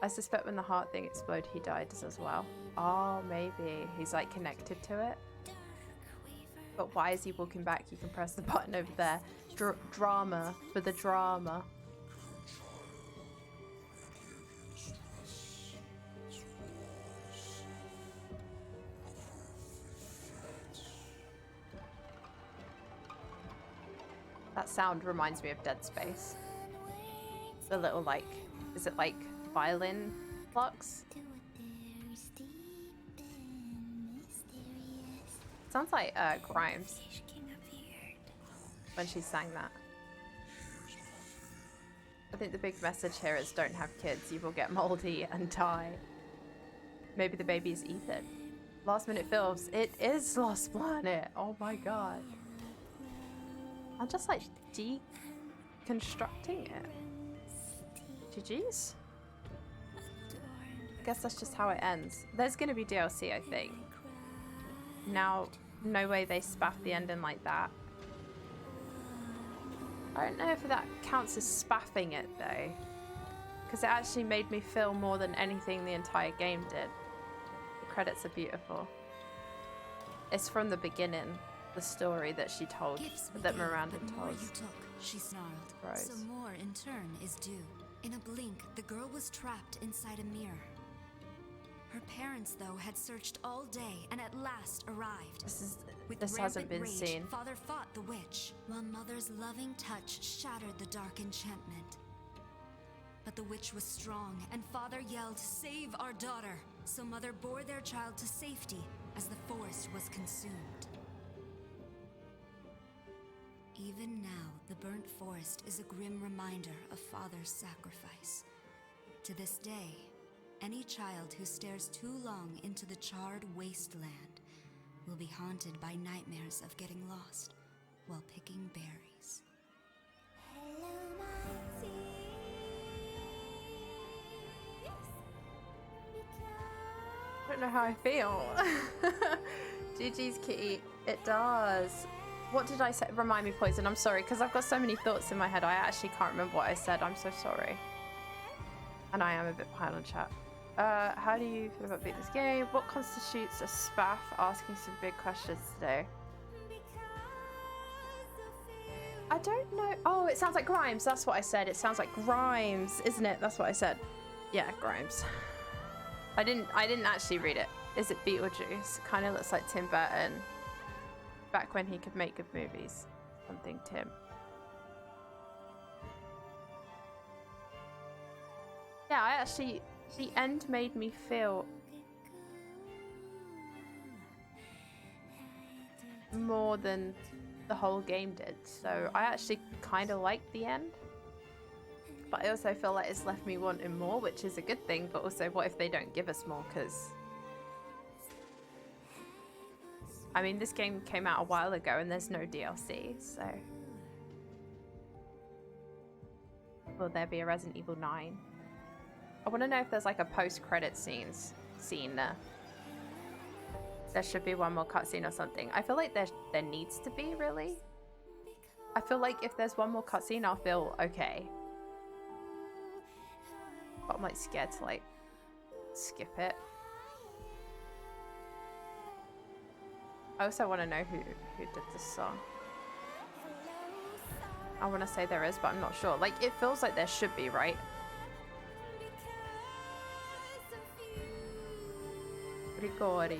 I suspect when the heart thing exploded, he died as well. Oh, maybe. He's like connected to it. But why is he walking back? You can press the button over there. Drama. For the drama. That sound reminds me of Dead Space. The little, like, is it like violin plucks? Sounds like Grimes when she sang that. I think the big message here is don't have kids, you will get moldy and die. Maybe the baby is Ethan. Last minute films. It is Lost Planet. Oh my god. I'm just like deconstructing it. GG's? I guess that's just how it ends. There's gonna be DLC, I think. Now, no way they spaff the ending like that. I don't know if that counts as spaffing it though. Because it actually made me feel more than anything the entire game did. The credits are beautiful. It's from the beginning, the story that she told, that Miranda told. You took, she snarled. Rose. So more in turn is due. In a blink, the girl was trapped inside a mirror. Her parents, though, had searched all day and at last arrived. This hasn't been seen. Father fought the witch, while Mother's loving touch shattered the dark enchantment. But the witch was strong, and Father yelled, "Save our daughter!" So Mother bore their child to safety as the forest was consumed. Even now, the burnt forest is a grim reminder of Father's sacrifice. To this day, any child who stares too long into the charred wasteland will be haunted by nightmares of getting lost while picking berries. I don't know how I feel. GG's kitty. It does. What did I say? Remind me, Poison. I'm sorry, because I've got so many thoughts in my head. I actually can't remember what I said. I'm so sorry. And I am a bit behind on chat. How do you feel about beating this game? What constitutes a spaff? Asking some big questions today. I don't know. Oh, it sounds like Grimes. That's what I said. It sounds like Grimes, isn't it? That's what I said. Yeah, Grimes. I didn't actually read it. Is it Beetlejuice? Kind of looks like Tim Burton. Back when he could make good movies. Something Tim. Yeah, I actually, the end made me feel more than the whole game did. So I actually kind of liked the end. But I also feel like it's left me wanting more, which is a good thing. But also, what if they don't give us more? Because, I mean, this game came out a while ago and there's no DLC, so... Will there be a Resident Evil 9? I want to know if there's like a post-credit scene there. There should be one more cutscene or something. I feel like there needs to be, really. I feel like if there's one more cutscene, I'll feel okay. But I'm like scared to like skip it. I also want to know who did this song. I want to say there is, but I'm not sure. Like, it feels like there should be, right? Rigori.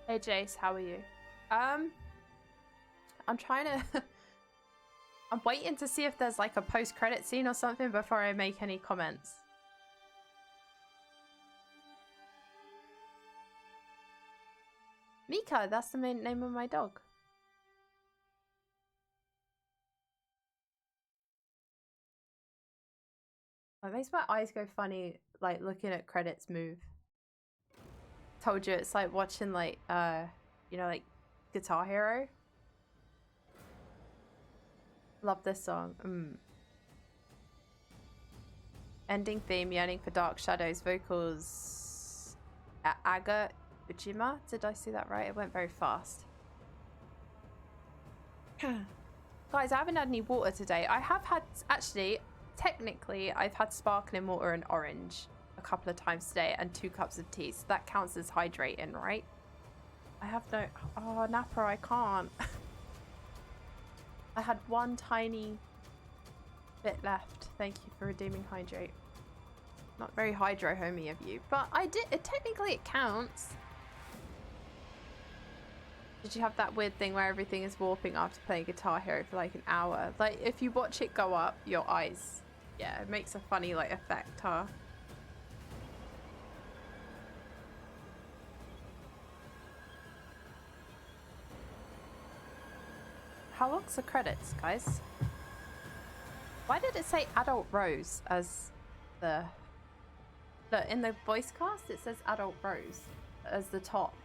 Hey Jace, how are you? I'm trying to I'm waiting to see if there's like a post-credit scene or something before I make any comments. Mika, that's the main name of my dog. It makes my eyes go funny, like looking at credits move. Told you it's like watching like you know, like Guitar Hero. Love this song. Ending theme, yearning for dark shadows, vocals Aga Ujima. Did I see that right? It went very fast. Guys, I haven't had any water today. I have had, actually, technically, I've had sparkling water and orange a couple of times today and 2 cups of tea. So that counts as hydrating, right? I have no... Oh, Nappa, I can't. I had one tiny bit left. Thank you for redeeming hydrate. Not very hydro homey of you, but I did. Technically, it counts. Did you have that weird thing where everything is warping after playing Guitar Hero for like an hour? Like, if you watch it go up, your eyes... Yeah, it makes a funny, like, effect, huh? How long's the credits, guys? Why did it say Adult Rose as the... Look, in the voice cast, it says Adult Rose as the top.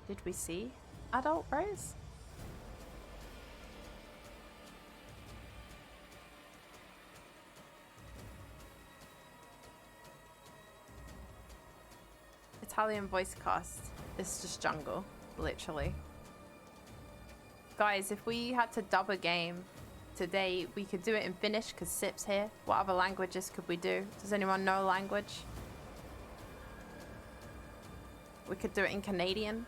Did we see Adult Rose? Italian voice cast. It's just jungle, literally. Guys, if we had to dub a game today, we could do it in Finnish because Sip's here. What other languages could we do? Does anyone know a language? We could do it in Canadian.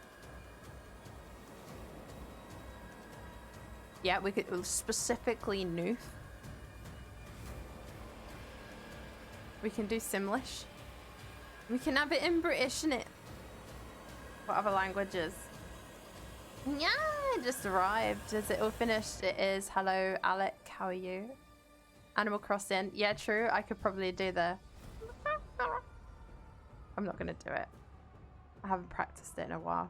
Yeah, we could specifically Nooth. We can do Simlish. We can have it in British, innit? What other languages? Yeah, it just arrived. Is it all finished? It is. Hello, Alec. How are you? Animal Crossing. Yeah, true. I could probably do the... I'm not going to do it. I haven't practiced it in a while.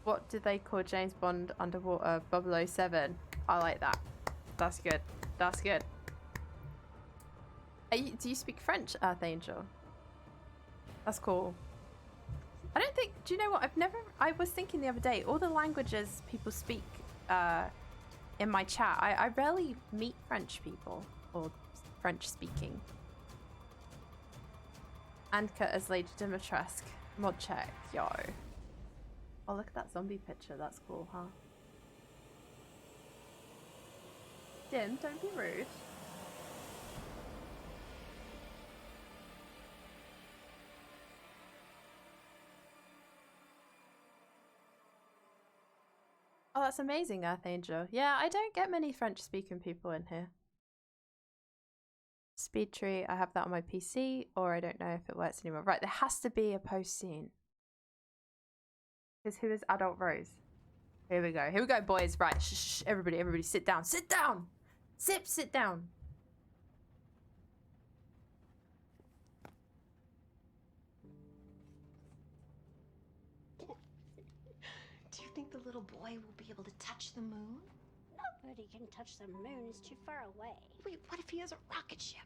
What did they call James Bond underwater? 007. I like that. That's good. That's good. Do you speak French, Earth Angel? That's cool. I don't think... Do you know what? I was thinking the other day, all the languages people speak in my chat, I rarely meet French people or French speaking. Anka as Lady Dimitrescu. Mod check. Yo. Oh, look at that zombie picture. That's cool, huh? in. Don't be rude. Oh, that's amazing, Earth Angel. Yeah, I don't get many French-speaking people in here. Speed tree, I have that on my PC, or I don't know if it works anymore. Right, there has to be a post scene. Because who is Adult Rose? Here we go, boys. Right, shh, everybody, sit down. Sit down! Sit down. Do you think the little boy will be able to touch the moon? Nobody can touch the moon. It's too far away. Wait, what if he has a rocket ship?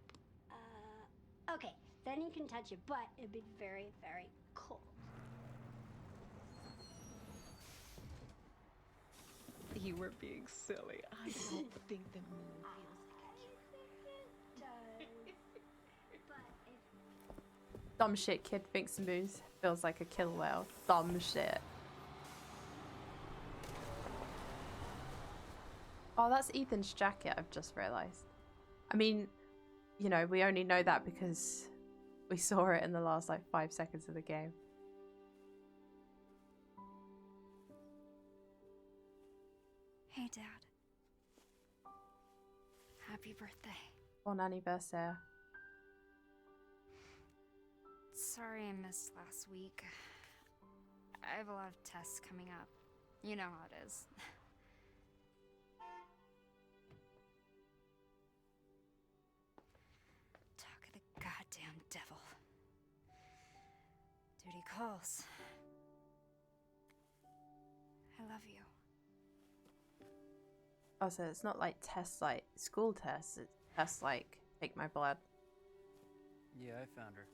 Okay, then you can touch it, but it'd be very, very cold. You were being silly. I don't think the moon Dumb shit, kid thinks the moon feels like a killer whale. Dumb shit. Oh, that's Ethan's jacket, I've just realised. I mean, you know, we only know that because we saw it in the last, like, 5 seconds of the game. Hey, Dad. Happy birthday. Bon anniversaire. Sorry I missed last week. I have a lot of tests coming up. You know how it is. Talk of the goddamn devil. Duty calls. I love you. Oh, so it's not like tests like school tests, it's tests like take my blood. Yeah, I found her.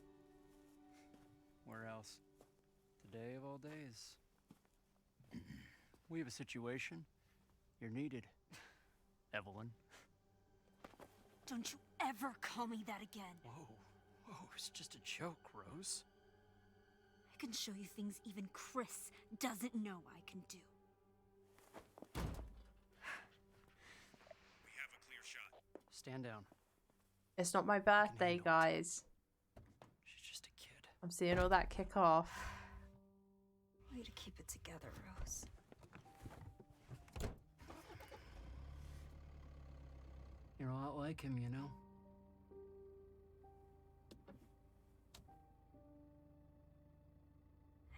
Where else? Today of all days. We have a situation. You're needed, Evelyn. Don't you ever call me that again. Whoa, it's just a joke, Rose. I can show you things even Chris doesn't know I can do. We have a clear shot. Stand down. It's not my birthday, guys. She's just a kid. I'm seeing all that kick off. Way to keep it together, Rose. You're a lot like him, you know?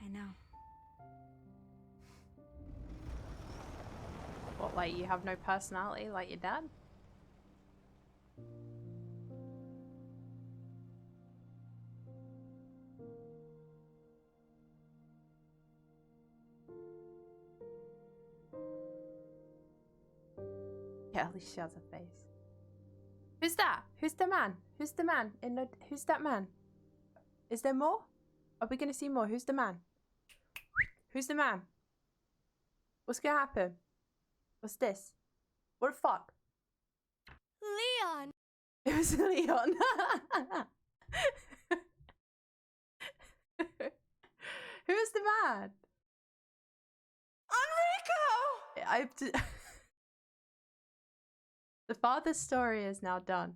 I know. What, like you have no personality like your dad? Yeah, at least she has a face. Who's that? Who's the man? Who's the man? Who's that man? Is there more? Are we gonna see more? Who's the man? Who's the man? What's gonna happen? What's this? What the fuck? Leon! It was Leon. Who's the man? Enrico! The father's story is now done.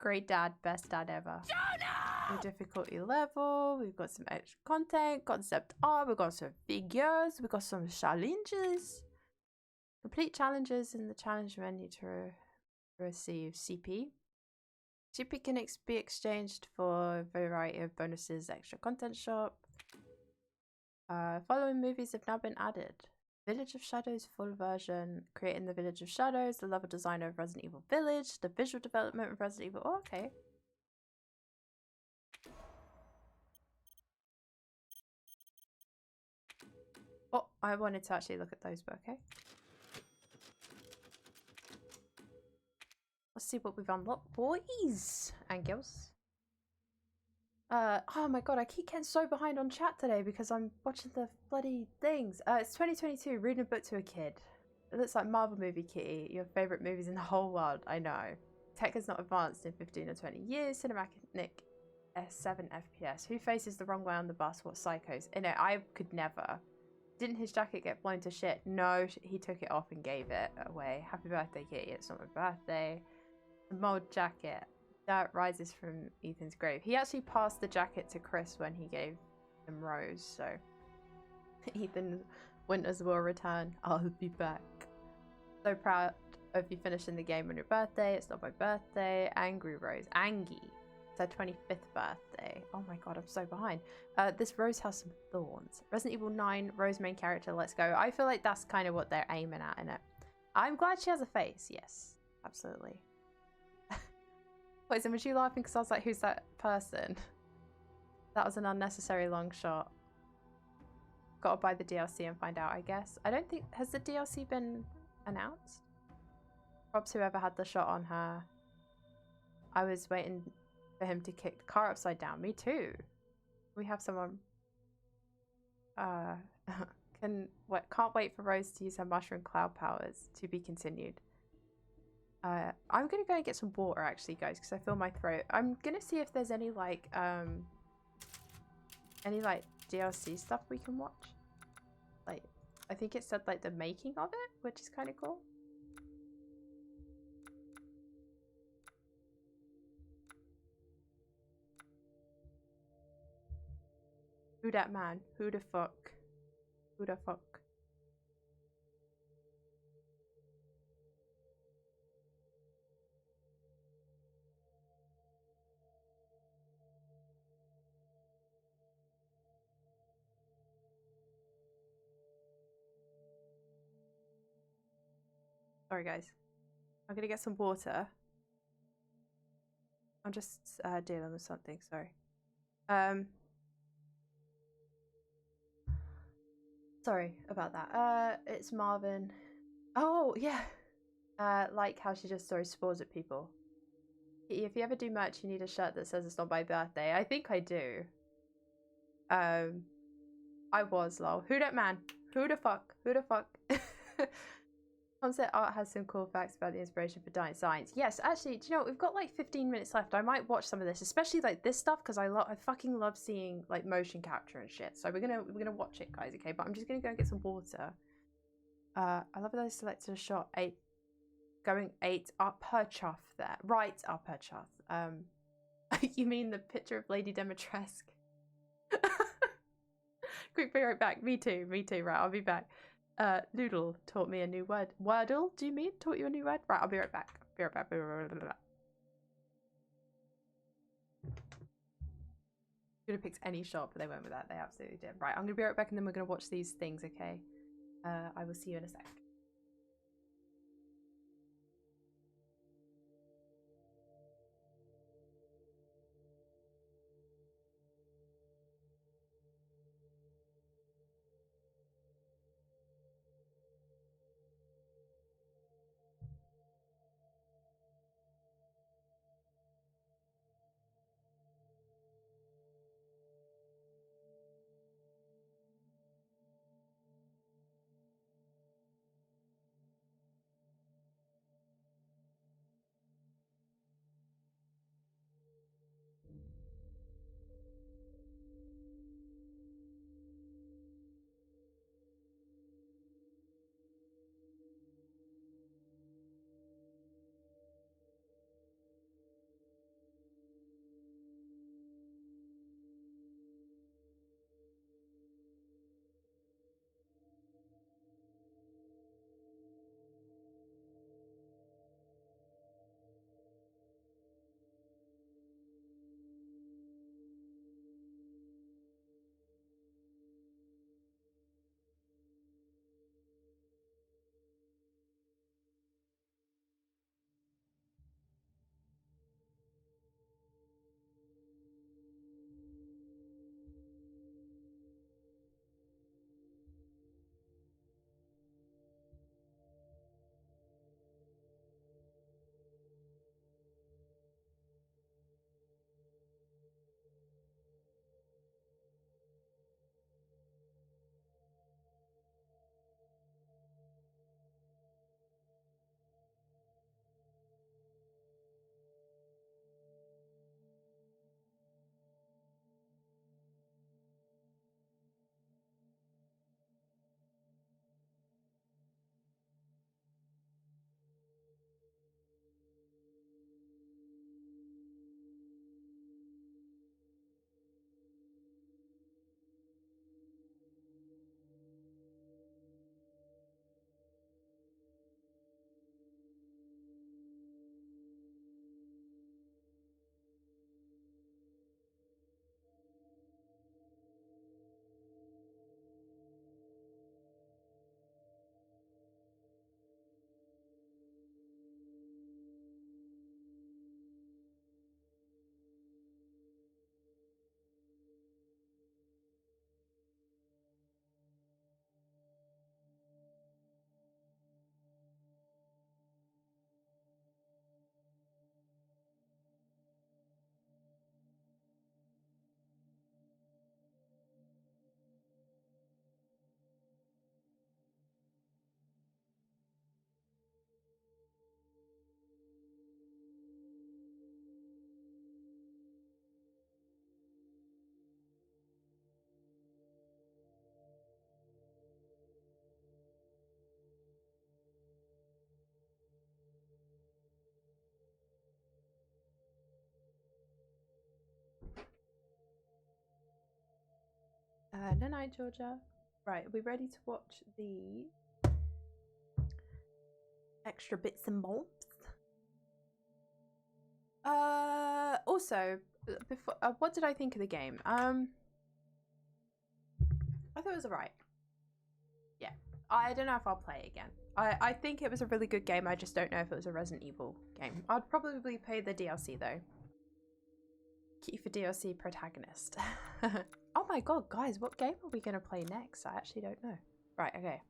Great dad, best dad ever. Jonah! New difficulty level, we've got some extra content, concept art, we've got some figures, we've got some challenges. Complete challenges in the challenge menu to receive CP. CP can be exchanged for a variety of bonuses, extra content shop. Following movies have now been added. Village of Shadows full version, creating the Village of Shadows, the level designer of Resident Evil Village, the visual development of Resident Evil. Oh, okay. Oh, I wanted to actually look at those, but okay. Let's see what we've unlocked, boys and girls. Oh my god, I keep getting so behind on chat today because I'm watching the bloody things. It's 2022, reading a book to a kid. It looks like Marvel movie kitty, your favourite movies in the whole world, I know. Tech has not advanced in 15 or 20 years, cinematic S7 FPS. Who faces the wrong way on the bus? What psychos? You know, I could never. Didn't his jacket get blown to shit? No, he took it off and gave it away. Happy birthday, Kitty. It's not my birthday. The mold jacket. Dirt rises from Ethan's grave. He actually passed the jacket to Chris when he gave him Rose, so Ethan Winters will return. I'll be back. So proud of you finishing the game on your birthday. It's not my birthday. Angry Rose. Angie. It's her 25th birthday. Oh my god, I'm so behind. This Rose has some thorns. Resident Evil 9, Rose main character, let's go. I feel like that's kind of what they're aiming at in it. I'm glad she has a face. Yes, absolutely. Wait, so was you laughing because I was like, who's that person? That was an unnecessary long shot. Gotta buy the DLC and find out, I guess. I don't think... Has the DLC been announced? Props whoever had the shot on her. I was waiting for him to kick the car upside down. Me too. We have someone... Can't wait for Rose to use her mushroom cloud powers. To be continued. I'm gonna go and get some water actually, guys, because I feel my throat. I'm gonna see if there's any like DLC stuff we can watch. Like, I think it said like the making of it, which is kind of cool. Who that man? Who the fuck? Who the fuck? Sorry guys. I'm gonna get some water. I'm just dealing with something, sorry. Sorry about that. It's Marvin. Oh, yeah. Like how she just throws spores at people. If you ever do merch, you need a shirt that says it's not my birthday. I think I do. I was, lol. Who that man? Who the fuck? Who the fuck? Concept art has some cool facts about the inspiration for Dying Science. Yes, actually, do you know what? We've got like 15 minutes left. I might watch some of this, especially like this stuff, because I fucking love seeing like motion capture and shit. So we're gonna watch it, guys. Okay, but I'm just gonna go and get some water. I love that I selected a shot 8, going 8 up her chuff there, right up her chuff. You mean the picture of Lady Demetresque? Quick, be right back. Me too. Right, I'll be back. Noodle taught me a new word. Wordle, do you mean? Taught you a new word? Right, I'll be right back. Be right back. Could have picked any shot, but they went with that. They absolutely did. Right, I'm gonna be right back and then we're gonna watch these things, okay? I will see you in a sec. Night night, Georgia. Right, are we ready to watch the extra bits and bobs? Also, before what did I think of the game? I thought it was alright. Yeah, I don't know if I'll play it again. I think it was a really good game. I just don't know if it was a Resident Evil game. I'd probably play the DLC though. Key for DLC protagonist. Oh my god, guys, what game are we gonna play next? I actually don't know. Right, okay.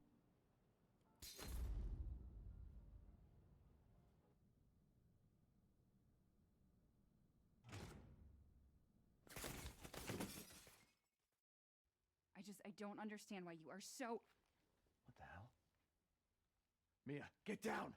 I don't understand why you are so... What the hell? Mia, get down!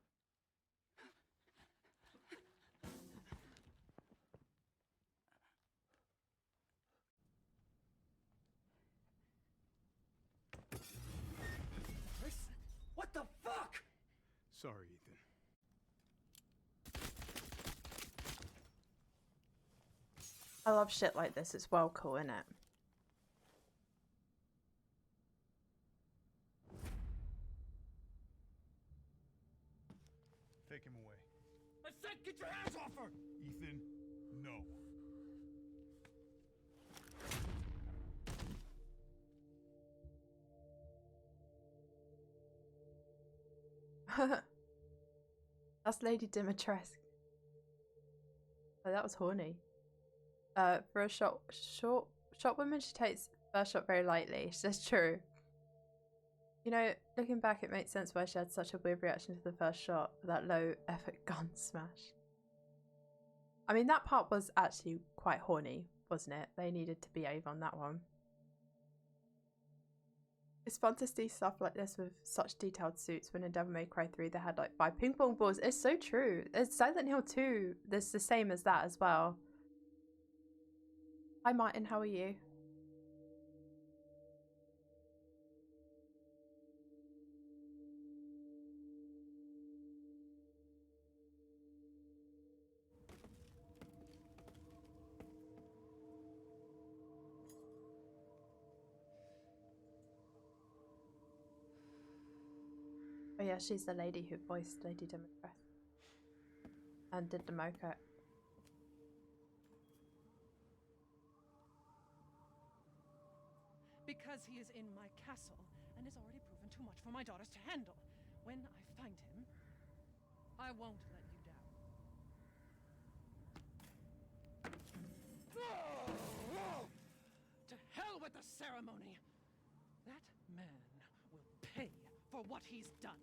What the fuck? Sorry, Ethan. I love shit like this. It's well cool, isn't it? Take him away. I said get your hands off her! Ethan, no. That's Lady Dimitrescu. Oh, that was horny. For a shot woman, she takes first shot very lightly. She says true. You know, looking back, it makes sense why she had such a weird reaction to the first shot for that low effort gun smash. I mean, that part was actually quite horny, wasn't it? They needed to behave on that one. It's fun to see stuff like this with such detailed suits. When in Devil May Cry 3 they had like 5 ping pong balls. It's so true. It's Silent Hill 2. There's the same as that as well. Hi Martin, how are you? Oh yeah, she's the lady who voiced Lady Dimitrescu and did the mocap. Because he is in my castle and has already proven too much for my daughters to handle. When I find him, I won't let you down. To hell with the ceremony! That man will pay for what he's done.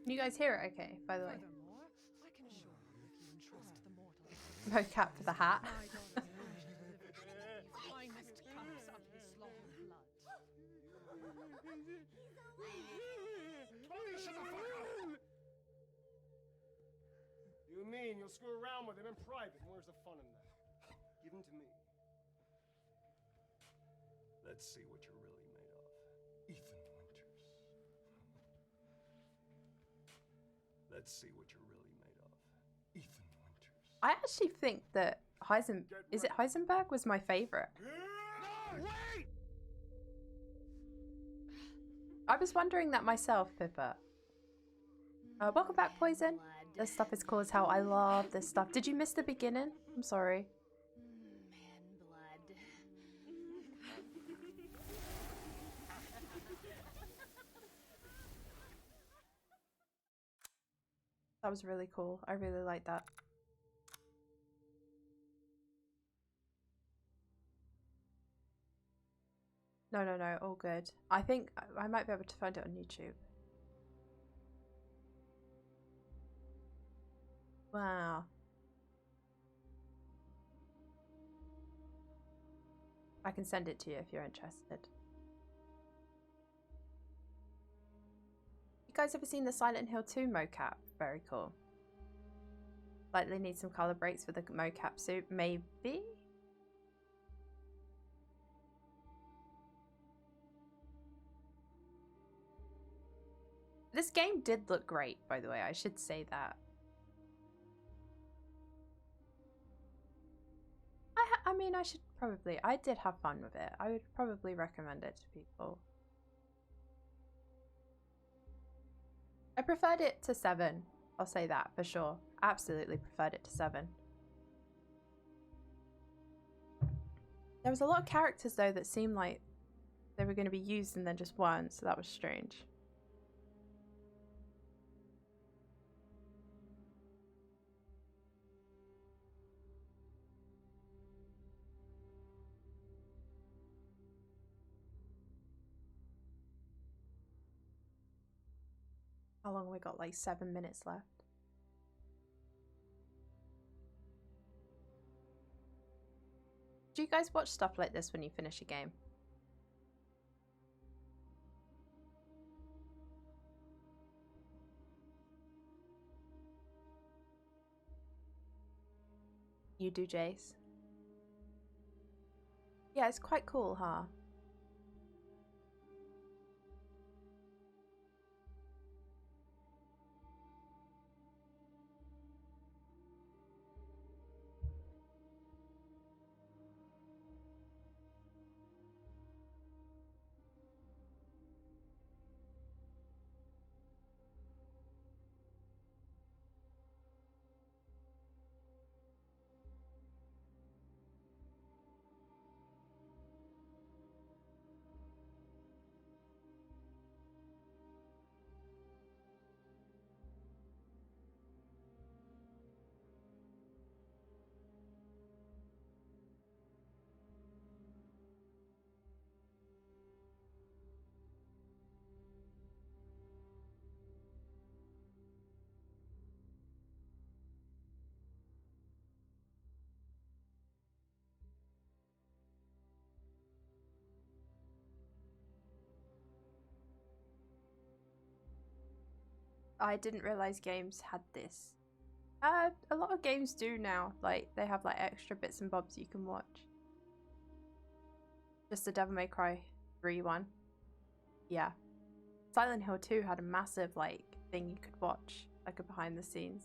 Can you guys hear it okay, by the way? Furthermore, I can assure you if you entrust the mortal Mocap for the hat. my daughters delivered the finest cups of his slaughtered blood. Tony, shut the fuck up! You mean you'll screw around with him in private? Where's the fun in that? Give him to me. Let's see what you're really made of. Ethan Winters. Let's see what you're really made of. Ethan Winters. I actually think that Heisenberg was my favorite. No, wait! I was wondering that myself, Pippa. Welcome back, Poison. This stuff is cool as hell. I love this stuff. Did you miss the beginning? I'm sorry. That was really cool. I really like that. No, all good. I think I might be able to find it on YouTube. Wow. I can send it to you if you're interested. You guys ever seen the Silent Hill 2 mocap? Very cool. Likely need some color breaks for the mocap suit, maybe? This game did look great, by the way. I should say that. I mean, I should probably. I did have fun with it. I would probably recommend it to people. I preferred it to 7. I'll say that for sure. Absolutely preferred it to 7. There was a lot of characters though that seemed like they were going to be used and then just weren't, so that was strange. How long we got? Like 7 minutes left. Do you guys watch stuff like this when you finish a game? You do, Jace? Yeah, it's quite cool, huh? I didn't realize games had this. A lot of games do now. Like, they have like extra bits and bobs you can watch. Just the Devil May Cry 3 one. Yeah. Silent Hill 2 had a massive like thing you could watch, like a behind the scenes.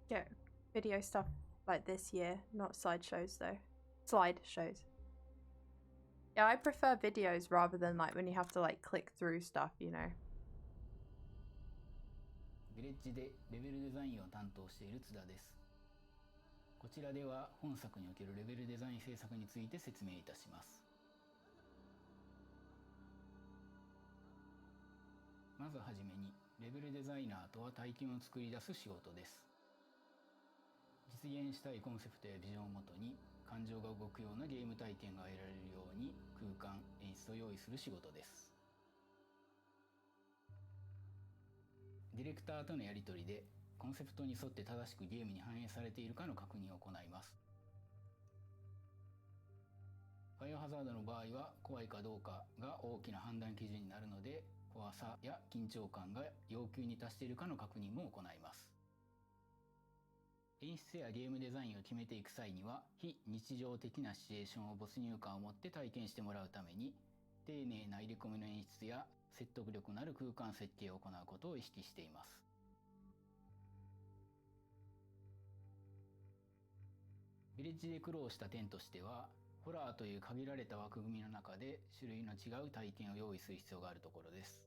Get video stuff like this year, not slideshows though. Slideshows. Yeah, I prefer videos rather than like when you have to like click through stuff, you know. ヴィレッジでレベルデザインを担当している津田です。こちらでは本作におけるレベルデザイン制作について説明いたします。まずはじめに、レベルデザイナーとは体験を作り出す仕事です。実現したいコンセプトやビジョンをもとに感情が動くようなゲーム体験が得られるように空間、演出を用意する仕事です。ディレクターとのやり取りでコンセプトに沿って正しくゲームに反映されているかの確認を行います。バイオハザードの場合は怖いかどうかが大きな判断基準になるので、怖さや緊張感が要求に達しているかの確認も行います。演出やゲームデザインを決めていく際には、非日常的なシチュエーションを没入感を持って体験してもらうために、丁寧な入れ込みの演出や説得力のある空間設計を行うことを意識しています。ヴィレッジで苦労した点としては、ホラーという限られた枠組みの中で種類の違う体験を用意する必要があるところです。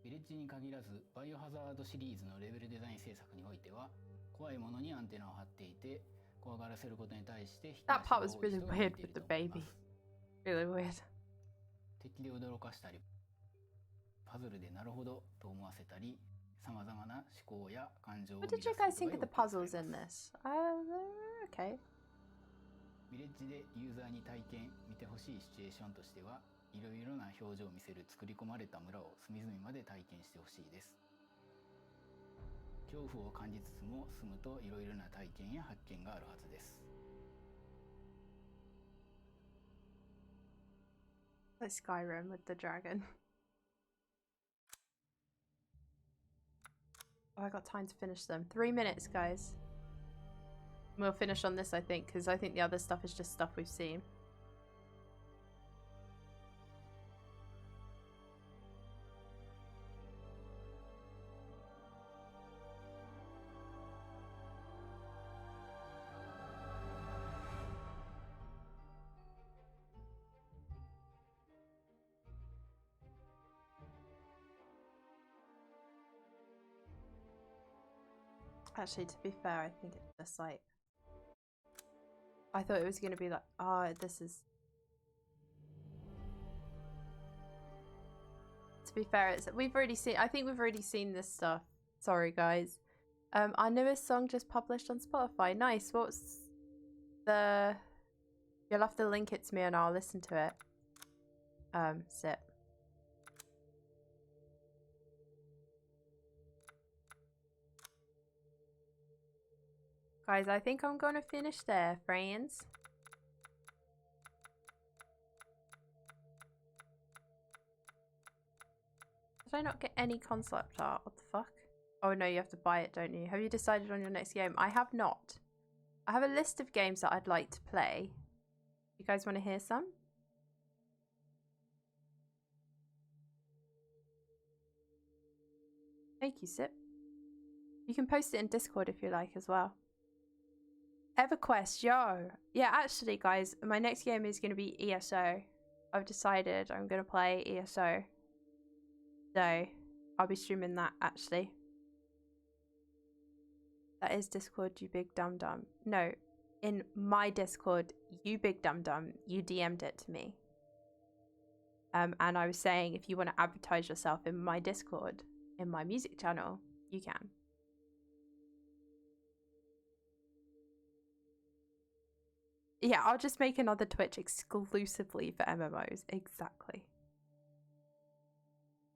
ヴィレッジに限らず、バイオハザードシリーズのレベルデザイン制作においては、怖いものにアンテナを張っていて、怖がらせることに対して引き出しが多い人が見ていると思います。Really weird. 敵で驚かしたり、パズルでなるほどと思わせたり、様々な思考や感情を生み出すことが要求されます。What did you guys think of the puzzles in this? Okay. ヴィレッジでユーザーに体験見てほしいシチュエーションとしては、いろいろな表情を見せる作り込まれた村を隅々まで体験してほしいです。恐怖を感じつつも住むといろいろな体験や発見があるはずです。Like Skyrim with the dragon. Oh, I got time to finish them. 3 minutes, guys. We'll finish on this, I think, because I think the other stuff is just stuff we've seen. Actually, to be fair, I think it's just like... I thought it was going to be like, oh, this is... To be fair, we've already seen... I think we've already seen this stuff. Sorry, guys. Our newest song just published on Spotify. Nice. What's the... You'll have to link it to me and I'll listen to it. Sip. Guys, I think I'm gonna finish there, friends. Did I not get any concept art? What the fuck? Oh no, you have to buy it, don't you? Have you decided on your next game? I have not. I have a list of games that I'd like to play. You guys want to hear some? Thank you, Sip. You can post it in Discord if you like as well. EverQuest, yo. Yeah, actually, guys, my next game is going to be ESO. I've decided I'm going to play ESO. So, I'll be streaming that, actually. That is Discord, you big dum-dum. No, in my Discord, you big dum-dum, you DM'd it to me. And I was saying, if you want to advertise yourself in my Discord, in my music channel, you can. Yeah, I'll just make another Twitch exclusively for MMOs. Exactly.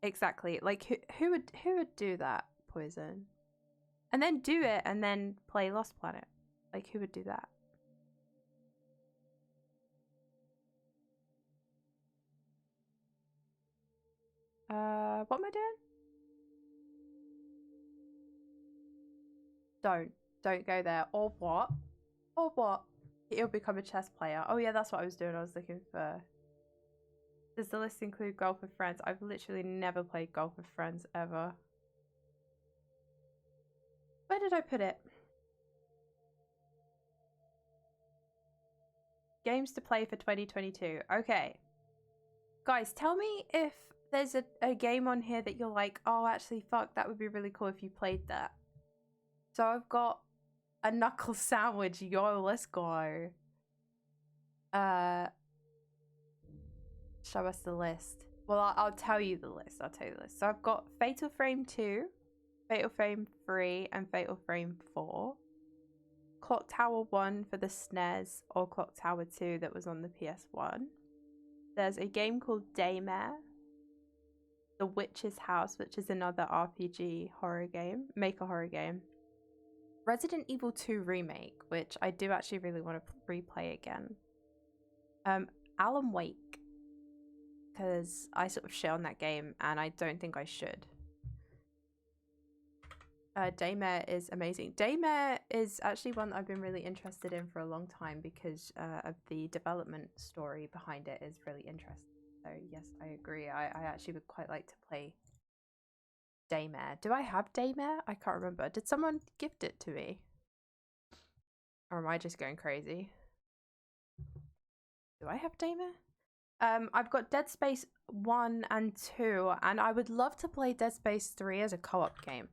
Exactly. Like who would do that, Poison? And then do it and then play Lost Planet. Like who would do that? What am I doing? Don't go there. Or what? Or what? He'll become a chess player. Oh yeah, that's what I was doing. I was looking for... Does the list include golf with friends? I've literally never played golf with friends ever. Where did I put it? Games to play for 2022. Okay. Guys, tell me if there's a game on here that you're like, oh, actually, fuck, that would be really cool if you played that. So I've got a knuckle sandwich. Yo, let's go. Show us the list. Well, I'll tell you the list. I'll tell you the list. So I've got Fatal Frame 2, Fatal Frame 3, and Fatal Frame 4. Clock Tower 1 for the SNES, or Clock Tower 2 that was on the PS1. There's a game called Daymare. The Witch's House, which is another RPG horror game, maker horror game. Resident Evil 2 Remake, which I do actually really want to replay again. Alan Wake, because I sort of shit on that game and I don't think I should. Daymare is amazing. Daymare is actually one that I've been really interested in for a long time because of the development story behind it is really interesting. So yes, I agree. I actually would quite like to play Daymare. Do I have Daymare? I can't remember. Did someone gift it to me? Or am I just going crazy? Do I have Daymare? I've got Dead Space 1 and 2, and I would love to play Dead Space 3 as a co-op game.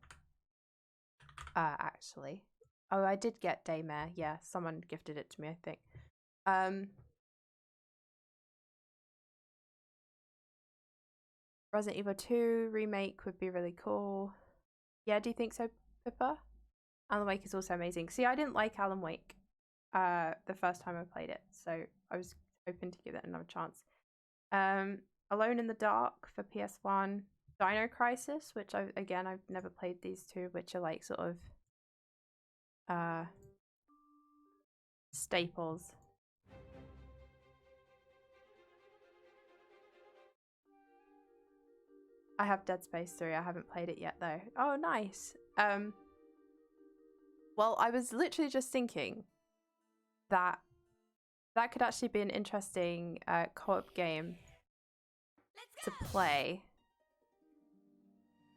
Actually. Oh, I did get Daymare. Yeah, someone gifted it to me, I think. Resident Evil 2 remake would be really cool. Yeah, do you think so, Pippa? Alan Wake is also amazing. See, I didn't like Alan Wake the first time I played it, so I was hoping to give it another chance. Alone in the Dark for PS1. Dino Crisis, which I've never played these two, which are like sort of staples. I have Dead Space 3. I haven't played it yet though. Oh, nice. Well, I was literally just thinking that that could actually be an interesting co-op game to play.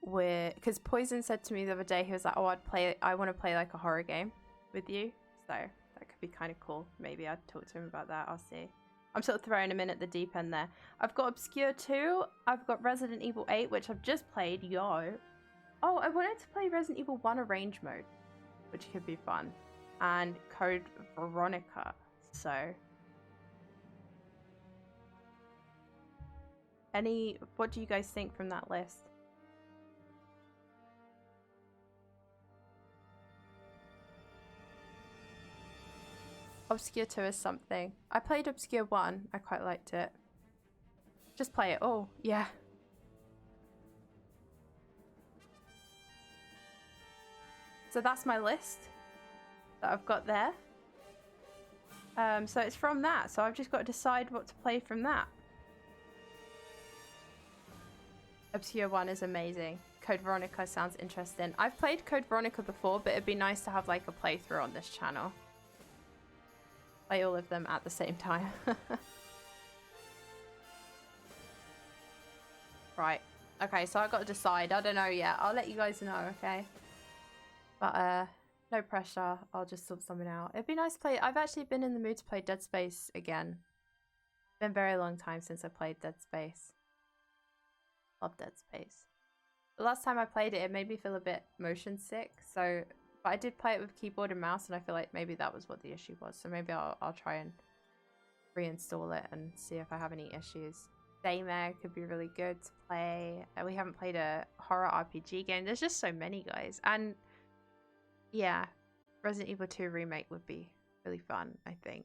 Because Poison said to me the other day, he was like, "Oh, I want to play like a horror game with you." So that could be kind of cool. Maybe I'd talk to him about that. I'll see. I'm sort of throwing him in at the deep end there. I've got Obscure 2. I've got Resident Evil 8, which I've just played. Yo. Oh, I wanted to play Resident Evil 1 Arrange mode, which could be fun. And Code Veronica. So. What do you guys think from that list? Obscure 2 is something. I played Obscure 1. I quite liked it. Just play it all. Yeah. So that's my list that I've got there. So it's from that. So I've just got to decide what to play from that. Obscure 1 is amazing. Code Veronica sounds interesting. I've played Code Veronica before, but it'd be nice to have like a playthrough on this channel. Play all of them at the same time. Right. Okay, so I've got to decide. I don't know yet. I'll let you guys know, okay? But no pressure. I'll just sort something out. It'd be nice to play. I've actually been in the mood to play Dead Space again. It's been a very long time since I played Dead Space. Love Dead Space. The last time I played it, it made me feel a bit motion sick. So, but I did play it with keyboard and mouse, and I feel like maybe that was what the issue was. So maybe I'll try and reinstall it and see if I have any issues. Daymare could be really good to play. We haven't played a horror RPG game. There's just so many, guys. And yeah, Resident Evil 2 remake would be really fun, I think.